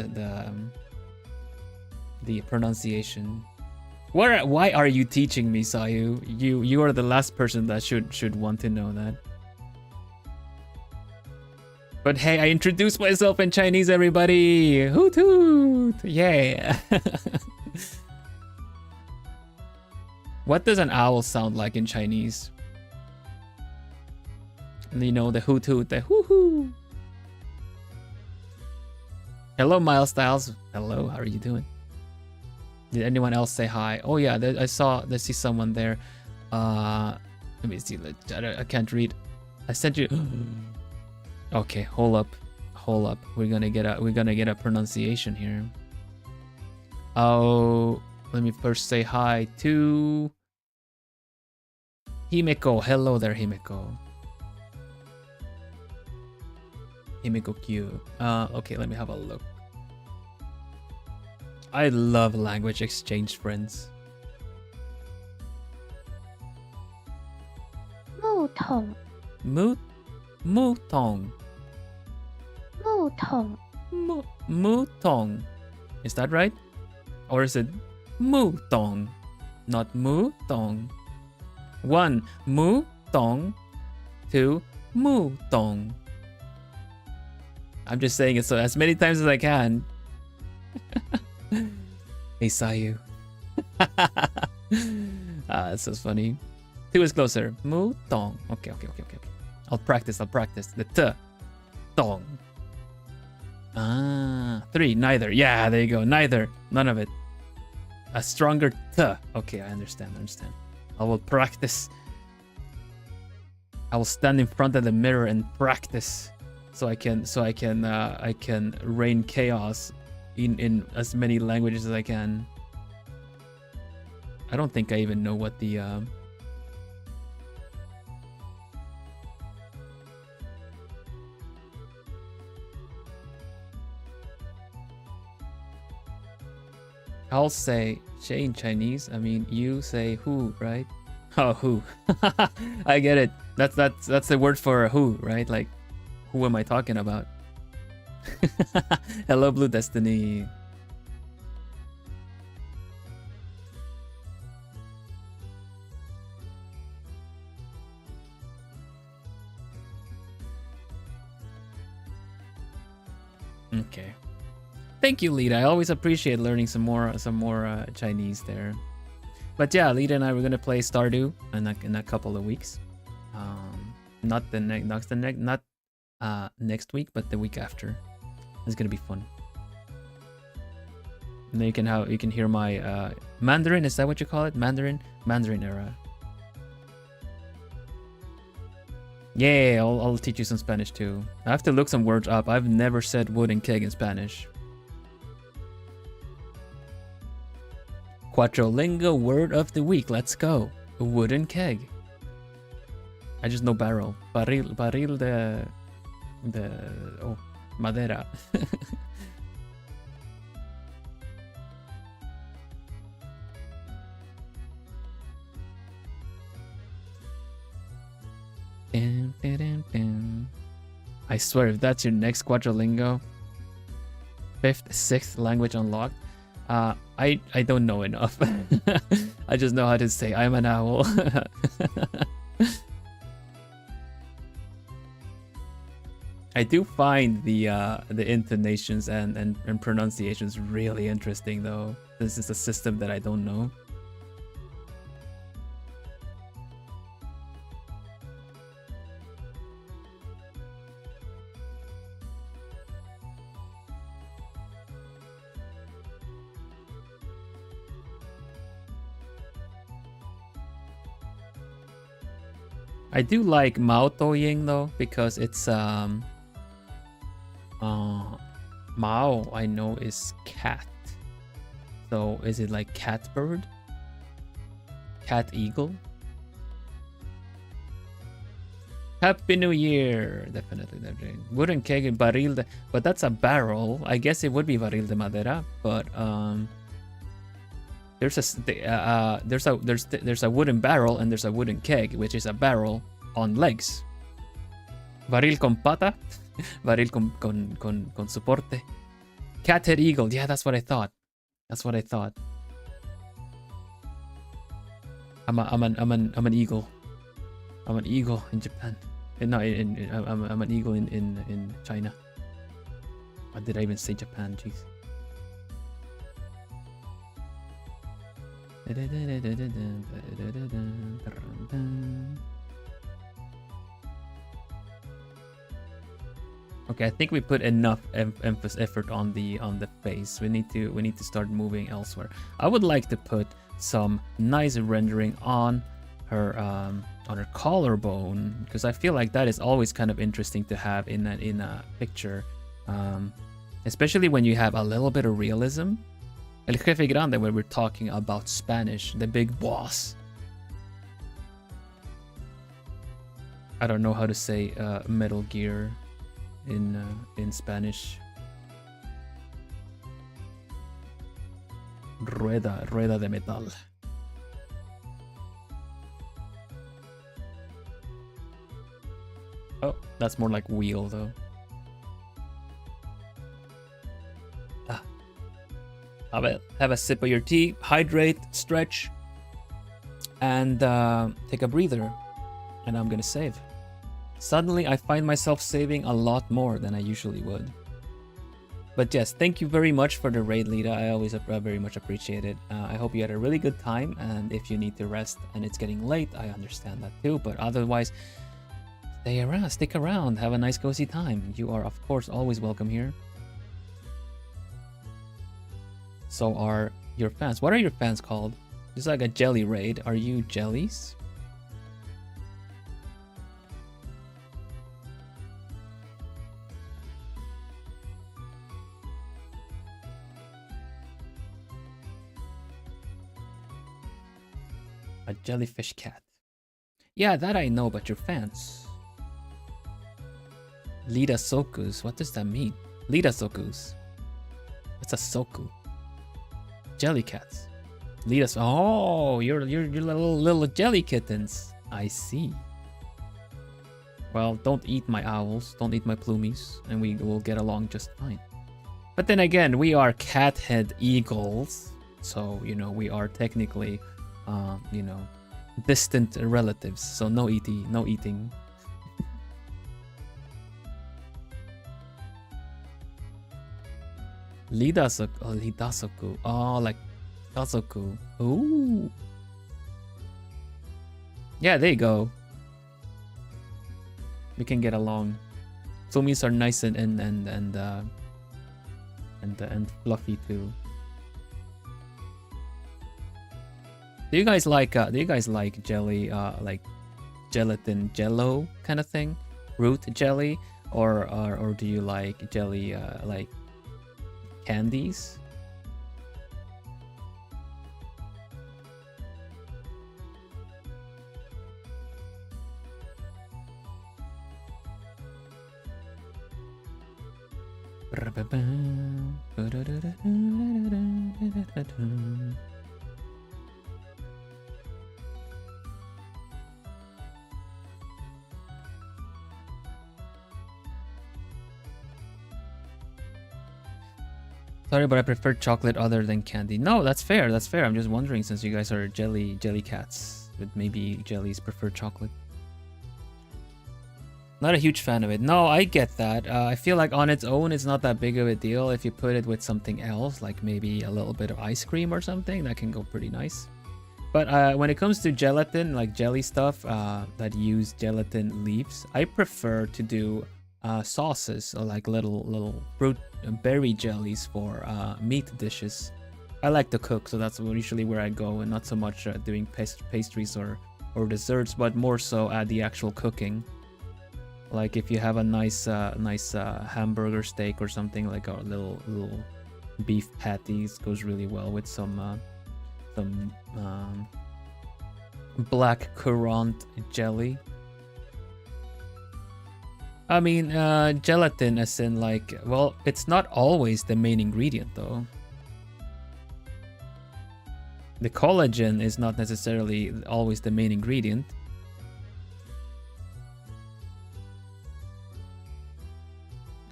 the pronunciation. Why are you teaching me, Sayu? You are the last person that should want to know that. But hey, I introduced myself in Chinese, everybody. Hoot hoot! Yeah. What does an owl sound like in Chinese? You know, the hoot hoot, the hoo hoo. Hello, Miles Styles. Hello, how are you doing? Did anyone else say hi? Oh yeah, I see someone there. Let me see. I can't read. I sent you. Okay, hold up. We're gonna get a pronunciation here. Oh, let me first say hi to Himeko. Hello there, Himeko. Himeko Q. Okay, let me have a look. I love language exchange, friends. Mouton. Mouton. Mouton. Mouton. Is that right? Or is it mutong, not mutong. 1 mutong, 2 mutong. I'm just saying it so as many times as I can. Hey Sayu. That's so funny. 2 is closer. Mutong. Okay. I'll practice. The t. Tong. 3, neither. Yeah, there you go. Neither. None of it. A stronger t. Okay, I understand. I will practice. I will stand in front of the mirror and practice, so I can rain chaos in as many languages as I can. I don't think I even know what the I'll say Shay in Chinese. I mean, you say who, right? Oh, who? I get it. That's the word for who, right? Like, who am I talking about? Hello, Blue Destiny. Okay. Thank you, Lita. I always appreciate learning some more Chinese there. But yeah, Lita and I were gonna play Stardew in a couple of weeks. Not next week, but the week after. It's gonna be fun. And then you can hear my Mandarin. Is that what you call it? Mandarin era. Yeah, I'll teach you some Spanish too. I have to look some words up. I've never said wooden keg in Spanish. Quatrolingo word of the week. Let's go. A wooden keg. I just know barrel. Barril de madera. I swear, if that's your next Quadrilingo, 5th, 6th language unlocked, I don't know enough. I just know how to say I'm an owl. I do find the intonations and pronunciations really interesting though. This is a system that I don't know. I do like Mao Toying though, because it's Mao I know is cat. So is it like cat bird? Cat eagle? Happy New Year! Definitely. Wooden keg and barril de, but that's a barrel. I guess it would be barril de madera, but there's a wooden barrel and there's a wooden keg, which is a barrel on legs. Barril con pata, barril con soporte. Cat-head eagle. Yeah, that's what I thought. I'm an eagle. I'm an eagle in Japan. No, I'm an eagle in China. Or did I even say Japan? Jeez. Okay, I think we put enough effort on the face. We need to start moving elsewhere. I would like to put some nice rendering on her collarbone, because I feel like that is always kind of interesting to have in a picture, especially when you have a little bit of realism. El Jefe Grande, where we're talking about Spanish, the big boss. I don't know how to say Metal Gear in Spanish. Rueda de metal. Oh, that's more like wheel though. Have a sip of your tea, hydrate, stretch, and take a breather. And I'm gonna save. Suddenly, I find myself saving a lot more than I usually would. But yes, thank you very much for the raid, Lita. I always very much appreciate it. I hope you had a really good time, and if you need to rest and it's getting late, I understand that too. But otherwise, stick around, have a nice cozy time. You are, of course, always welcome here. So are your fans. What are your fans called? It's like a jelly raid. Are you jellies? A jellyfish cat. Yeah, that I know, but your fans. Lida Sokus. What does that mean? Lida Sokus. What's a Soku? Jelly cats. Lida. Oh, you're little jelly kittens. I see. Well, don't eat my owls. Don't eat my plumies, and we will get along just fine. But then again, we are cat-head eagles, so you know we are technically. You know, distant relatives, so no eating. Lidasoku. Oh, like Kazoku. Ooh. Yeah, there you go. We can get along. Sumis are nice and fluffy too. Do you guys like jelly, like gelatin jello kind of thing, root jelly, or do you like jelly like candies? Sorry, but I prefer chocolate other than candy. No, that's fair. That's fair. I'm just wondering, since you guys are jelly cats, but maybe jellies prefer chocolate. Not a huge fan of it. No, I get that. I feel like on its own, it's not that big of a deal. If you put it with something else, like maybe a little bit of ice cream or something, that can go pretty nice. But when it comes to gelatin, like jelly stuff that use gelatin leaves, I prefer to do sauces, or like little fruit berry jellies for meat dishes. I like to cook, so that's usually where I go, and not so much doing pastries or desserts, but more so at the actual cooking. Like if you have a nice hamburger steak or something, like a little beef patties goes really well with some black currant jelly. I mean, gelatin as in like, well, it's not always the main ingredient though. The collagen is not necessarily always the main ingredient.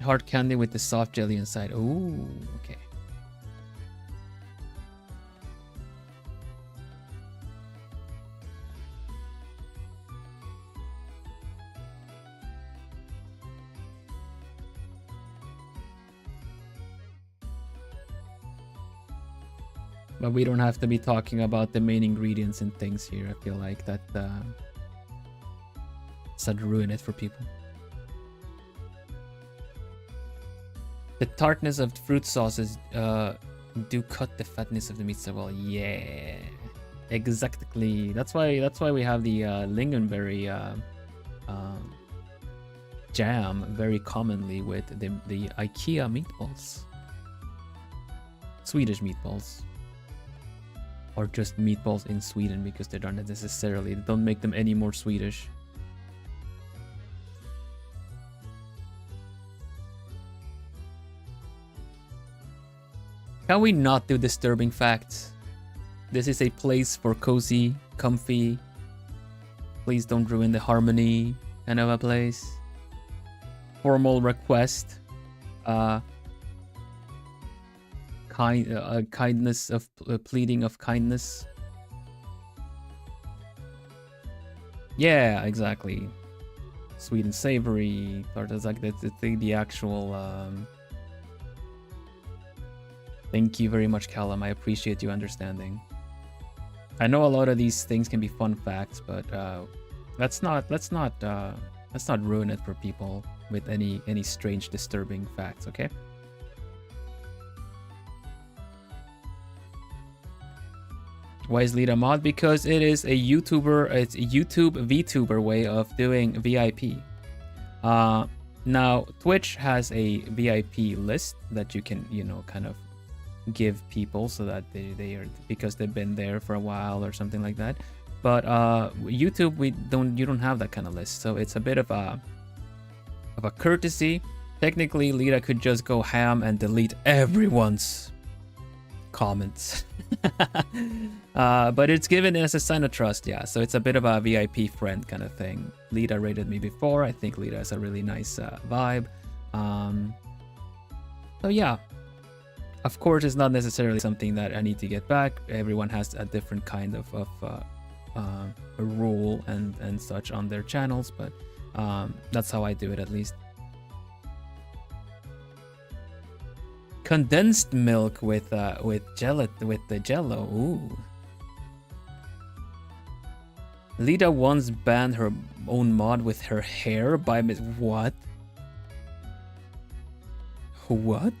Hard candy with the soft jelly inside. Ooh, okay. But we don't have to be talking about the main ingredients and things here. I feel like that started to ruin it for people. The tartness of the fruit sauces do cut the fatness of the meat so well. Yeah, exactly. That's why we have the lingonberry jam very commonly with the IKEA meatballs, Swedish meatballs, or just meatballs in Sweden, because they don't necessarily, don't make them any more Swedish. Can we not do disturbing facts? This is a place for cozy, comfy. Please don't ruin the harmony kind of a place. Formal request. kindness of pleading of kindness. Yeah, exactly. Sweet and savory. Or that's like the actual. Thank you very much, Callum. I appreciate you understanding. I know a lot of these things can be fun facts, but let's not ruin it for people with any strange, disturbing facts. Okay. Why is Lita mod? Because it is a YouTuber, it's a YouTube VTuber way of doing VIP. Now Twitch has a VIP list that you can, kind of give people so that they are, because they've been there for a while or something like that. But YouTube, you don't have that kind of list, so it's a bit of a courtesy. Technically, Lita could just go ham and delete everyone's comments. But it's given as a sign of trust, yeah. So it's a bit of a VIP friend kind of thing. Lita rated me before. I think Lita has a really nice vibe. So yeah, of course, it's not necessarily something that I need to get back. Everyone has a different kind of a rule and such on their channels, but that's how I do it, at least. Condensed milk with the jello. Ooh. Lita once banned her own mod with her hair by what? What?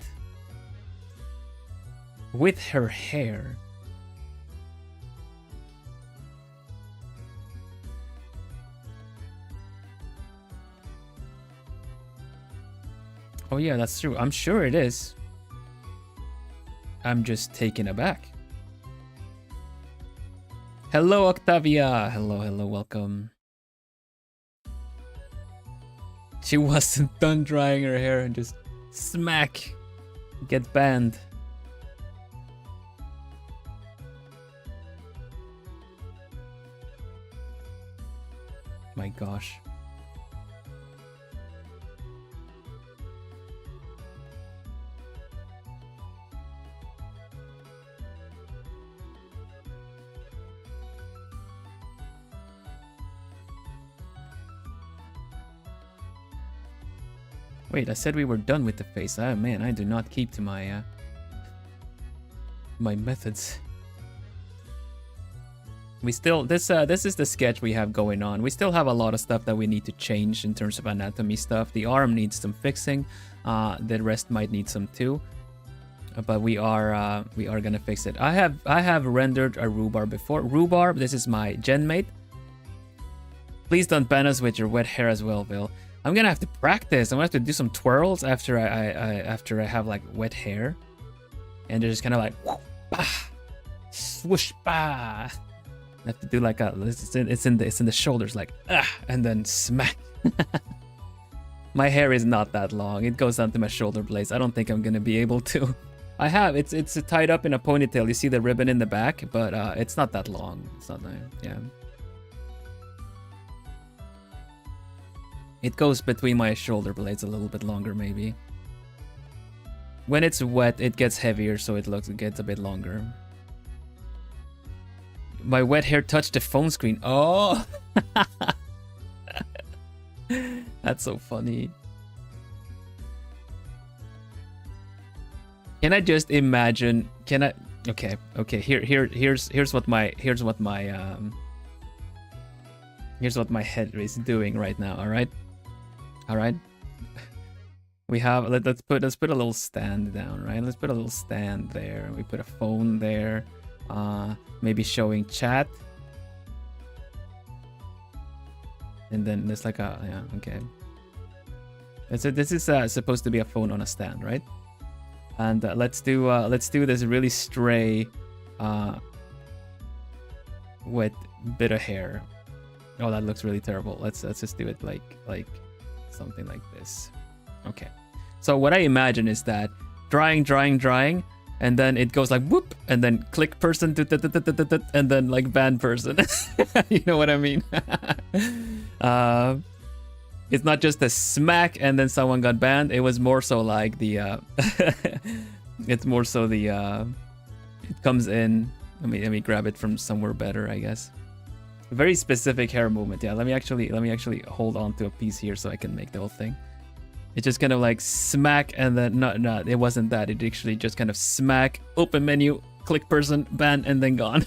With her hair. Oh yeah, that's true. I'm sure it is. I'm just taken aback. Hello, Octavia. Hello, welcome. She wasn't done drying her hair and just smack. Get banned. My gosh. Wait, I said we were done with the face. Oh man, I do not keep to my my methods. We still, this is the sketch we have going on. We still have a lot of stuff that we need to change in terms of anatomy stuff. The arm needs some fixing. The rest might need some too. But we are gonna fix it. I have rendered a Rhubarb before. Rhubarb, this is my gen mate. Please don't ban us with your wet hair as well, Bill. I'm gonna have to practice. I'm gonna have to do some twirls after I have like wet hair, and they're just kind of like whoop, bah, swoosh, bah. I have to do like it's in the shoulders, like and then smack. My hair is not that long. It goes down to my shoulder blades. I don't think I'm gonna be able to. I have it's tied up in a ponytail. You see the ribbon in the back, but it's not that long. It's not yeah. It goes between my shoulder blades a little bit longer, maybe. When it's wet, it gets heavier, so it gets a bit longer. My wet hair touched the phone screen. Oh! That's so funny. Can I just imagine? Can I? Okay. Here's what my head is doing right now. All right. We have let's put a little stand down, right? Let's put a little stand there. We put a phone there. Maybe showing chat. And then there's like a okay. This is supposed to be a phone on a stand, right? And let's do this really stray wet bit of hair. Oh, that looks really terrible. Let's just do it like something like this. Okay. So what I imagine is that drying, and then it goes like whoop, and then click person, and then like ban person. You know what I mean? It's not just a smack and then someone got banned. It was more so like the It's more so the it comes in. Let me grab it from somewhere better, I guess. A very specific hair movement. Yeah, let me actually hold on to a piece here so I can make the whole thing. It just kind of like smack and then no, it wasn't that. It actually just kind of smack, open menu, click person, ban, and then gone.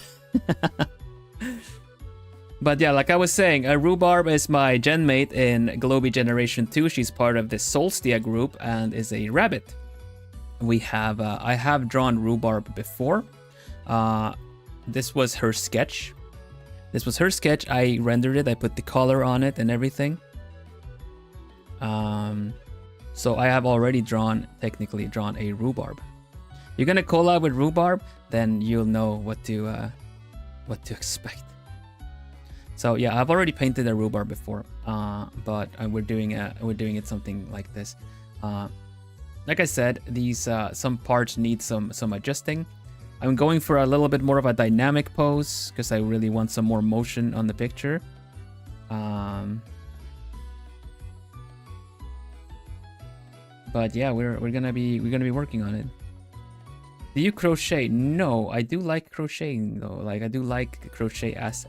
But yeah, like I was saying, Rhubarb is my gen mate in Globie Generation 2. She's part of the Solstia group and is a rabbit. We have I have drawn Rhubarb before. This was her sketch. I rendered it. I put the color on it and everything. So I have already technically drawn a Rhubarb. You're gonna collab with Rhubarb, then you'll know what to expect. So yeah, I've already painted a Rhubarb before, but we're doing it something like this. Like I said, these some parts need some adjusting. I'm going for a little bit more of a dynamic pose because I really want some more motion on the picture. But yeah, we're gonna be working on it. Do you crochet? No, I do like crocheting though. Like I do like crochet as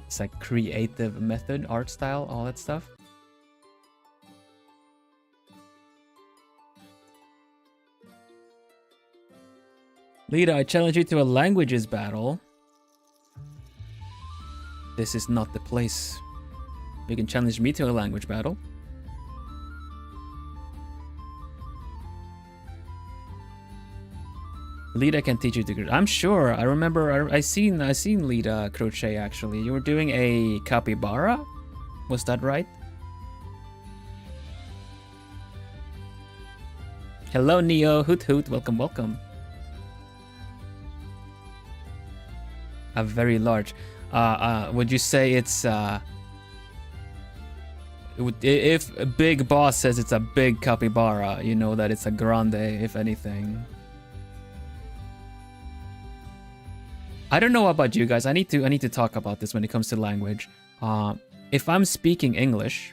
it's like creative method, art style, all that stuff. Lita, I challenge you to a languages battle. This is not the place. You can challenge me to a language battle. Lita can teach you to crochet. I'm sure. I remember. I seen Lita crochet actually. You were doing a capybara. Was that right? Hello, Neo. Hoot hoot. Welcome, welcome. A very large. Would you say it's if Big Boss says it's a big capybara, you know that it's a grande, if anything. I don't know about you guys. I need to talk about this when it comes to language. If I'm speaking English,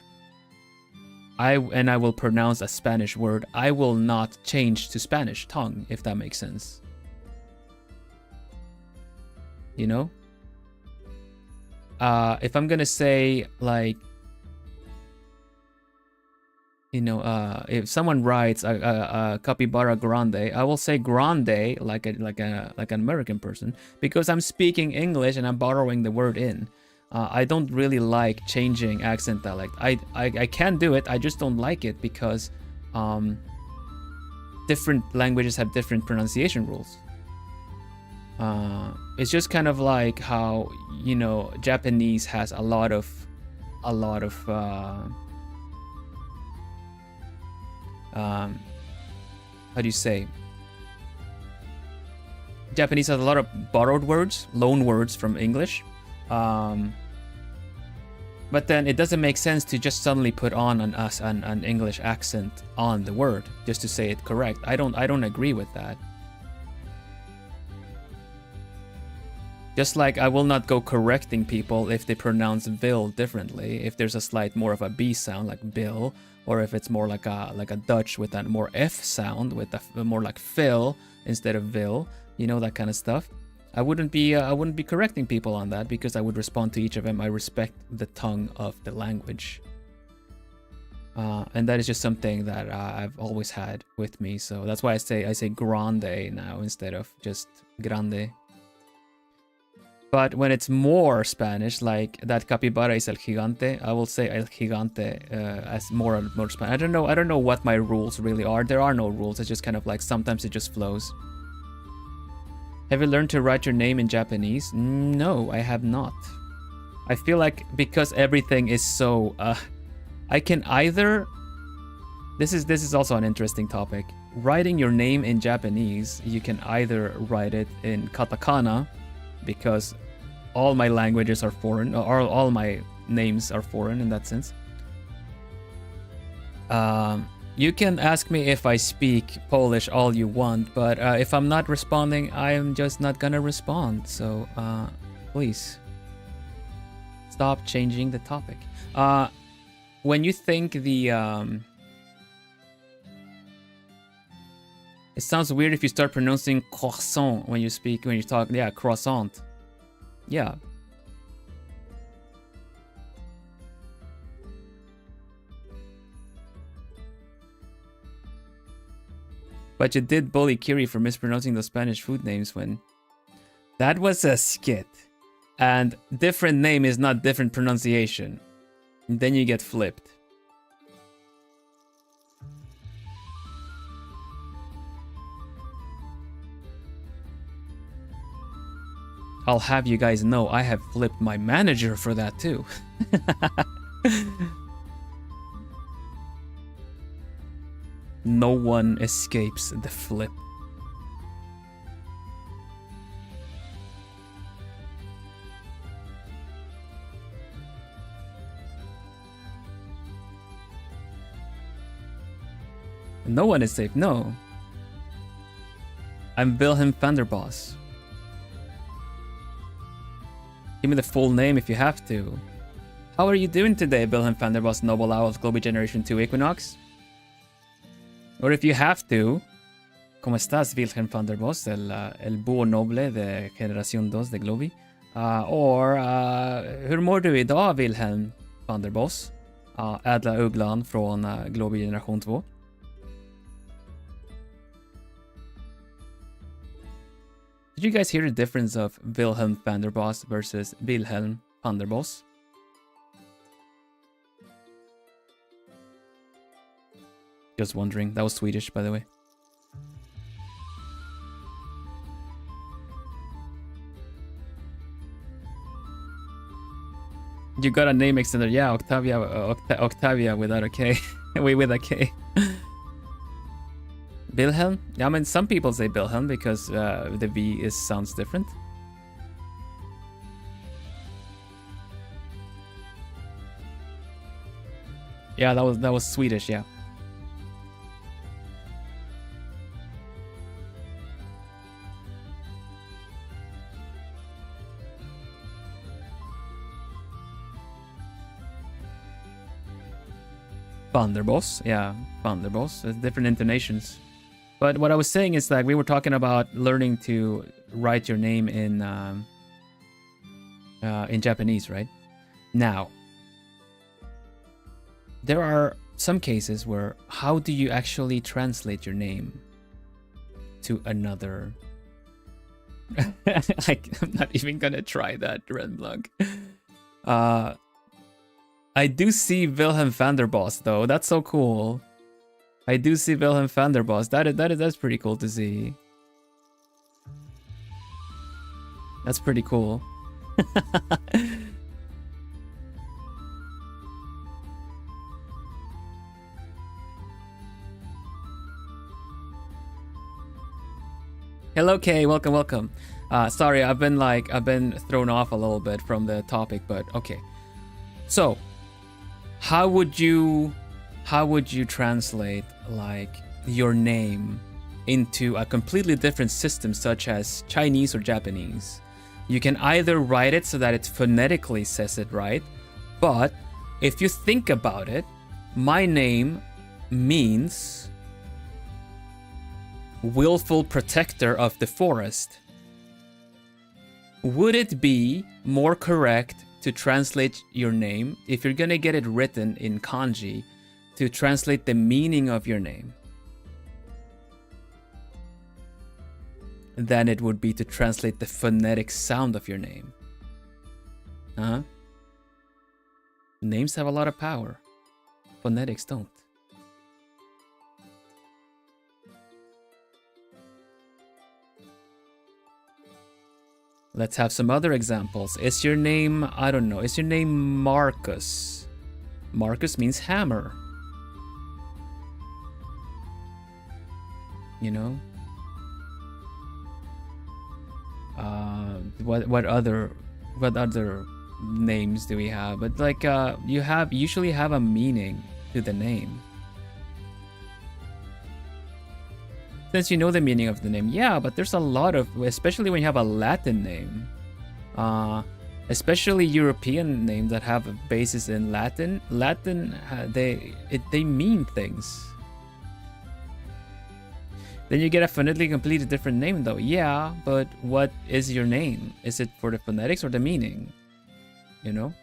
I will pronounce a Spanish word, I will not change to Spanish tongue, if that makes sense. You know? If I'm gonna say like, you know, if someone writes a capybara grande, I will say grande like an American person because I'm speaking English and I'm borrowing the word in. I don't really like changing accent dialect. I can do it. I just don't like it because different languages have different pronunciation rules. It's just kind of like how, you know, Japanese has a lot of how do you say? Japanese has a lot of borrowed words, loan words from English. But then it doesn't make sense to just suddenly put on an English accent on the word just to say it correct. I don't agree with that. Just like I will not go correcting people if they pronounce Vil differently. If there's a slight more of a B sound like Bill, or if it's more like a Dutch with that more F sound with a more like Phil instead of Vil, you know, that kind of stuff. I wouldn't be correcting people on that because I would respond to each of them. I respect the tongue of the language, and that is just something that I've always had with me. So that's why I say grande now instead of just grande. But when it's more Spanish, like that capybara is el gigante, I will say el gigante as more Spanish. I don't know what my rules really are. There are no rules. It's just kind of like sometimes it just flows. Have you learned to write your name in Japanese? No, I have not. I feel like because everything is so I can either this is also an interesting topic. Writing your name in Japanese, you can either write it in katakana, because all my languages are foreign, or all my names are foreign in that sense. You can ask me if I speak Polish all you want, but if I'm not responding, I am just not gonna respond. So please stop changing the topic. When you think the It sounds weird if you start pronouncing croissant when you talk. Yeah, croissant. Yeah. But you did bully Kiri for mispronouncing the Spanish food names when... That was a skit. And different name is not different pronunciation. And then you get flipped. I'll have you guys know I have flipped my manager for that too. No one escapes the flip. No one is safe, no. I'm Vilhelm Vanderbos. Give me the full name if you have to. How are you doing today, Vilhelm Vanderbos, Noble Owl of Globie Generation 2 Equinox? Or if you have to, ¿Cómo estás, Vilhelm Vanderbos, el búho noble de Generación 2 de Globie? Hur mår du idag, Vilhelm Vanderbos? Ädla ugglan från Globie Generation 2. Did you guys hear the difference of Vilhelm Vanderbos versus Vilhelm Vanderbos? Just wondering. That was Swedish, by the way. You got a name extender. Yeah, Octavia without a K. Wait, with a K. Wilhelm? Yeah, I mean, some people say Wilhelm because the V sounds different. Yeah, that was Swedish, yeah. Vanderbos, yeah, Vanderbos. There's different intonations. But what I was saying is that we were talking about learning to write your name in Japanese, right? Now, there are some cases where how do you actually translate your name to another? I'm not even gonna try that, Renblog. I do see Vilhelm Vanderbos though. That's so cool. I do see Vilhelm Vanderbos. That's pretty cool to see. That's pretty cool. Hello, Kay. Welcome. Sorry, I've been thrown off a little bit from the topic, but okay. So, how would you translate like your name into a completely different system such as Chinese or Japanese? You can either write it so that it phonetically says it right, but if you think about it, my name means willful protector of the forest. Would it be more correct to translate your name, if you're gonna get it written in kanji, to translate the meaning of your name, than it would be to translate the phonetic sound of your name? Huh? Names have a lot of power. Phonetics don't. Let's have some other examples. Is your name, I don't know, is your name Marcus? Marcus means hammer. You know? What other names do we have? But like you usually have a meaning to the name. Since you know the meaning of the name, yeah, but there's a lot of, especially when you have a Latin name, especially European names that have a basis in Latin. Latin, they mean things. Then you get a phonetically completely different name though. Yeah, but what is your name? Is it for the phonetics or the meaning? You know?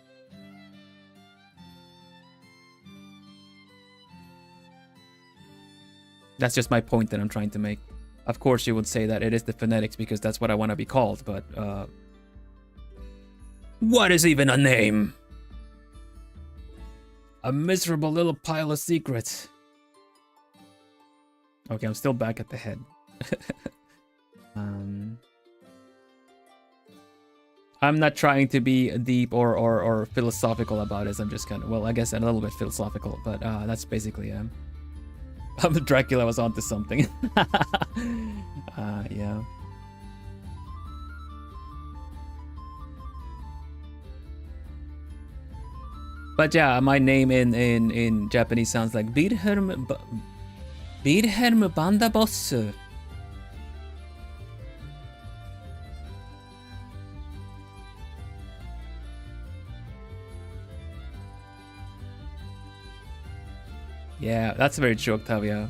That's just my point that I'm trying to make. Of course you would say that it is the phonetics because that's what I want to be called, but what is even a name? A miserable little pile of secrets. Okay, I'm still back at the head. I'm not trying to be deep or philosophical about it. I'm just kind of, well, I guess a little bit philosophical, but that's basically Dracula was onto something. Yeah. But yeah, my name in Japanese sounds like Vilhelm Vanderbos. Yeah, that's very true, Octavia.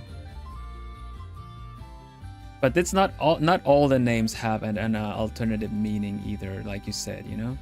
But it's not all the names have an alternative meaning either, like you said, you know?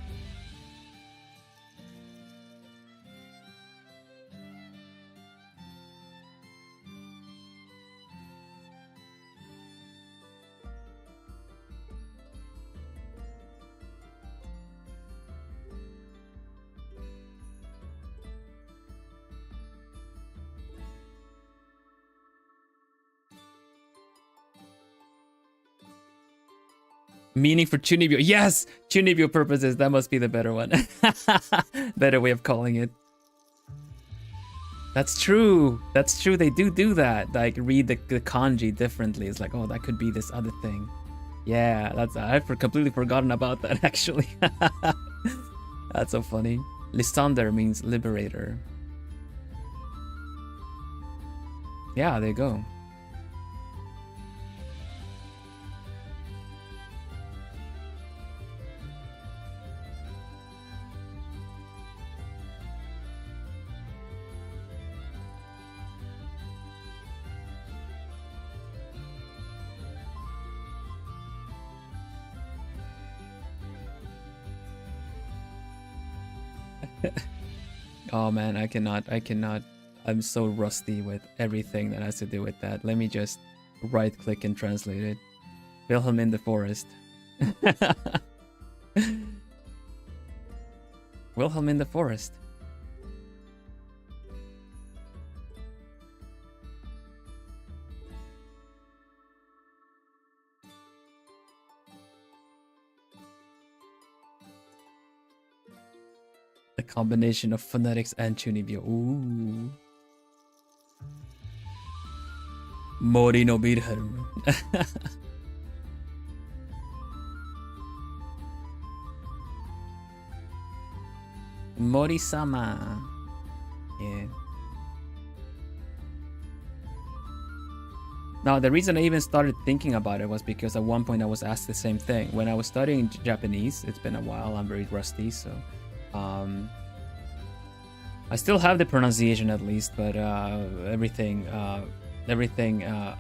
Meaning for Chunibyo. Yes! Chunibyo purposes. That must be the better one. Better way of calling it. That's true. That's true. They do that. Like, read the kanji differently. It's like, oh, that could be this other thing. Yeah, I've completely forgotten about that, actually. That's so funny. Lysander means liberator. Yeah, there you go. Oh man, I cannot. I'm so rusty with everything that has to do with that. Let me just right click and translate it. Wilhelm in the forest. Wilhelm in the forest. A combination of phonetics and Chunibyo. Ooh. Mori no Vilhelm. Mori-sama. Yeah. Now, the reason I even started thinking about it was because at one point I was asked the same thing. When I was studying Japanese, it's been a while, I'm very rusty, so... I still have the pronunciation at least, but everything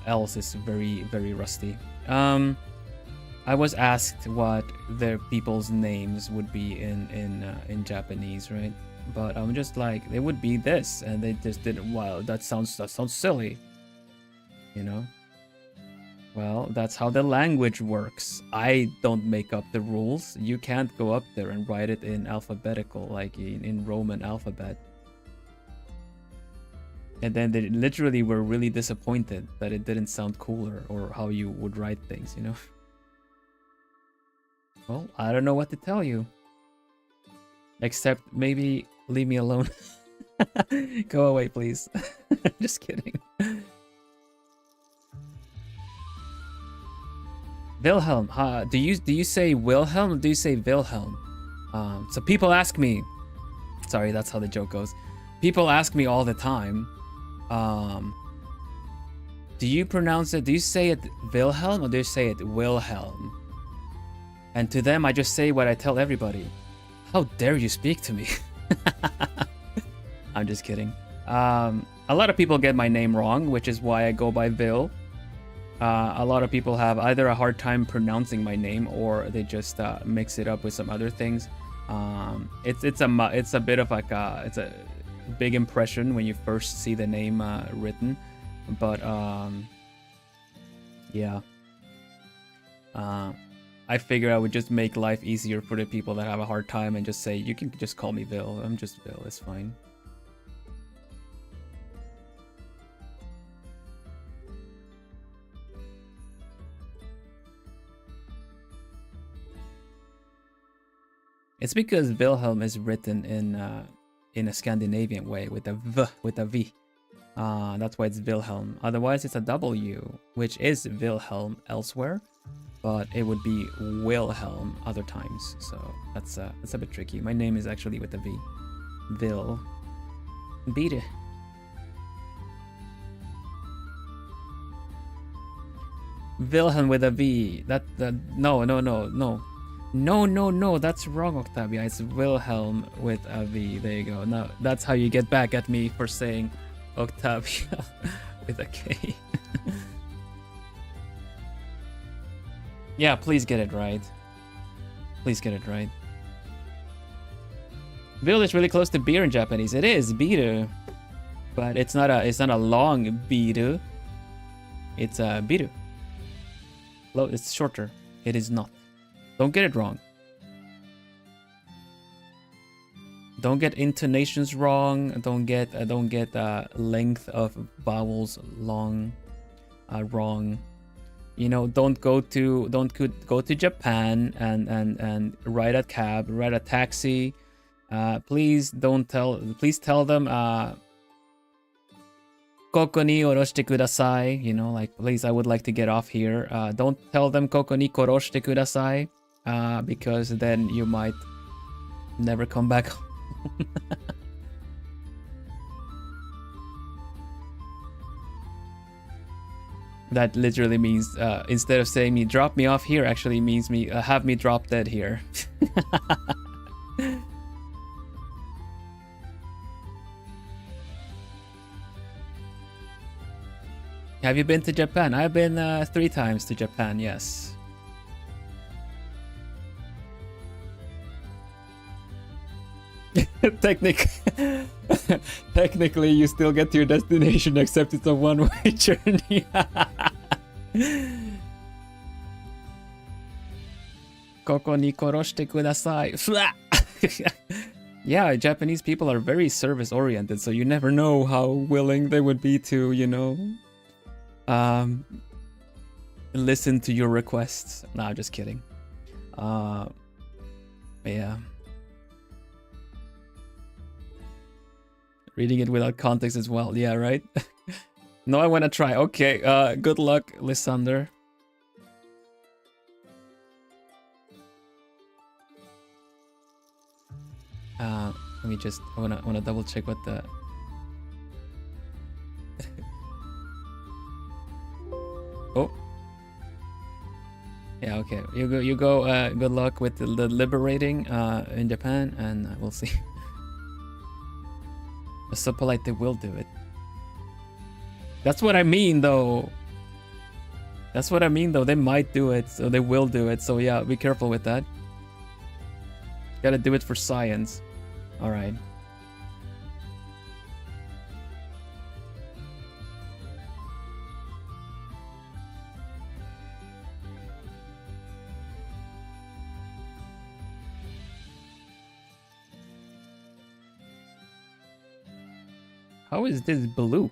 else is very, very rusty. I was asked what the people's names would be in Japanese, right? But I'm just like, they would be this, and they just didn't. Wow, that sounds silly, you know. Well, that's how the language works. I don't make up the rules. You can't go up there and write it in alphabetical, like in Roman alphabet. And then they literally were really disappointed that it didn't sound cooler or how you would write things, you know? Well, I don't know what to tell you. Except maybe leave me alone. Go away, please. Just kidding. Wilhelm, do you say Wilhelm or do you say Wilhelm? So people ask me, sorry, that's how the joke goes. People ask me all the time, do you pronounce it, do you say it Wilhelm or do you say it Wilhelm? And to them, I just say what I tell everybody. How dare you speak to me? I'm just kidding. A lot of people get my name wrong, which is why I go by Vil. A lot of people have either a hard time pronouncing my name or they just mix it up with some other things. It's a bit of like it's a big impression when you first see the name written, but yeah. I figure I would just make life easier for the people that have a hard time and just say, you can just call me Vil. I'm just Vil, it's fine. It's because Wilhelm is written in a Scandinavian way with a V. That's why it's Wilhelm. Otherwise, it's a W, which is Wilhelm elsewhere, but it would be Wilhelm other times. So that's a bit tricky. My name is actually with a V. Vil. Beat it. Wilhelm with a V. No, that's wrong, Octavia. It's Wilhelm with a V. There you go. No, that's how you get back at me for saying Octavia with a K. Yeah, please get it right. Please get it right. Vil is really close to beer in Japanese. It is biru, but it's not a long biru. It's a biru. It's shorter. It is not. Don't get it wrong. Don't get intonations wrong. Don't get length of vowels wrong. You know, don't go to Japan and ride a cab, ride a taxi. Please tell them Koko ni oroshite kudasai. You know, like, please, I would like to get off here. Don't tell them Koko ni koroshite kudasai. Because then you might never come back home. That literally means instead of saying me drop me off here, actually means me have me drop dead here. Have you been to Japan? I've been 3 times to Japan, yes. Technically, you still get to your destination, except it's a one-way journey. Koko ni koroshite kudasai. Yeah, Japanese people are very service-oriented, so you never know how willing they would be to, you know, listen to your requests. Nah, just kidding. Yeah. Reading it without context as well. Yeah, right? No, I want to try. Okay, good luck, Lysander. Let me just, I wanna double check what the... Oh. Yeah, okay. You go, good luck with the liberating in Japan, and we'll see. So polite, they will do it. That's what I mean, though. That's what I mean, though. They might do it, so they will do it. So yeah, be careful with that. Gotta do it for science. All right. How is this blue?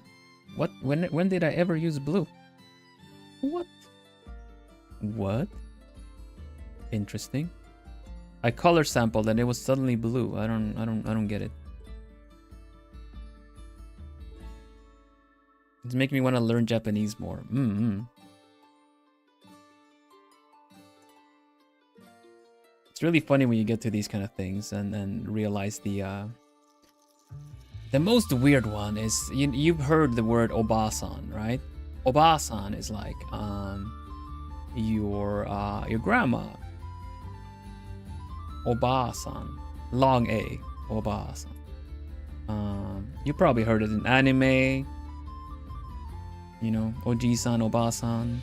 What? When did I ever use blue? What? What? Interesting. I color sampled and it was suddenly blue. I don't get it. It's making me want to learn Japanese more. It's really funny when you get to these kind of things and then realize the most weird one is you've heard the word obasan, right? Obasan is like your grandma. Obasan, long A, obasan. You probably heard it in anime. You know, oji-san, obasan.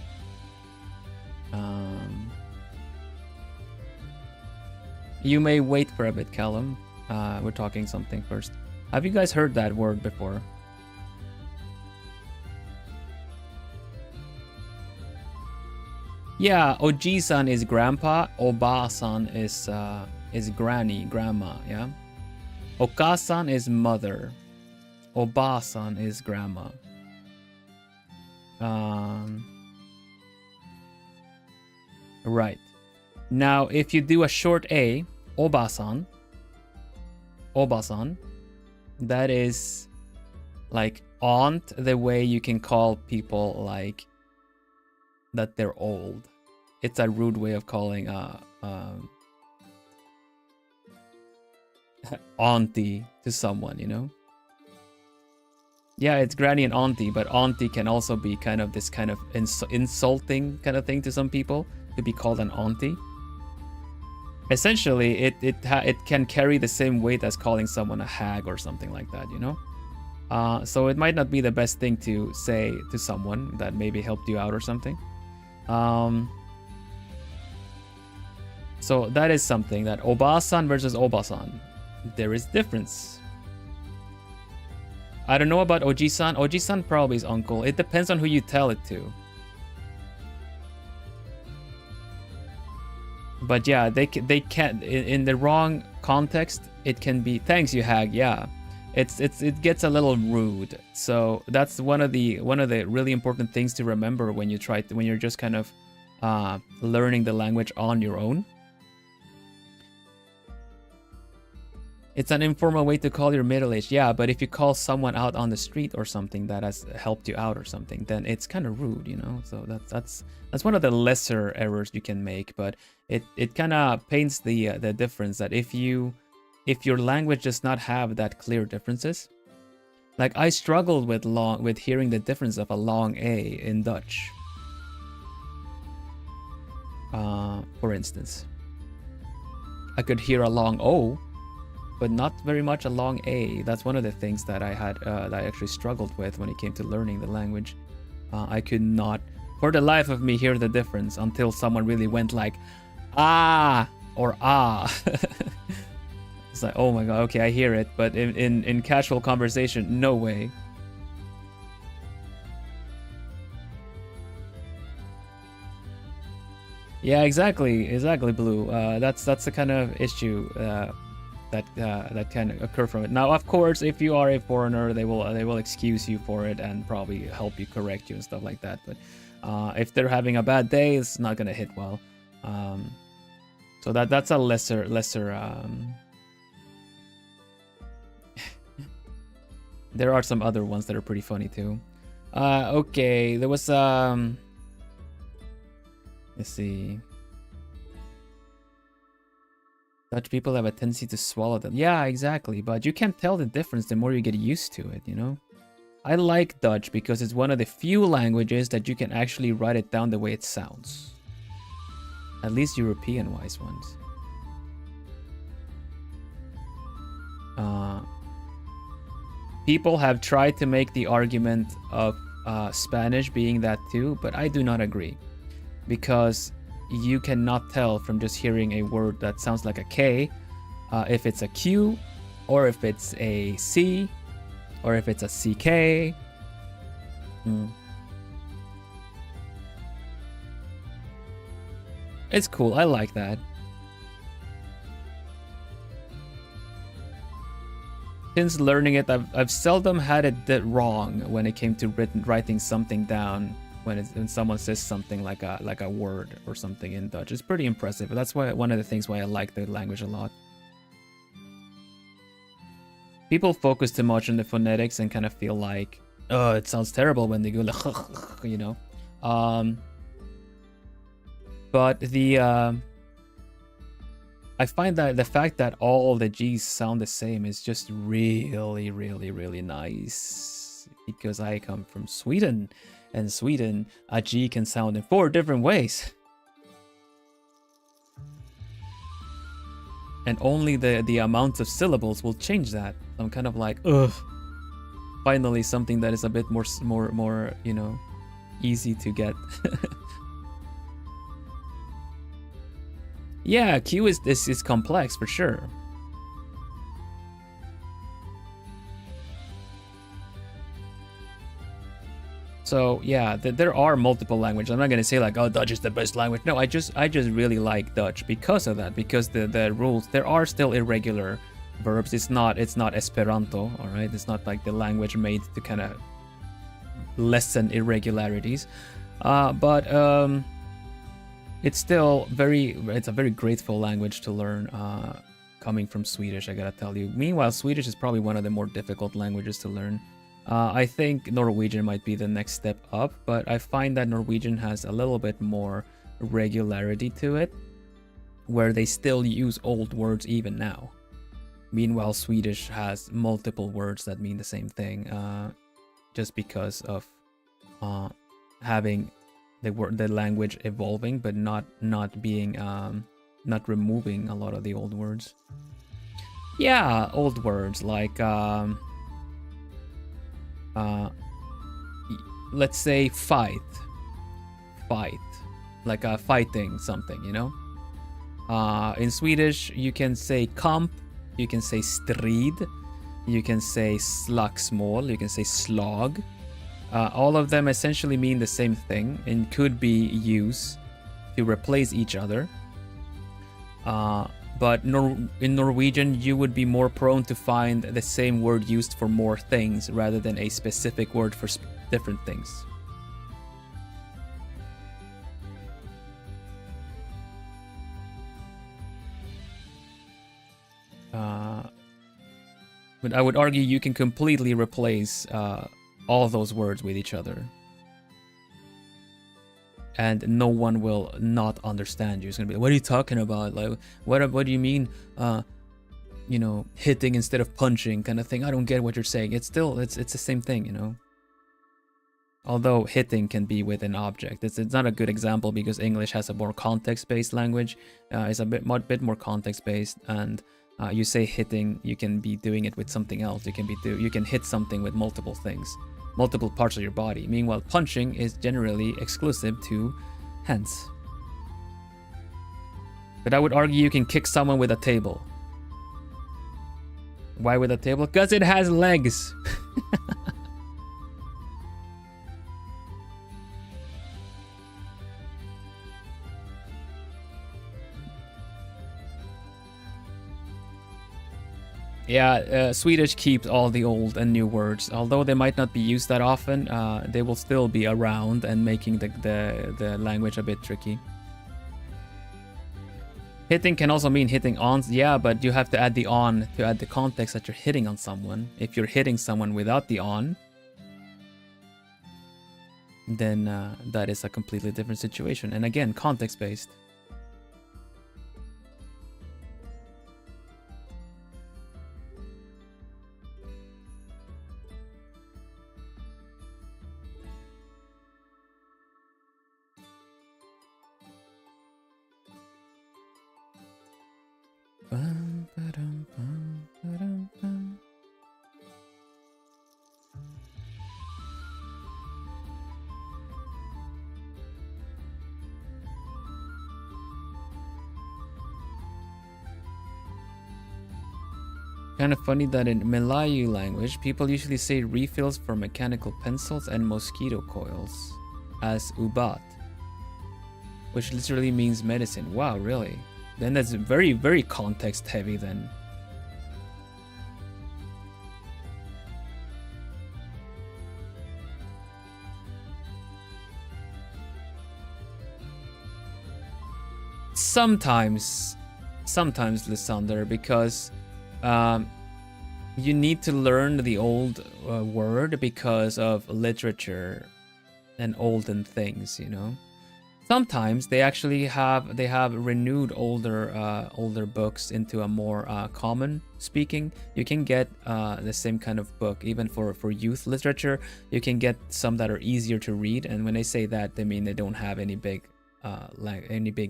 You may wait for a bit, Callum. We're talking something first. Have you guys heard that word before? Yeah, Oji-san is grandpa, Oba-san is granny, grandma, yeah? Oka-san is mother, Oba-san is grandma. Right. Now, if you do a short A, Oba-san, that is like aunt, the way you can call people like that they're old. It's a rude way of calling auntie to someone, you know? Yeah, it's granny and auntie, but auntie can also be kind of this kind of insulting kind of thing to some people, to be called an auntie. Essentially, it can carry the same weight as calling someone a hag or something like that, you know? So it might not be the best thing to say to someone that maybe helped you out or something. So that is something that Oba-san versus Oba-san. There is difference. I don't know about Oji-san. Oji-san probably is uncle. It depends on who you tell it to. But yeah, they can't, in the wrong context, it can be, thanks you hag, yeah. It gets a little rude. So that's one of the really important things to remember when you're just kind of learning the language on your own. It's an informal way to call your middle-aged, yeah, but if you call someone out on the street or something that has helped you out or something, then it's kind of rude, you know? So that's one of the lesser errors you can make, but it kind of paints the difference that if your language does not have that clear differences, like I struggled with hearing the difference of a long A in Dutch, for instance. I could hear a long O, but not very much a long A. That's one of the things that I had that I actually struggled with when it came to learning the language. I could not, for the life of me, hear the difference until someone really went like, ah, or ah. It's like, oh my god, okay, I hear it, but in casual conversation, no way. Yeah, exactly, Blue. That's the kind of issue that can occur from it. Now, of course, if you are a foreigner, they will excuse you for it and probably help you correct you and stuff like that. But if they're having a bad day, it's not gonna hit well. So that's a lesser. There are some other ones that are pretty funny too. Okay, there was let's see. Dutch people have a tendency to swallow them. Yeah, exactly. But you can't tell the difference the more you get used to it, you know? I like Dutch because it's one of the few languages that you can actually write it down the way it sounds. At least European-wise ones. People have tried to make the argument of Spanish being that too, but I do not agree. Because you cannot tell from just hearing a word that sounds like a K if it's a Q, or if it's a C, or if it's a CK. It's cool, I like that. Since learning it, I've seldom had it wrong when it came to writing something down. When someone says something like a word or something in Dutch, it's pretty impressive. That's why one of the things why I like the language a lot. People focus too much on the phonetics and kind of feel like, oh, it sounds terrible when they go like, you know. But I find that the fact that all the G's sound the same is just really, really, really nice. Because I come from Sweden. And Sweden, a G can sound in 4 different ways. And only the amount of syllables will change that. I'm kind of like, ugh. Finally, something that is a bit more, you know, easy to get. Yeah, Q is complex for sure. So yeah, there are multiple languages. I'm not gonna say like, oh, Dutch is the best language. No, I just really like Dutch because of that. Because the rules, there are still irregular verbs. It's not Esperanto, all right. It's not like the language made to kind of lessen irregularities, but it's still it's a very grateful language to learn. Coming from Swedish, I gotta tell you. Meanwhile, Swedish is probably one of the more difficult languages to learn. I think Norwegian might be the next step up, but I find that Norwegian has a little bit more regularity to it, where they still use old words even now. Meanwhile, Swedish has multiple words that mean the same thing, just because of having the language evolving, but not being not removing a lot of the old words. Yeah, old words like let's say fight, like fighting something, you know. In Swedish, you can say kamp, you can say strid, you can say slagsmål, you can say slag. All of them essentially mean the same thing and could be used to replace each other. But in Norwegian, you would be more prone to find the same word used for more things rather than a specific word for different things. But I would argue you can completely replace all those words with each other. And no one will not understand you. It's gonna be, what are you talking about? Like, what do you mean? You know, hitting instead of punching, kind of thing. I don't get what you're saying. It's still, it's the same thing, you know. Although hitting can be with an object, it's not a good example because English has a more context-based language. It's a bit more context-based, and you say hitting, you can be doing it with something else. You can hit something with multiple things. Multiple parts of your body. Meanwhile, punching is generally exclusive to hands. But I would argue you can kick someone with a table. Why with a table? Because it has legs. Yeah, Swedish keeps all the old and new words. Although they might not be used that often, they will still be around and making the language a bit tricky. Hitting can also mean hitting on. Yeah, but you have to add the on to add the context that you're hitting on someone. If you're hitting someone without the on, then that is a completely different situation. And again, context-based. Kind of funny that in Malayu language, people usually say refills for mechanical pencils and mosquito coils as ubat, which literally means medicine. Wow, really? Then that's very, very context heavy then. Sometimes, Lysander, because you need to learn the old word because of literature and olden things, you know. Sometimes they actually have renewed older books into a more common speaking. You can get the same kind of book even for youth literature. You can get some that are easier to read, and when they say that, they mean they don't have any big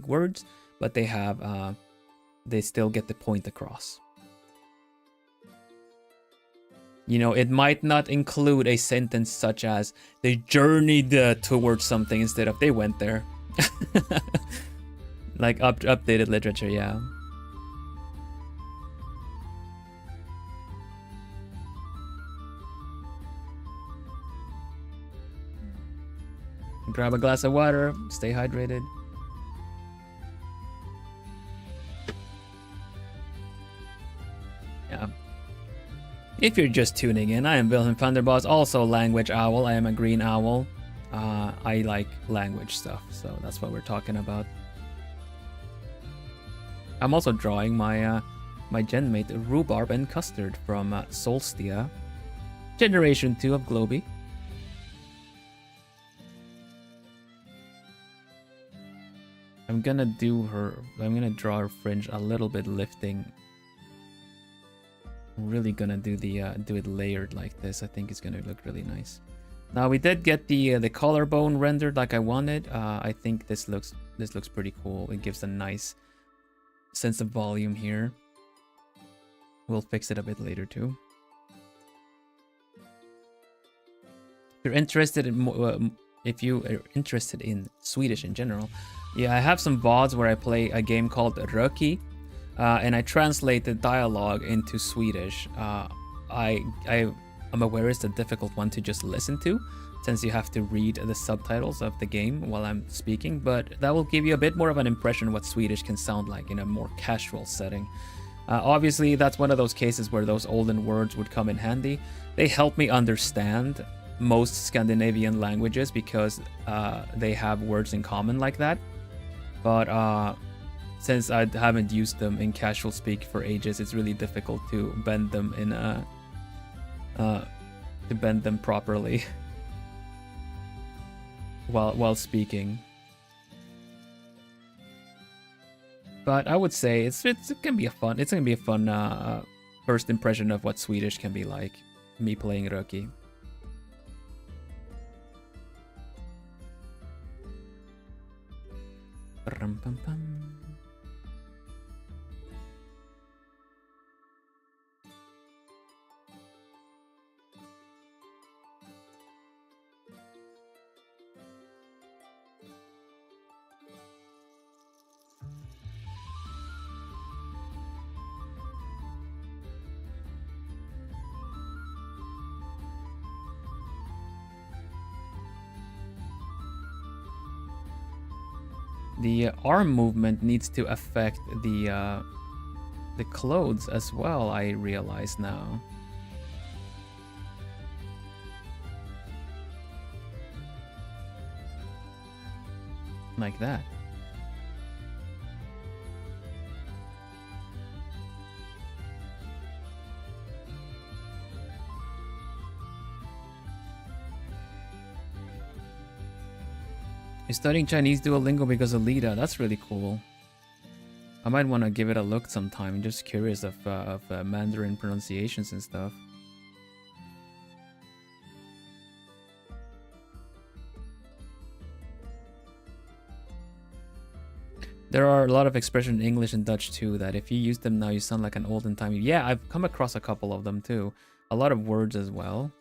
words, but they have they still get the point across. You know, it might not include a sentence such as they journeyed towards something instead of they went there. Like updated literature, yeah. Grab a glass of water, stay hydrated. Yeah. If you're just tuning in, I am Vilhelm Vanderbos, also language owl. I am a green owl. I like language stuff, so that's what we're talking about. I'm also drawing my my genmate Rhubarb and Custard from Solstia, Generation 2 of Globie. I'm gonna draw her fringe a little bit lifting. I'm really gonna do it layered like this. I think it's gonna look really nice. Now we did get the collarbone rendered like I wanted. I think this looks pretty cool. It gives a nice sense of volume here. We'll fix it a bit later too. If you're interested in Swedish in general, yeah, I have some VODs where I play a game called Röki, and I translate the dialogue into Swedish. I'm aware it's a difficult one to just listen to, since you have to read the subtitles of the game while I'm speaking, but that will give you a bit more of an impression of what Swedish can sound like in a more casual setting. Obviously, that's one of those cases where those olden words would come in handy. They help me understand most Scandinavian languages because they have words in common like that. But since I haven't used them in casual speak for ages, it's really difficult to bend them in to bend them properly while speaking. But I would say it's gonna be a fun first impression of what Swedish can be like. Me playing Röki. The arm movement needs to affect the clothes as well, I realize now. Like that. You're studying Chinese Duolingo because of Lida. That's really cool. I might want to give it a look sometime. I'm just curious of Mandarin pronunciations and stuff. There are a lot of expressions in English and Dutch too that if you use them now, you sound like an olden time. Yeah, I've come across a couple of them too. A lot of words as well.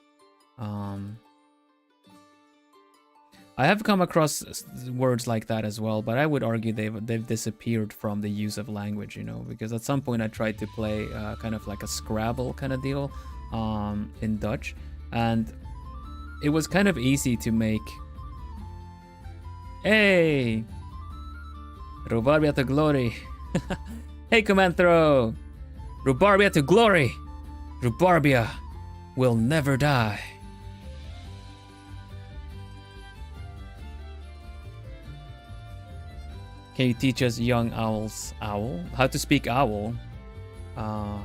I have come across words like that as well, but I would argue they've disappeared from the use of language, you know, because at some point I tried to play kind of like a Scrabble kind of deal in Dutch, and it was kind of easy to make. Hey! Rhubarbia to glory! Hey, Command Throw! Rhubarbia to glory! Rhubarbia will never die. Can you teach us young owls owl? How to speak owl? I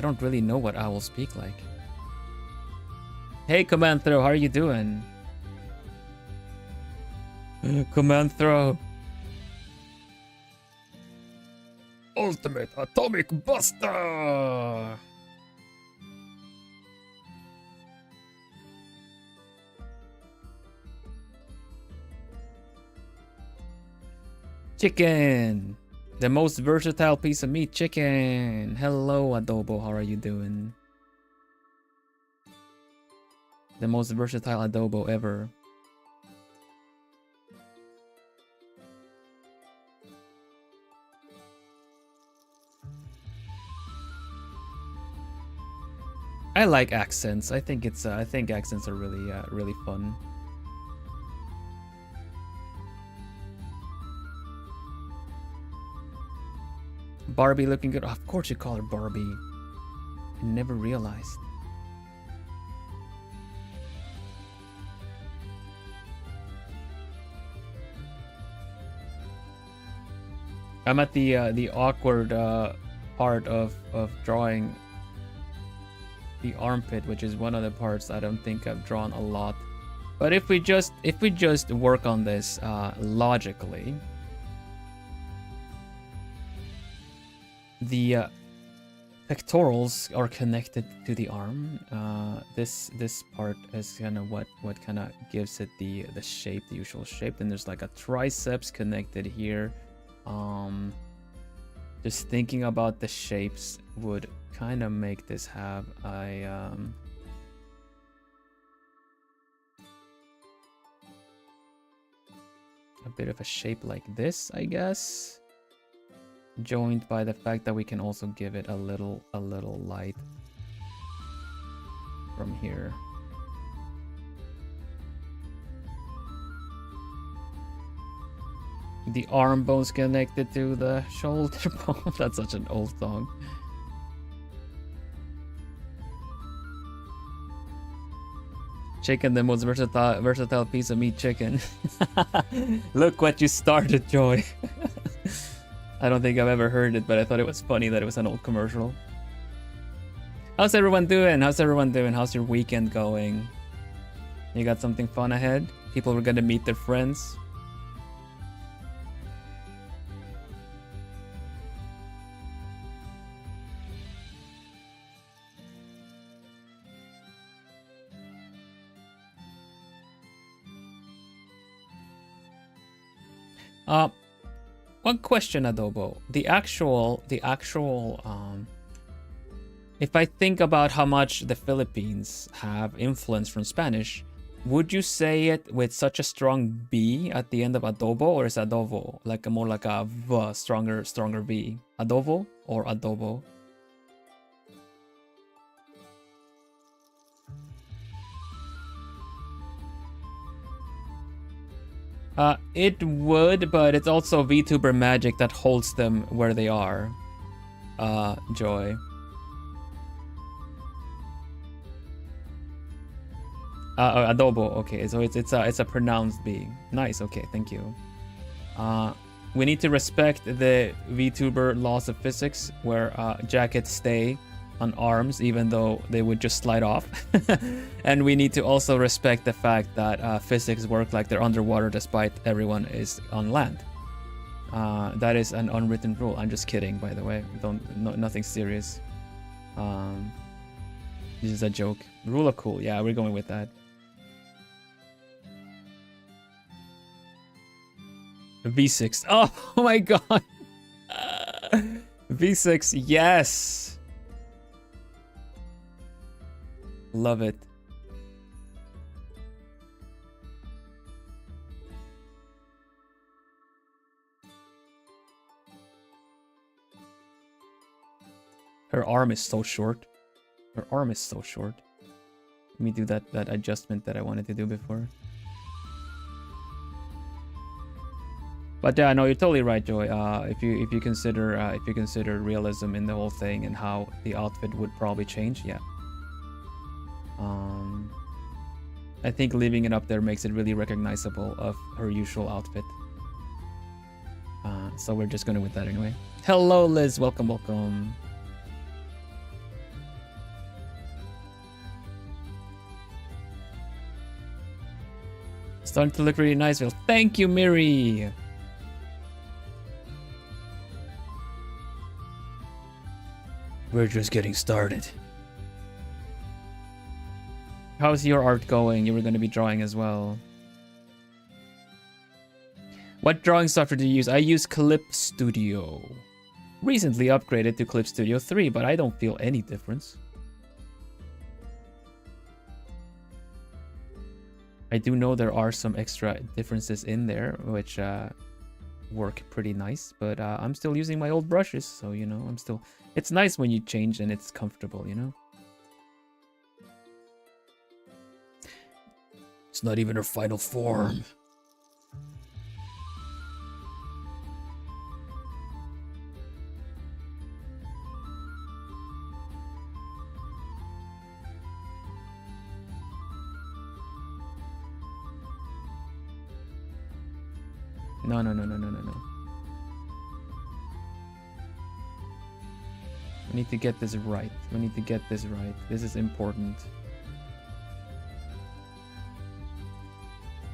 don't really know what owls speak like. Hey, Command Throw, how are you doing? Command Throw. Ultimate Atomic Buster! Chicken! The most versatile piece of meat, chicken! Hello, Adobo, how are you doing? The most versatile adobo ever. I like accents. I think it's I think accents are really really fun. Barbie looking good. Of course you call her Barbie. I never realized. I'm at the awkward part of drawing the armpit, which is one of the parts I don't think I've drawn a lot. But if we just work on this logically, the pectorals are connected to the arm. This part is kind of what kind of gives it the shape, the usual shape. Then there's like a triceps connected here. Just thinking about the shapes would kind of make this have a bit of a shape like this, I guess, joined by the fact that we can also give it a little light from here. The arm bone's connected to the shoulder bone. That's such an old song. Chicken, the most versatile piece of meat, chicken. Look what you started, Joy. I don't think I've ever heard it, but I thought it was funny that it was an old commercial. How's everyone doing? How's everyone doing? How's your weekend going? You got something fun ahead? People were gonna meet their friends. One question, Adobo. The actual if I think about how much the Philippines have influence from Spanish, would you say it with such a strong B at the end of adobo, or is adobo like more like a V, stronger V? Adobo or adobo? It would, but it's also VTuber magic that holds them where they are. Joy. Adobo. Okay, so it's a pronounced B. Nice. Okay, thank you. We need to respect the VTuber laws of physics, where jackets stay on arms even though they would just slide off. And we need to also respect the fact that physics work like they're underwater despite everyone is on land. That is an unwritten rule. I'm just kidding, by the way. Nothing serious. This is a joke. Rule of cool. Yeah, we're going with that. V6. Oh my god. V6. Yes. Love it. Her arm is so short. Her arm is so short. Let me do that adjustment that I wanted to do before. But yeah, no, you're totally right, Joy. If you consider realism in the whole thing and how the outfit would probably change, yeah. I think leaving it up there makes it really recognizable of her usual outfit. So we're just gonna with that anyway. Hello, Liz. Welcome, welcome. Starting to look really nice, Phil. Thank you, Miri. We're just getting started. How's your art going? You were going to be drawing as well. What drawing software do you use? I use Clip Studio. Recently upgraded to Clip Studio 3, but I don't feel any difference. I do know there are some extra differences in there, which work pretty nice, but I'm still using my old brushes, so, you know, it's nice when you change and it's comfortable, you know? It's not even her final form. No. We need to get this right. This is important.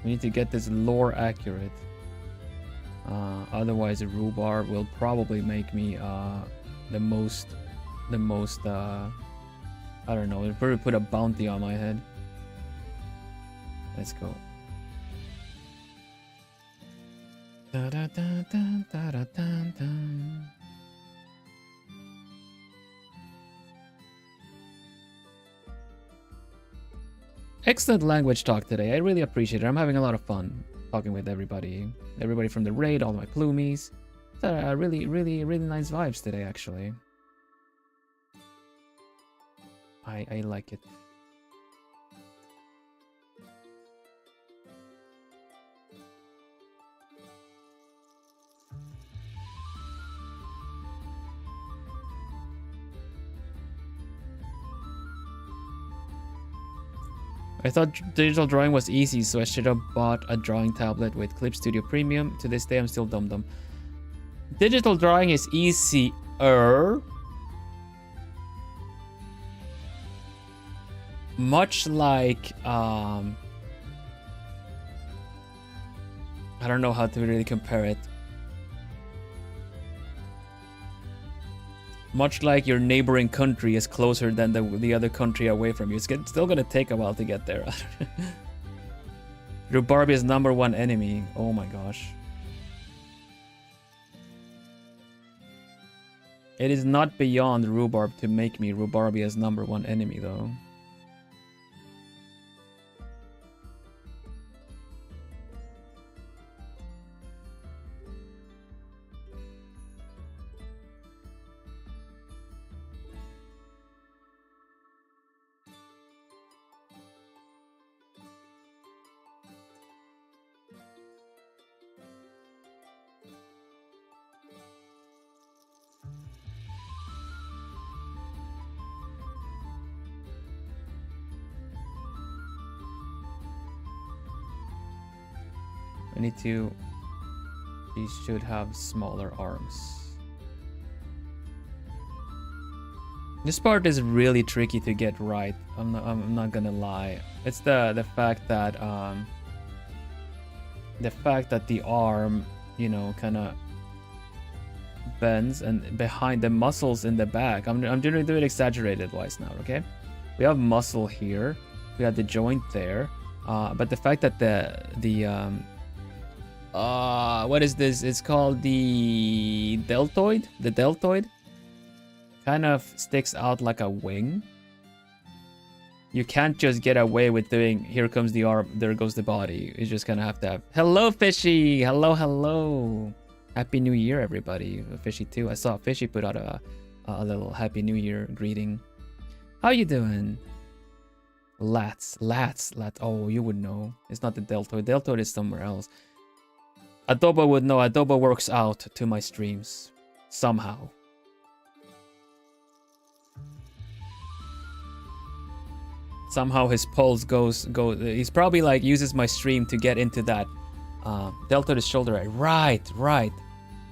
We need to get this lore accurate. Otherwise, Rhubarb will probably make me the most. I don't know. It'll probably put a bounty on my head. Let's go. Excellent language talk today. I really appreciate it. I'm having a lot of fun talking with everybody. Everybody from the raid, all my plumies. Really nice vibes today, actually. I like it. I thought digital drawing was easy, so I should have bought a drawing tablet with Clip Studio Premium. To this day, I'm still dumb. Digital drawing is easier. Much like, I don't know how to really compare it. Much like your neighboring country is closer than the other country away from you. It's still gonna take a while to get there. Rhubarbia's #1 enemy. Oh my gosh. It is not beyond Rhubarb to make me Rhubarbia's #1 enemy though. I need to... He should have smaller arms. This part is really tricky to get right. I'm not gonna lie. It's the fact that the arm, you know, kind of bends, and behind the muscles in the back. I'm doing it exaggerated wise now. Okay, we have muscle here. We have the joint there. But the fact that what is this? It's called the deltoid. The deltoid kind of sticks out like a wing. You can't just get away with doing, here comes the arm, there goes the body. You just gonna have to have, hello Fishy, hello. Happy New Year everybody. Fishy too. I saw Fishy put out a little Happy New Year greeting. How you doing? Lats. Oh, you would know. It's not the deltoid. Deltoid is somewhere else. Adobo would know. Adobo works out to my streams somehow. Somehow his pulse goes. He's probably like uses my stream to get into that. Deltoid is shoulder. Right.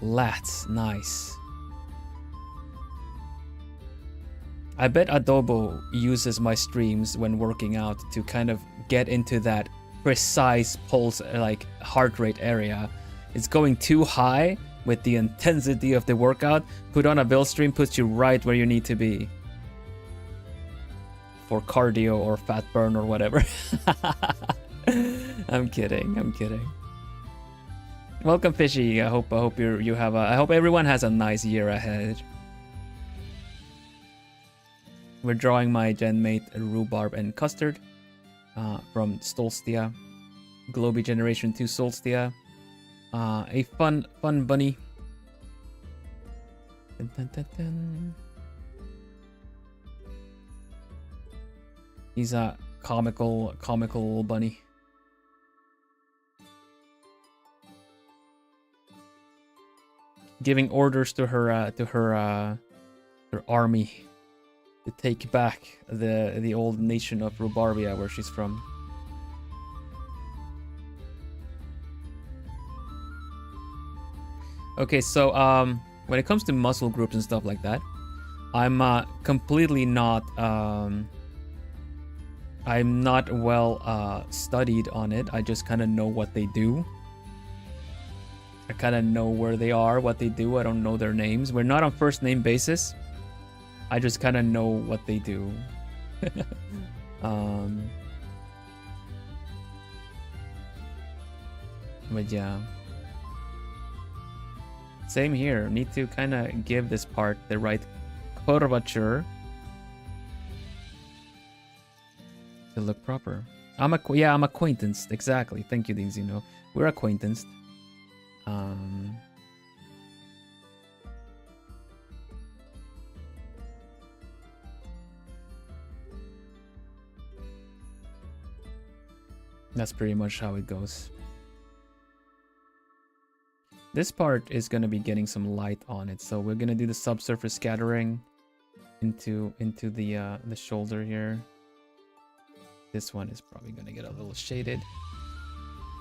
Lats. Nice. I bet Adobo uses my streams when working out to kind of get into that precise pulse, like heart rate area. It's going too high with the intensity of the workout. Put on a Bill stream, puts you right where you need to be for cardio or fat burn or whatever. I'm kidding. Welcome Fishy. I hope you have I hope everyone has a nice year ahead. We're drawing my genmate Rhubarb and Custard from Stolstia, Globie Generation 2 Solstia. A fun bunny. Dun. He's a comical bunny. giving orders to her army to take back the old nation of Rhubarbia, where she's from. Okay, so when it comes to muscle groups and stuff like that, I'm completely not I'm not well studied on it. I just kind of know what they do. I kind of know where they are, what they do. I don't know their names. We're not on first name basis. I just kind of know what they do. But yeah. Same here. Need to kind of give this part the right curvature to look proper. I'm acquaintanced. Exactly. Thank you, Dingzino. We're acquaintanced. That's pretty much how it goes. This part is going to be getting some light on it, so we're going to do the subsurface scattering into the shoulder here. This one is probably going to get a little shaded.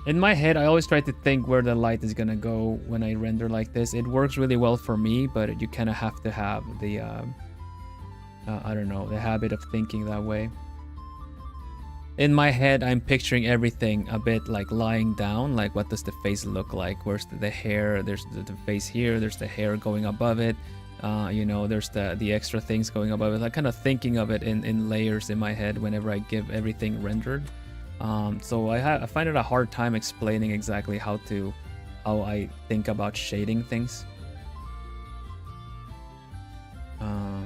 In my head, I always try to think where the light is going to go when I render like this. It works really well for me, but you kind of have to have the I don't know, the habit of thinking that way. In my head, I'm picturing everything a bit like lying down. Like, what does the face look like? Where's the hair? There's the face here. There's the hair going above it. You know, there's the extra things going above it. Like, kind of thinking of it in layers in my head whenever I give everything rendered. So I find it a hard time explaining exactly how I think about shading things.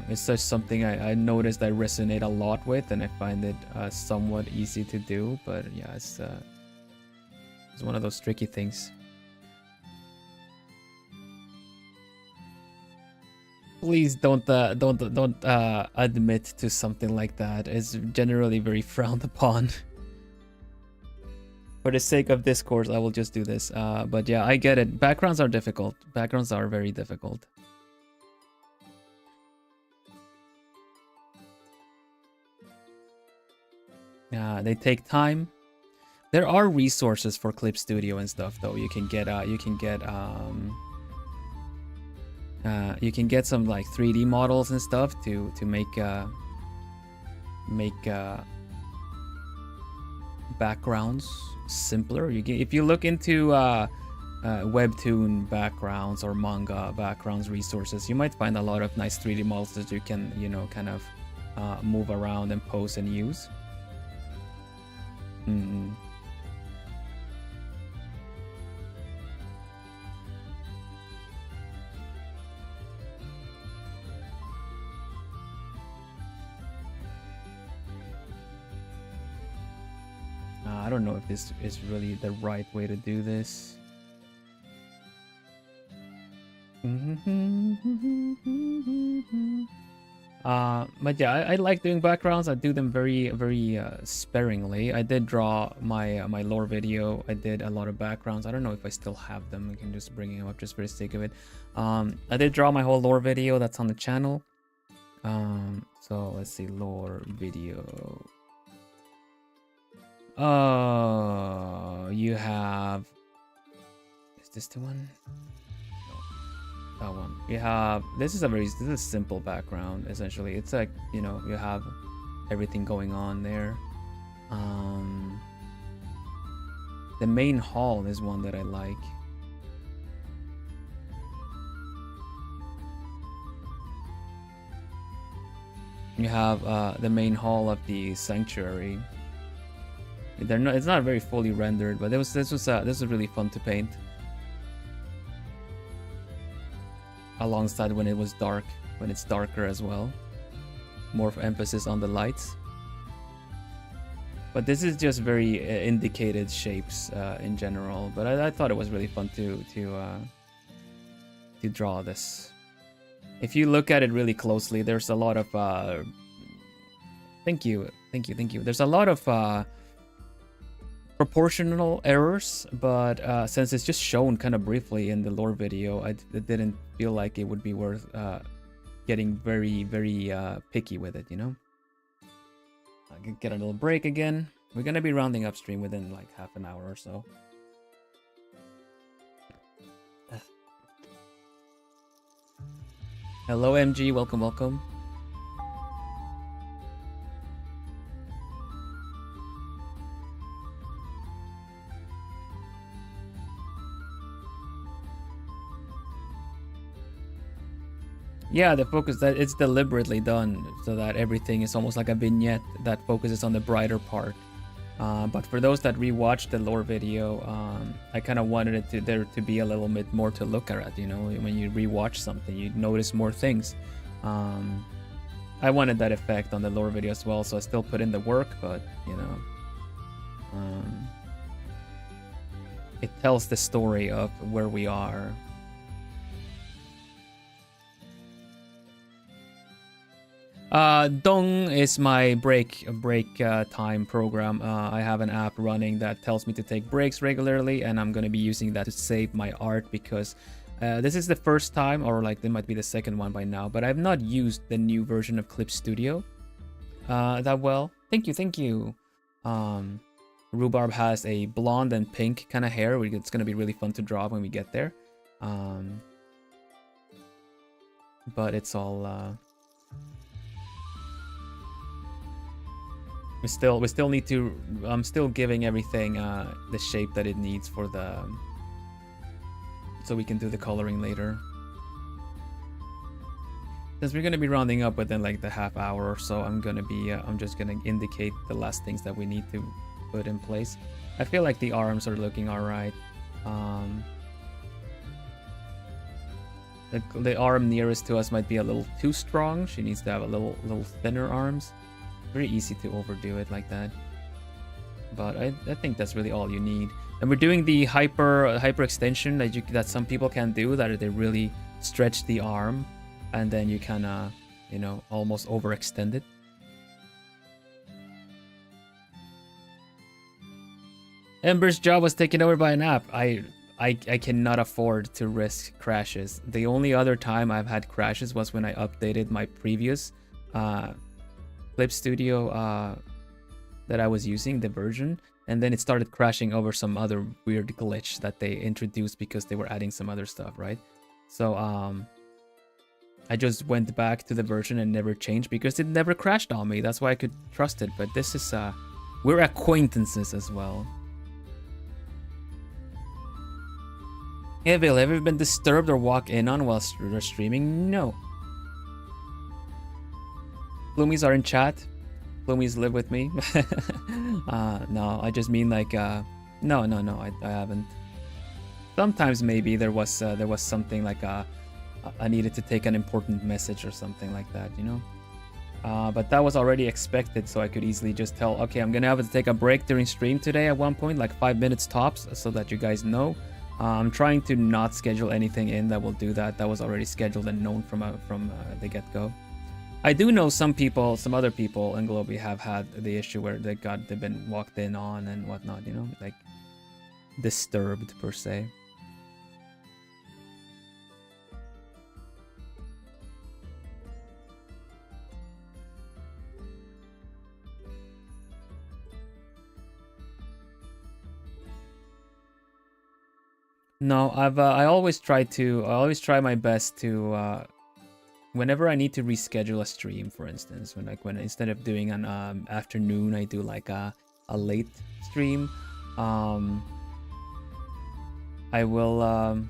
It's just something I noticed I resonate a lot with, and I find it somewhat easy to do. But yeah, it's one of those tricky things. Please don't admit to something like that. It's generally very frowned upon. For the sake of discourse, I will just do this. But yeah, I get it. Backgrounds are difficult. Backgrounds are very difficult. They take time. There are resources for Clip Studio and stuff, though. You can get some like 3D models and stuff to make backgrounds simpler. If you look into webtoon backgrounds or manga backgrounds resources, you might find a lot of nice 3D models that you can, you know, kind of move around and pose and use. I don't know if this is really the right way to do this. But yeah, I like doing backgrounds. I do them very sparingly. I did draw my lore video. I did a lot of backgrounds. I don't know if I still have them. I can just bring them up just for the sake of it. I did draw my whole lore video. That's on the channel. So let's see, lore video. Oh, you have. Is this the one? That one. You have, this is a simple background essentially. It's like, you know, you have everything going on there. The main hall is one that I like. You have the main hall of the sanctuary. It's not very fully rendered, but this was really fun to paint. Alongside when it was dark, when it's darker as well. More emphasis on the lights. But this is just very indicated shapes in general. But I thought it was really fun to draw this. If you look at it really closely, there's a lot of thank you. There's a lot of proportional errors, but since it's just shown kind of briefly in the lore video, I didn't feel like it would be worth getting very picky with it, you know. I can get a little break again. We're gonna be rounding upstream within like half an hour or so. Hello MG, welcome. Yeah, the focus, that it's deliberately done so that everything is almost like a vignette that focuses on the brighter part. But for those that rewatched the lore video, I kind of wanted there to be a little bit more to look at. You know, when you rewatch something, you notice more things. I wanted that effect on the lore video as well, so I still put in the work, but you know, it tells the story of where we are. Dong is my break time program. I have an app running that tells me to take breaks regularly, and I'm going to be using that to save my art because this is the first time, or like it might be the second one by now, but I've not used the new version of Clip Studio that well. Thank you. Rhubarb has a blonde and pink kind of hair. It's going to be really fun to draw when we get there. But it's all... We still need to. I'm still giving everything the shape that it needs for the. So we can do the coloring later. Since we're gonna be rounding up within like the half hour or so, I'm just gonna indicate the last things that we need to put in place. I feel like the arms are looking all right. The arm nearest to us might be a little too strong. She needs to have a little thinner arms. Very easy to overdo it like that, but I think that's really all you need. And we're doing the hyper extension that some people can do, that they really stretch the arm and then you kind of, you know, almost overextend it. Ember's job was taken over by an app. I cannot afford to risk crashes. The only other time I've had crashes was when I updated my previous Clip Studio that I was using, the version, and then it started crashing over some other weird glitch that they introduced because they were adding some other stuff, right? So I just went back to the version and never changed because it never crashed on me. That's why I could trust it. But this is we're acquaintances as well. Hey Bill, have you been disturbed or walked in on while streaming? No. Bloomies are in chat. Bloomies live with me. No, I just mean like no, I haven't. Sometimes maybe there was something like I needed to take an important message or something like that, you know. But that was already expected, so I could easily just tell, okay, I'm gonna have to take a break during stream today at one point, like 5 minutes tops, so that you guys know. I'm trying to not schedule anything in that will do that. That was already scheduled and known from the get-go. I do know some other people in Globie have had the issue where they've been walked in on and whatnot, you know, like disturbed per se. No, I always try my best to whenever I need to reschedule a stream, for instance, when instead of doing an afternoon, I do like a late stream. I will.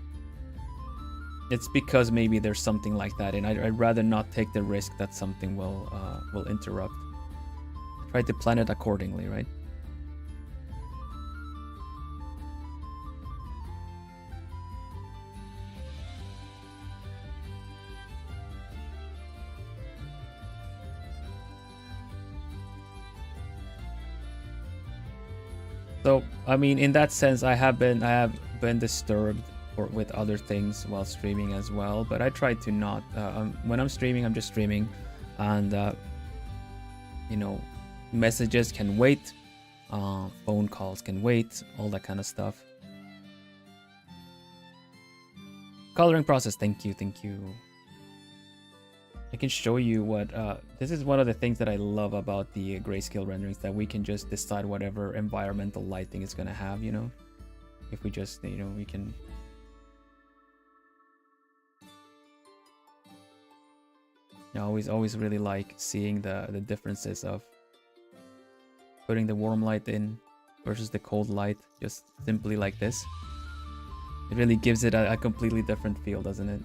It's because maybe there's something like that, and I'd rather not take the risk that something will interrupt. Try to plan it accordingly, right? So, I mean, in that sense, I have been disturbed with other things while streaming as well. But I try to not. When I'm streaming, I'm just streaming, and you know, messages can wait. Phone calls can wait, all that kind of stuff. Coloring process, thank you. I can show you what, this is one of the things that I love about the grayscale renderings, that we can just decide whatever environmental lighting it's gonna have, you know? If we just, you know, we can... I always really like seeing the differences of putting the warm light in versus the cold light, just simply like this. It really gives it a completely different feel, doesn't it?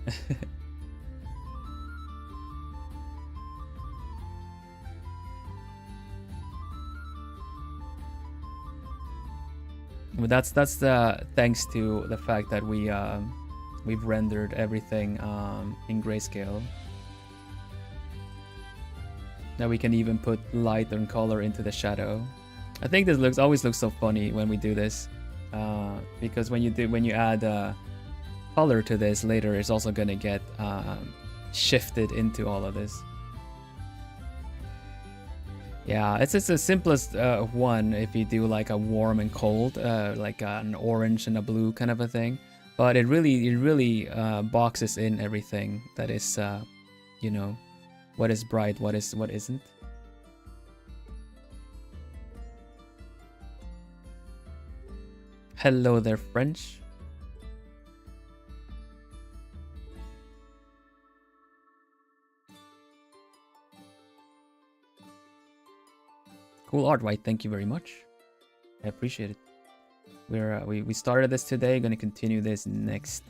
But that's thanks to the fact that we've rendered everything in grayscale. Now we can even put light and color into the shadow. I think this always looks so funny when we do this, because when you add color to this later, it's also gonna get shifted into all of this. Yeah, it's just the simplest one if you do like a warm and cold, like an orange and a blue kind of a thing. But it really boxes in everything that is, you know, what is bright, what isn't. Hello there, French. Cool art, White. Thank you very much. I appreciate it. We started this today. Going to continue this next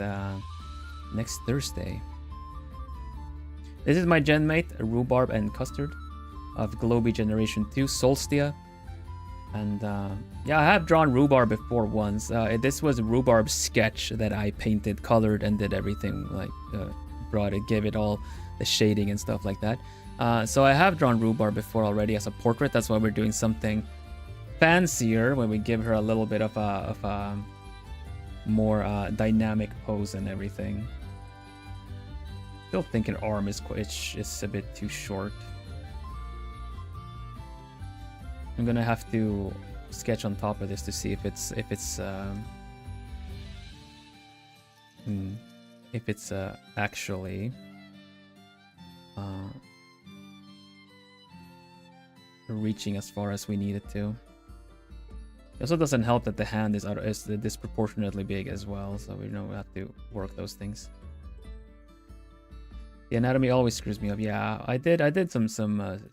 Thursday. This is my gen mate, Rhubarb and Custard of Globie Generation 2, Solstia. And yeah, I have drawn Rhubarb before once. This was Rhubarb's sketch that I painted, colored, and did everything, like gave it all the shading and stuff like that. So I have drawn Rhubarb before already as a portrait. That's why we're doing something fancier when we give her a little bit of a more dynamic pose and everything. Still think an arm is a bit too short. I'm gonna have to sketch on top of this to see if it's actually reaching as far as we need it to. It also doesn't help that the hand is disproportionately big as well, so we have to work those things. The anatomy always screws me up. Yeah, I did some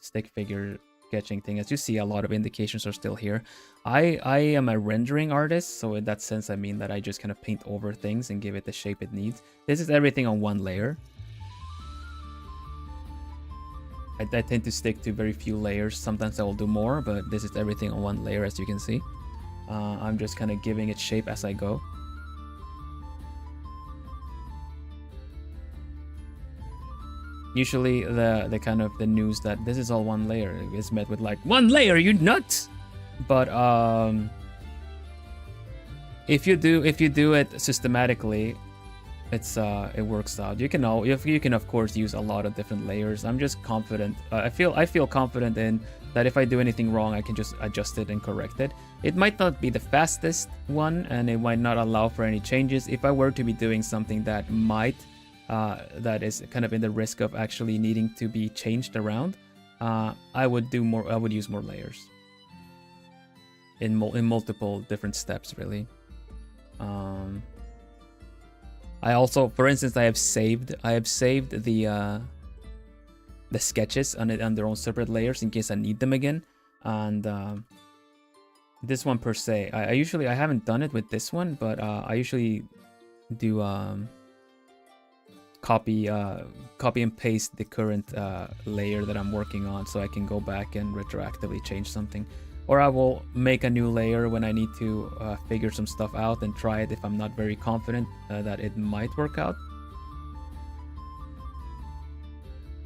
stick figure sketching thing. As you see, a lot of indications are still here. I am a rendering artist, so in that sense I mean that I just kind of paint over things and give it the shape it needs. This is everything on one layer. I tend to stick to very few layers. Sometimes I will do more, but this is everything on one layer, as you can see. I'm just kind of giving it shape as I go. Usually the kind of the news that this is all one layer is met with like, one layer, you nuts! But if you do it systematically, it works out. You can of course use a lot of different layers. I'm just confident. I feel confident in that if I do anything wrong, I can just adjust it and correct it. It might not be the fastest one, and it might not allow for any changes. If I were to be doing something that that is kind of in the risk of actually needing to be changed around, I would use more layers in multiple different steps, really. I also, for instance, I have saved the sketches on their own separate layers in case I need them again. And this one per se, I haven't done it with this one, but I usually do copy and paste the current layer that I'm working on, so I can go back and retroactively change something. Or I will make a new layer when I need to figure some stuff out and try it if I'm not very confident that it might work out.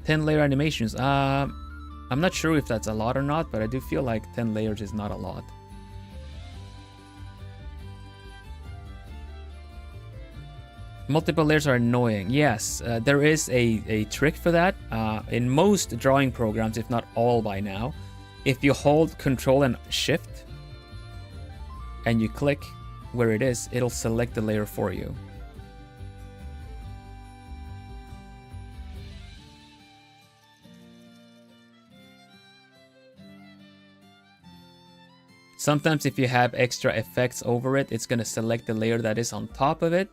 10 layer animations. I'm not sure if that's a lot or not, but I do feel like 10 layers is not a lot. Multiple layers are annoying. Yes, there is a trick for that. In most drawing programs, if not all by now, if you hold Control and Shift and you click where it is, it'll select the layer for you. Sometimes if you have extra effects over it, it's going to select the layer that is on top of it.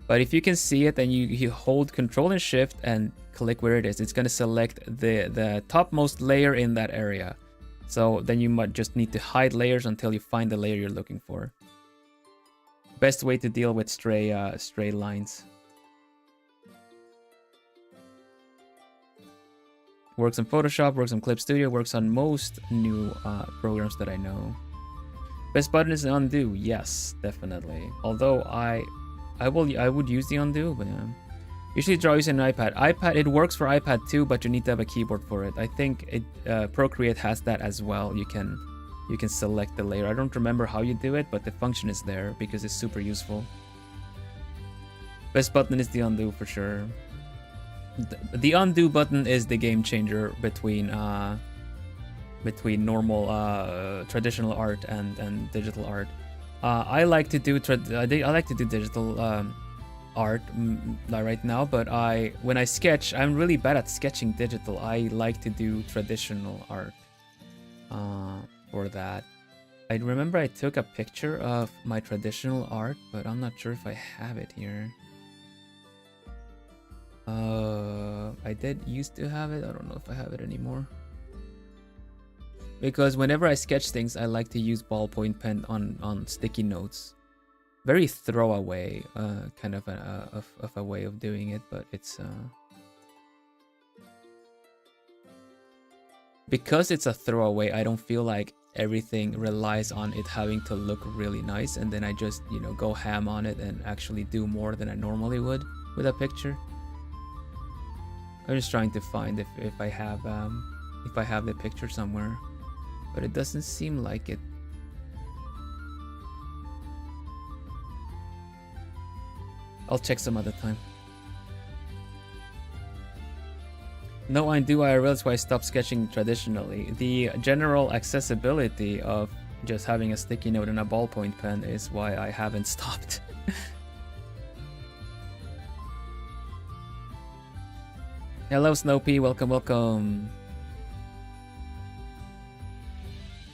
But if you can see it and you hold Control and Shift and click where it is, it's going to select the topmost layer in that area. So then you might just need to hide layers until you find the layer you're looking for. Best way to deal with stray lines. Works in Photoshop, works in Clip Studio, works on most new programs that I know. Best button is the undo. Yes, definitely. Although I would use the undo, but yeah. Usually draw using an iPad. iPad, it works for iPad too, but you need to have a keyboard for it. I think Procreate has that as well. You can select the layer. I don't remember how you do it, but the function is there because it's super useful. Best button is the undo for sure. The undo button is the game changer between normal traditional art and digital art. I like to do digital art right now, but when I sketch, I'm really bad at sketching digital. I like to do traditional art for that. I remember I took a picture of my traditional art, but I'm not sure if I have it here. I did used to have it. I don't know if I have it anymore. Because whenever I sketch things, I like to use ballpoint pen on sticky notes. Very throwaway, kind of a way of doing it, but it's because it's a throwaway. I don't feel like everything relies on it having to look really nice, and then I just go ham on it and actually do more than I normally would with a picture. I'm just trying to find if I have the picture somewhere. But it doesn't seem like it. I'll check some other time. No, I do IRL, that's why I stopped sketching traditionally. The general accessibility of just having a sticky note and a ballpoint pen is why I haven't stopped. Hello, Snopey. Welcome, welcome.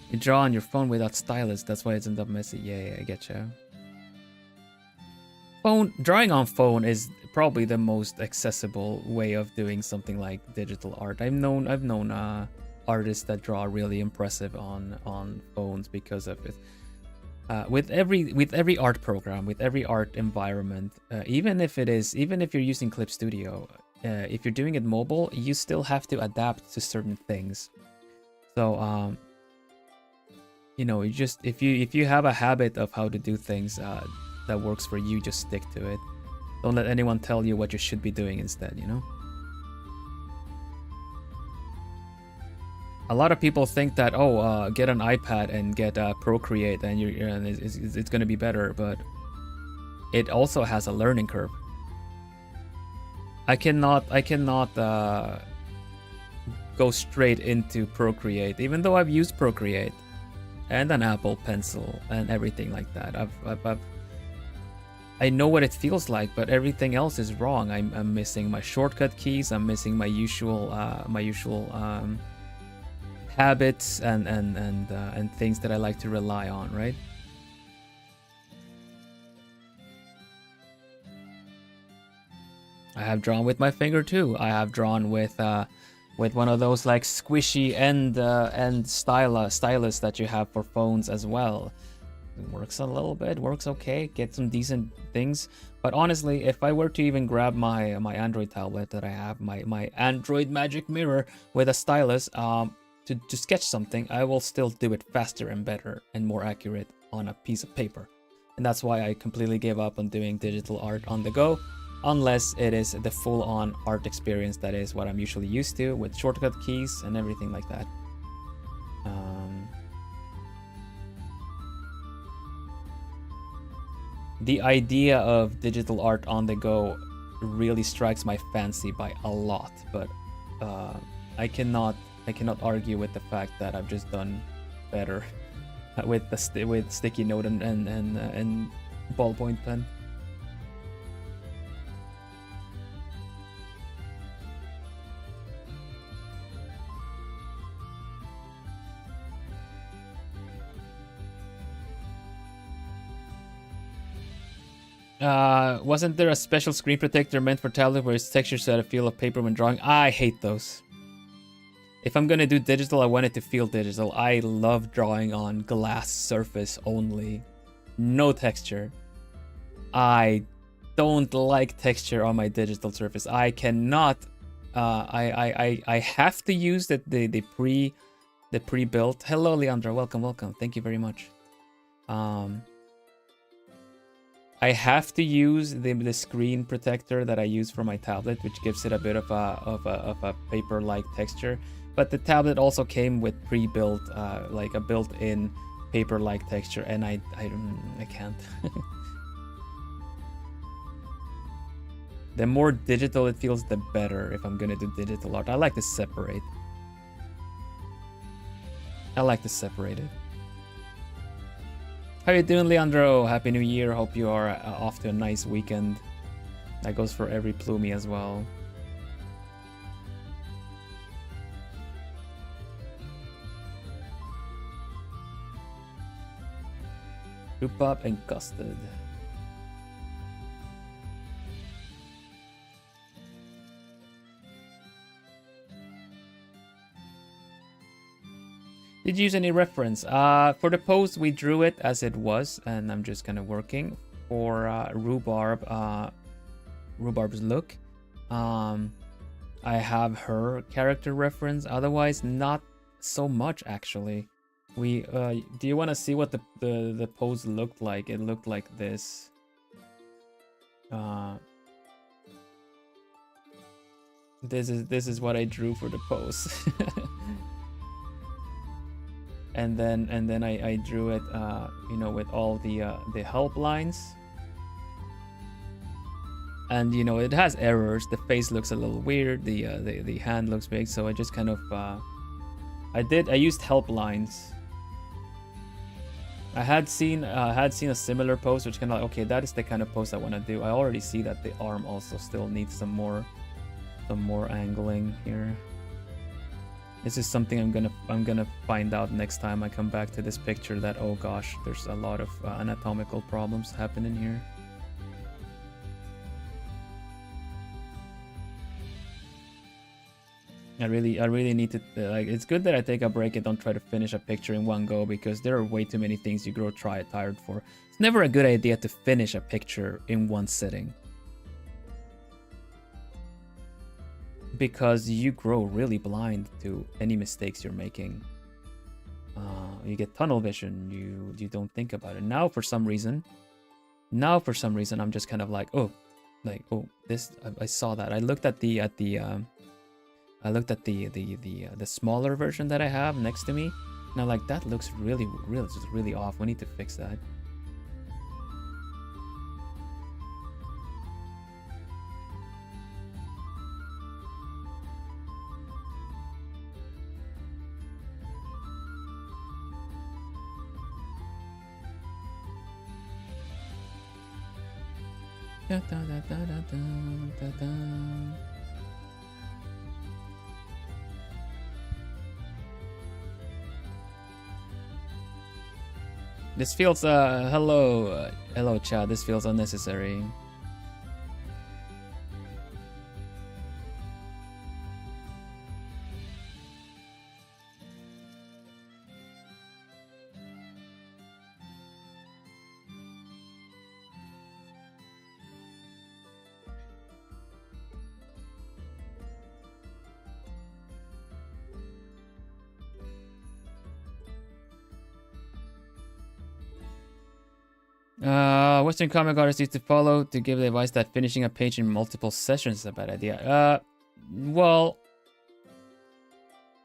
You draw on your phone without stylus, that's why it's end up messy. Yeah, I getcha. Drawing on phone is probably the most accessible way of doing something like digital art. I've known artists that draw really impressive on phones because of it. With every art program, with every art environment, even if you're using Clip Studio, if you're doing it mobile, you still have to adapt to certain things. So if you have a habit of how to do things that works for you, just stick to it. Don't let anyone tell you what you should be doing instead, A lot of people think that get an iPad and get Procreate and it's going to be better, but it also has a learning curve. I cannot go straight into Procreate, even though I've used Procreate and an Apple Pencil and everything like that. I know what it feels like, but everything else is wrong. I'm missing my shortcut keys. I'm missing my usual habits and things that I like to rely on, right? I have drawn with my finger too. I have drawn with one of those like squishy end stylus that you have for phones as well. It works a little bit, works okay, get some decent things. But honestly, if I were to even grab my Android tablet that I have, my Android Magic Mirror with a stylus to sketch something, I will still do it faster and better and more accurate on a piece of paper. And that's why I completely gave up on doing digital art on the go, unless it is the full-on art experience that is what I'm usually used to, with shortcut keys and everything like that. The idea of digital art on the go really strikes my fancy by a lot, but I cannot argue with the fact that I've just done better with the with sticky note and ballpoint pen. Wasn't there a special screen protector meant for tablet where its texture had a feel of paper when drawing? I hate those. If I'm gonna do digital, I want it to feel digital. I love drawing on glass surface only. No texture. I don't like texture on my digital surface. I cannot. I have to use the pre-built. Hello, Leandra. Welcome. Thank you very much. I have to use the screen protector that I use for my tablet, which gives it a bit of a paper-like texture. But the tablet also came with pre-built, like a built-in paper-like texture, and I can't. The more digital it feels, the better. If I'm gonna do digital art, I like to separate. it. How you doing, Leandro? Happy New Year. Hope you are off to a nice weekend. That goes for every plumie as well. Rhubarb and custard. Did you use any reference? For the post, we drew it as it was, and I'm just kind of working for Rhubarb's look. I have her character reference. Otherwise, not so much actually. We do you want to see what the pose looked like? It looked like this. This is what I drew for the pose. And then I drew it, you know, with all the help lines. And you know, it has errors. The face looks a little weird. The hand looks big. So I just kind of I used help lines. I had seen a similar pose, which kind of like, okay, that is the kind of pose I want to do. I already see that the arm also still needs some more angling here. This is something I'm gonna find out next time I come back to this picture, that oh gosh, there's a lot of anatomical problems happening here. I really need to like. It's good that I take a break and don't try to finish a picture in one go, because there are way too many things you grow tired for. It's never a good idea to finish a picture in one sitting, because you grow really blind to any mistakes you're making. You get tunnel vision. You don't think about it. Now for some reason, I'm just kind of like, oh, this I saw that. I looked at the smaller version that I have next to me, and I'm like, that looks really off. We need to fix that. Da, da, da, da, da, da, da. This feels hello chat. This feels unnecessary. Western comic artists used to follow to give the advice that finishing a page in multiple sessions is a bad idea. Well,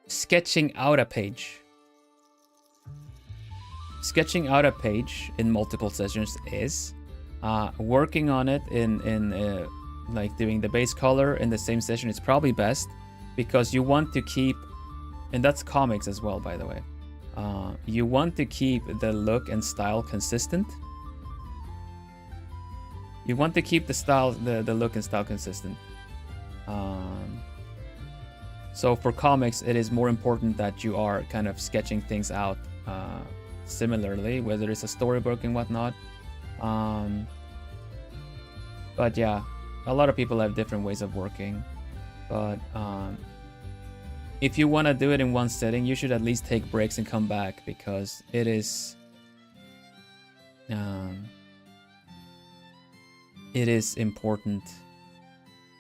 sketching out a page in multiple sessions is. Working on it in like doing the base color in the same session is probably best, because you want to keep, and that's comics as well, by the way. You want to keep the look and style consistent. You want to keep the look and style consistent. So for comics, it is more important that you are kind of sketching things out similarly, whether it's a storybook and whatnot. But yeah, a lot of people have different ways of working. But if you want to do it in one setting, you should at least take breaks and come back, because it is important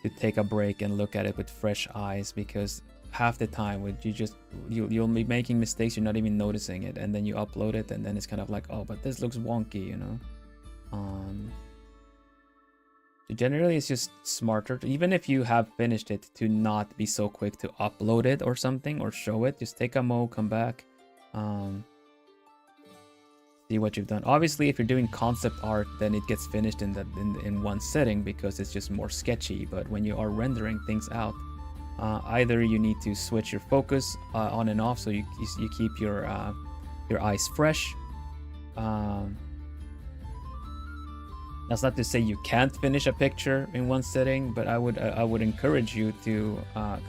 to take a break and look at it with fresh eyes, because half the time you'll be making mistakes, you're not even noticing it, and then you upload it and then it's kind of like, oh, but this looks wonky, you know. So generally it's just smarter even if you have finished it, to not be so quick to upload it or something, or show it. Just take a mo, come back, see what you've done. Obviously, if you're doing concept art, then it gets finished in one setting, because it's just more sketchy. But when you are rendering things out, either you need to switch your focus on and off, so you keep your eyes fresh. That's not to say you can't finish a picture in one setting, but I would encourage you to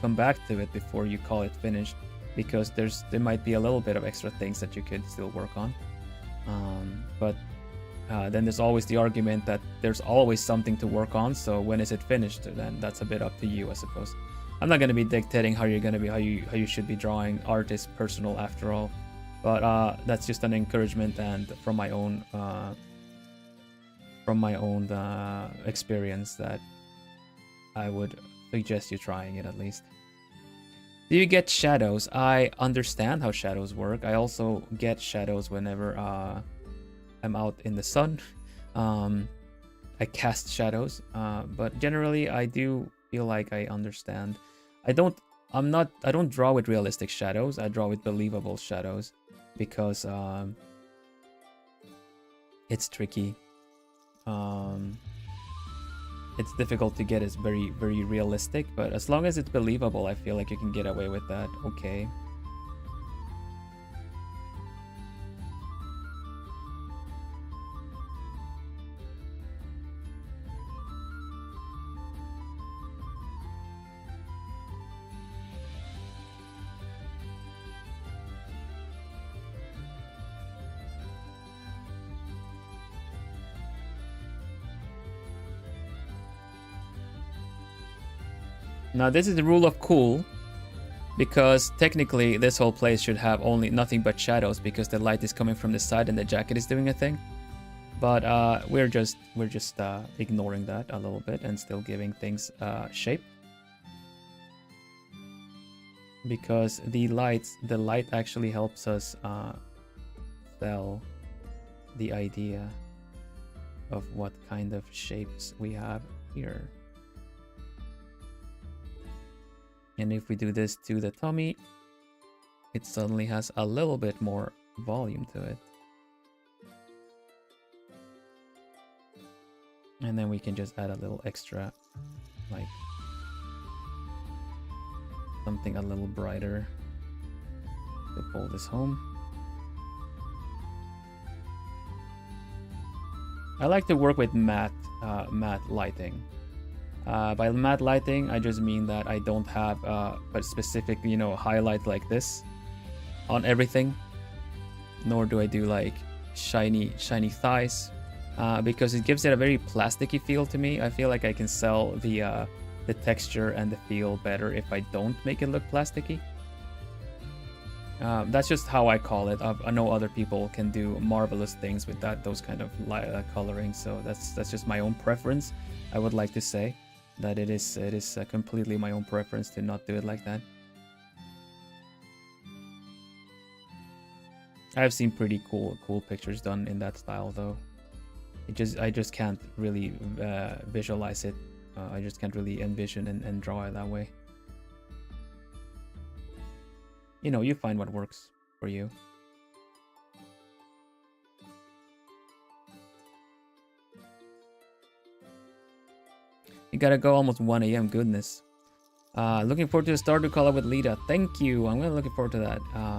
come back to it before you call it finished, because there might be a little bit of extra things that you could still work on. But then there's always the argument that there's always something to work on, so when is it finished? Then that's a bit up to you, I suppose. I'm not going to be dictating how you're going to be, how you should be drawing. Art is personal after all. But that's just an encouragement, and from my own experience, that I would suggest you trying it at least. Do you get shadows? I understand how shadows work. I also get shadows whenever I'm out in the sun. I cast shadows, but generally I do feel like I understand. I don't draw with realistic shadows. I draw with believable shadows, because it's tricky. It's difficult to get as very, very realistic, but as long as it's believable, I feel like you can get away with that. Okay. Now this is the rule of cool, because technically this whole place should have only nothing but shadows, because the light is coming from the side and the jacket is doing a thing. But we're just ignoring that a little bit and still giving things shape, because the light actually helps us sell the idea of what kind of shapes we have here. And if we do this to the tummy, it suddenly has a little bit more volume to it. And then we can just add a little extra, like something a little brighter to pull this home. I like to work with matte lighting. By matte lighting, I just mean that I don't have a specific, highlight like this on everything, nor do I do like shiny thighs, because it gives it a very plasticky feel to me. I feel like I can sell the texture and the feel better if I don't make it look plasticky. That's just how I call it. I know other people can do marvelous things with those kind of coloring, so that's just my own preference. I would like to say that it is completely my own preference to not do it like that. I've seen pretty cool pictures done in that style though. I just can't really visualize it. I just can't really envision and draw it that way. You find what works for you. You gotta go almost 1 a.m. Goodness. Looking forward to the Stardew collab with Lita. Thank you. I'm looking forward to that.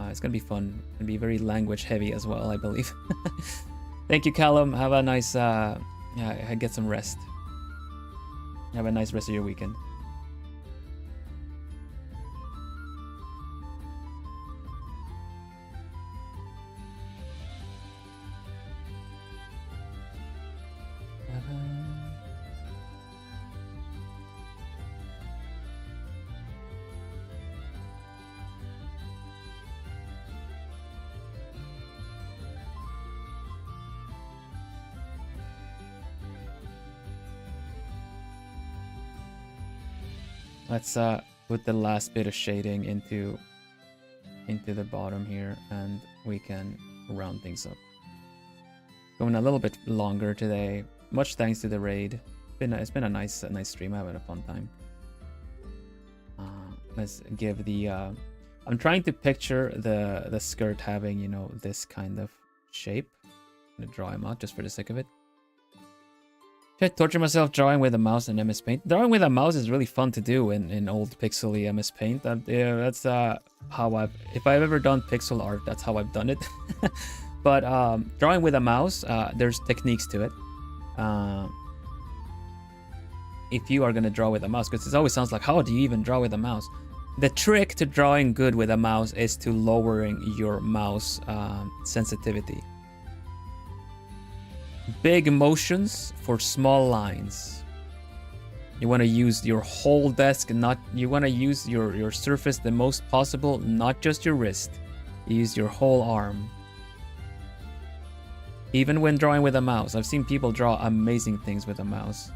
It's gonna be fun. It's gonna be very language heavy as well, I believe. Thank you, Callum. Have a nice get some rest. Have a nice rest of your weekend. Let's put the last bit of shading into the bottom here, and we can round things up. Going a little bit longer today. Much thanks to the raid. It's been a nice stream. I'm having a fun time. Let's give the I'm trying to picture the skirt having, you know, this kind of shape. I'm gonna draw him out just for the sake of it. Should I torture myself drawing with a mouse in MS Paint? Drawing with a mouse is really fun to do in old pixely MS Paint. Yeah, that's how if I've ever done pixel art, that's how I've done it. But drawing with a mouse, there's techniques to it. If you are gonna draw with a mouse, because it always sounds like, how do you even draw with a mouse? The trick to drawing good with a mouse is to lowering your mouse sensitivity. Big motions for small lines. You want to use your whole desk, you want to use your surface the most possible, not just your wrist. Use your whole arm. Even when drawing with a mouse, I've seen people draw amazing things with a mouse.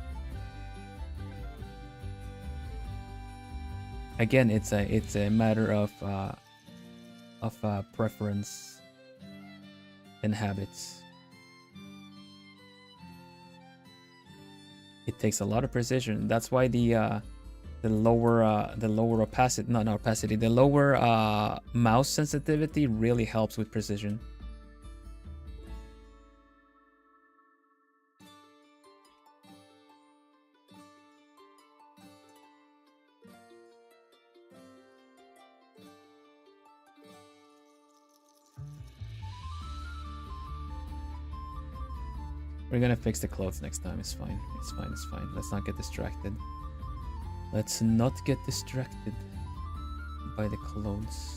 Again, it's a matter of preference and habits. It takes a lot of precision. That's why the lower opacity, not opacity, the lower mouse sensitivity really helps with precision. We're gonna fix the clothes next time. It's fine. It's fine. It's fine. Let's not get distracted. Let's not get distracted by the clothes.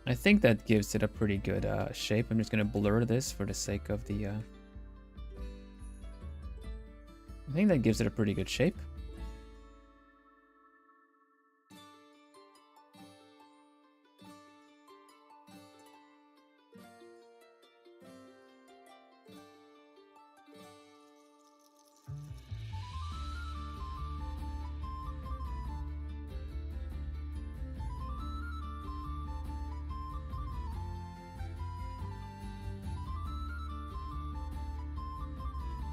I think that gives it a pretty good shape. I'm just gonna blur this for the sake of the... I think that gives it a pretty good shape.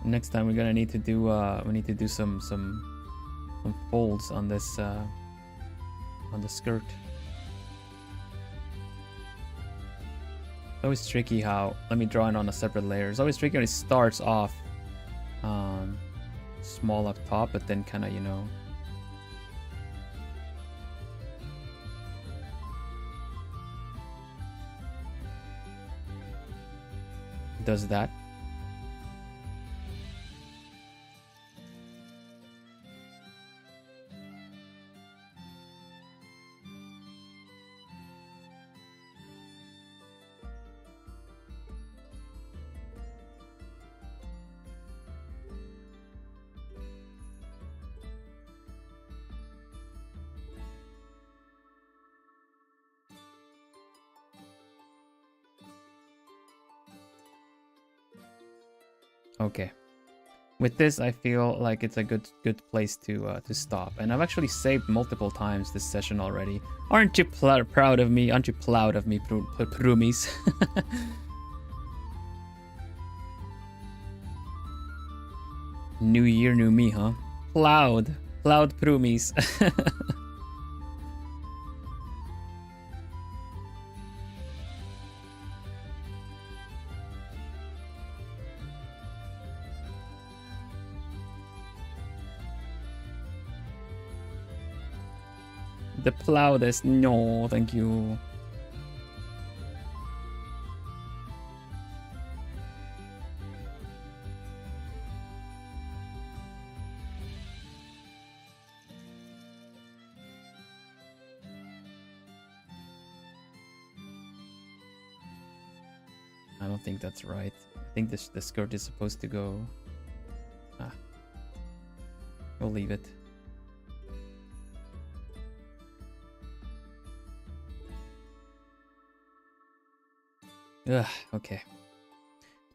Next time we're gonna need to do some folds on this on the skirt. It's always tricky how, let me draw it on a separate layer. It's always tricky when it starts off small up top, but then kind of, you know, does that. Okay. With this, I feel like it's a good place to stop. And I've actually saved multiple times this session already. Aren't you proud of me? Aren't you proud of me, Prumies? New year, new me, huh? Cloud Prumies. The proudest. No, thank you. I don't think that's right. I think the skirt is supposed to go... Ah. We'll leave it. Ugh, okay.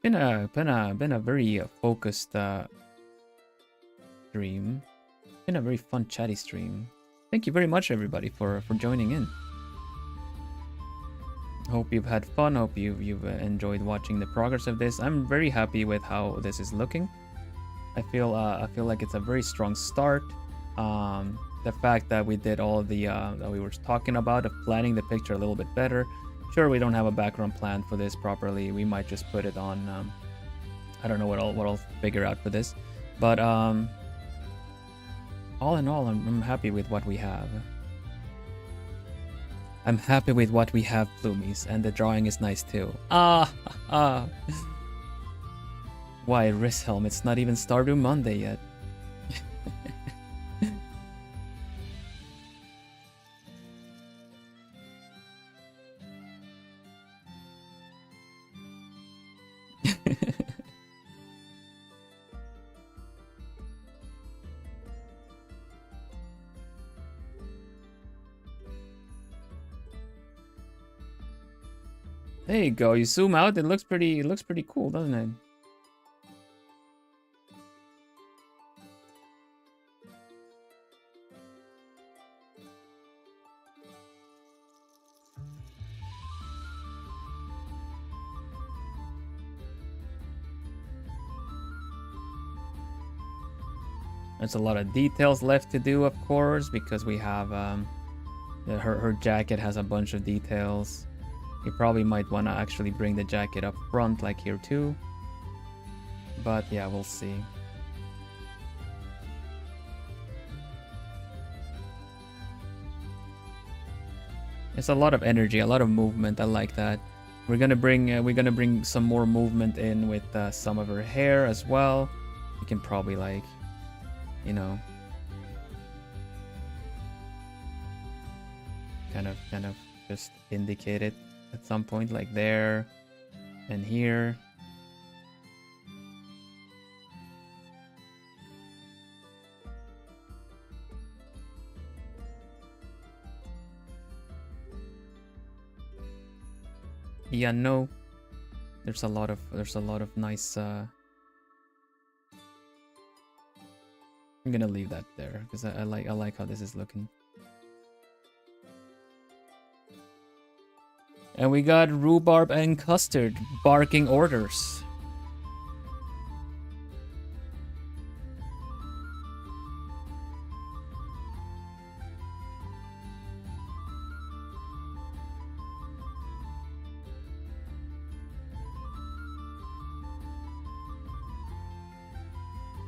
Been a very focused stream. Been a very fun chatty stream. Thank you very much everybody for joining in. Hope you've had fun. Hope you've enjoyed watching the progress of this. I'm very happy with how this is looking. I feel like it's a very strong start. The fact that we did all the that we were talking about of planning the picture a little bit better. Sure, we don't have a background plan for this properly. We might just put it on. I don't know what I'll figure out for this, but all in all, I'm happy with what we have. I'm happy with what we have, Plumies, and the drawing is nice too. Why, Rishelm? It's not even Stardew Monday yet. There you go. You zoom out, it looks pretty cool, doesn't it? There's a lot of details left to do, of course, because we have her jacket has a bunch of details. You probably might want to actually bring the jacket up front, like here too. But yeah, we'll see. It's a lot of energy, a lot of movement. I like that. We're gonna bring some more movement in with some of her hair as well. You can probably, like, you know, kind of just indicate it at some point, like there and here. Yeah, no, there's a lot of nice I'm gonna leave that there because I like how this is looking. And we got Rhubarb and Custard barking orders.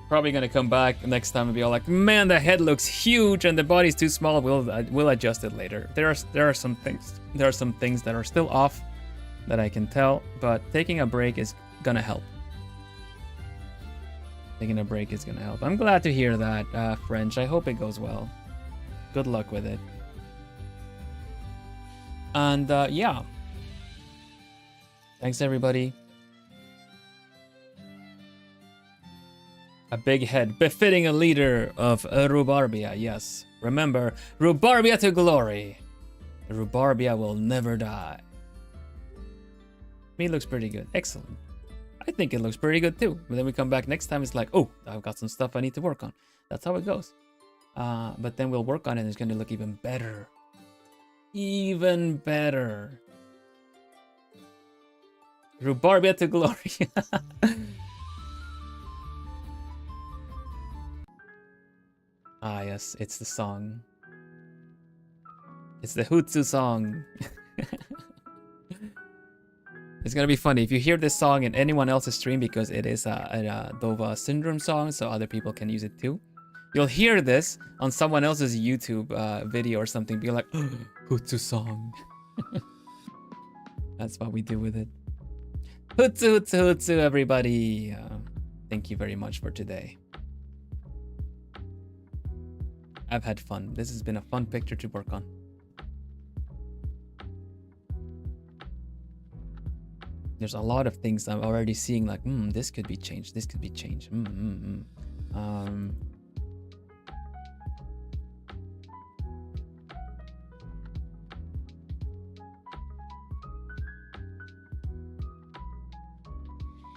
Probably gonna come back next time and be all like, man, the head looks huge and the body's too small. We'll adjust it later. There are some things that are still off that I can tell, but taking a break is gonna help. Taking a break is gonna help. I'm glad to hear that, French. I hope it goes well. Good luck with it. And yeah. Thanks everybody. A big head, befitting a leader of Rhubarbia, yes. Remember, Rhubarbia to glory. The Rhubarbia will never die. Me looks pretty good. Excellent. I think it looks pretty good too. But then we come back next time, it's like, oh, I've got some stuff I need to work on. That's how it goes. But then we'll work on it and it's gonna look even better. Even better. Rhubarbia to glory. Ah, yes, it's the song. It's the Hutsu song. It's gonna be funny if you hear this song in anyone else's stream, because it is a Dova syndrome song, so other people can use it too. You'll hear this on someone else's YouTube video or something, be like, oh, Hutsu song. That's what we do with it. Hutsu, Hutsu, Hutsu, everybody. Thank you very much for today. I've had fun. This has been a fun picture to work on. There's a lot of things I'm already seeing, like, this could be changed. This could be changed.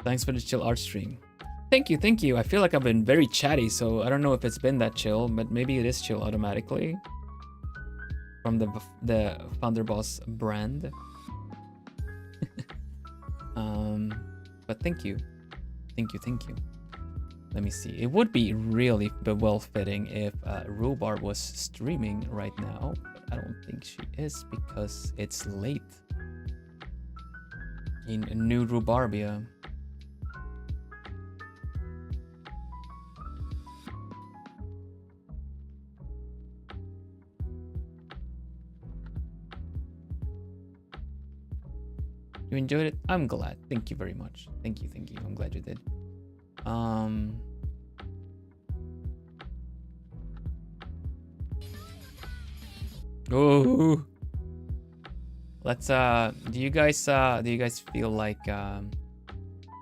Thanks for the chill art stream. Thank you, thank you. I feel like I've been very chatty, so I don't know if it's been that chill, but maybe it is chill automatically. From the Vanderbos brand. But thank you. Thank you, thank you. Let me see. It would be really well fitting if Rhubarb was streaming right now, but I don't think she is because it's late in New Rhubarbia. You enjoyed it? I'm glad. Thank you very much. Thank you, thank you. I'm glad you did. Oh, let's do you guys feel like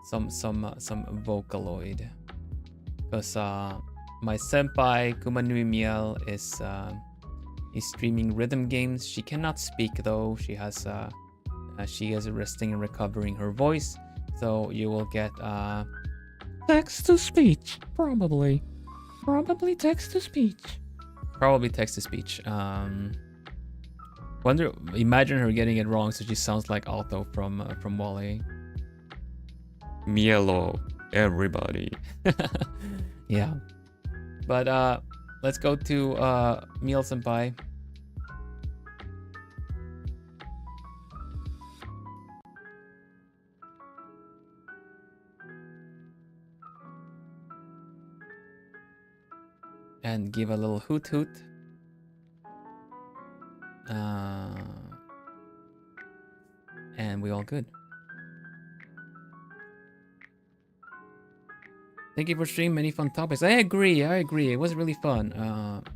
some Vocaloid? Because my senpai Kumanui Miel is streaming rhythm games. She cannot speak though. She is resting and recovering her voice, so you will get text to speech, probably text to speech, imagine her getting it wrong, so she sounds like Alto from Wally. Mielo, everybody. Yeah, but let's go to Miel Senpai. And give a little hoot hoot. And we all good. Thank you for streaming. Many fun topics. I agree. It was really fun.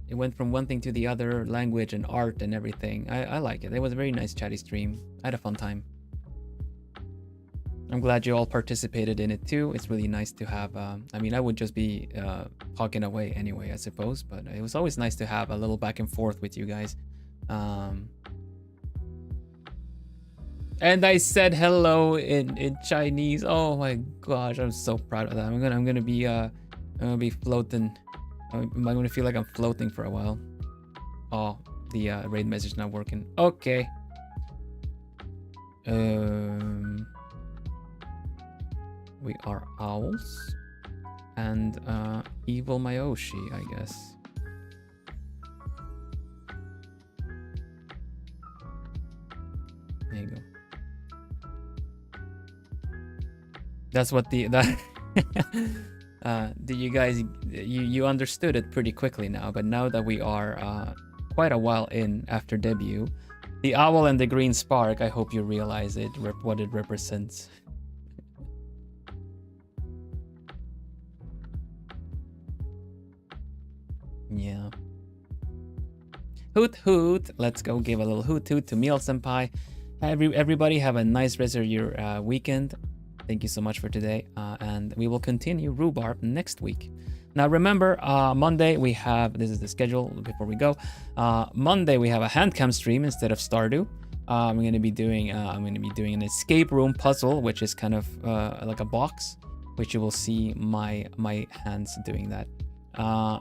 It went from one thing to the other, language and art and everything. I like it. It was a very nice chatty stream. I had a fun time. I'm glad you all participated in it too. It's really nice to have, I mean, I would just be talking away anyway, I suppose, but it was always nice to have a little back and forth with you guys. And I said hello in Chinese. Oh my gosh, I'm so proud of that. I'm gonna be floating. I'm gonna feel like I'm floating for a while. Oh, the raid message not working. Okay. We are owls and evil Mayoshi, I guess. There you go. That's what do you guys you understood it pretty quickly now, but now that we are quite a while in after debut, the owl and the green spark, I hope you realize what it represents. Yeah. Hoot hoot. Let's go give a little hoot hoot to Miel Senpai. Everybody have a nice rest of your weekend. Thank you so much for today. And we will continue Rhubarb next week. Now remember, Monday we have, this is the schedule before we go. Monday we have a handcam stream instead of Stardew. I'm gonna be doing an escape room puzzle, which is kind of like a box, which you will see my hands doing that. I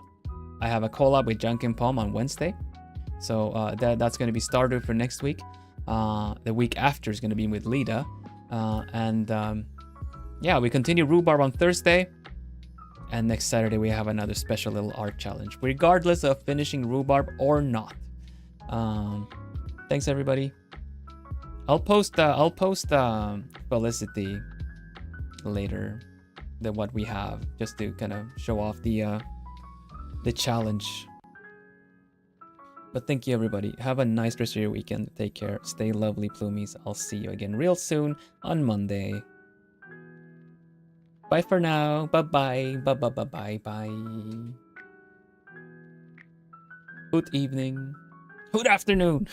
have a collab with Junk and Palm on Wednesday, so that's gonna be started for next week. The week after is gonna be with Lida, yeah, we continue Rhubarb on Thursday, and next Saturday we have another special little art challenge, regardless of finishing Rhubarb or not. Thanks everybody. I'll post Felicity later, what we have, just to kind of show off the challenge. But thank you everybody. Have a nice rest of your weekend. Take care. Stay lovely, Plumies. I'll see you again real soon on Monday. Bye for now. Bye-bye. Bye-bye. Good evening. Good afternoon.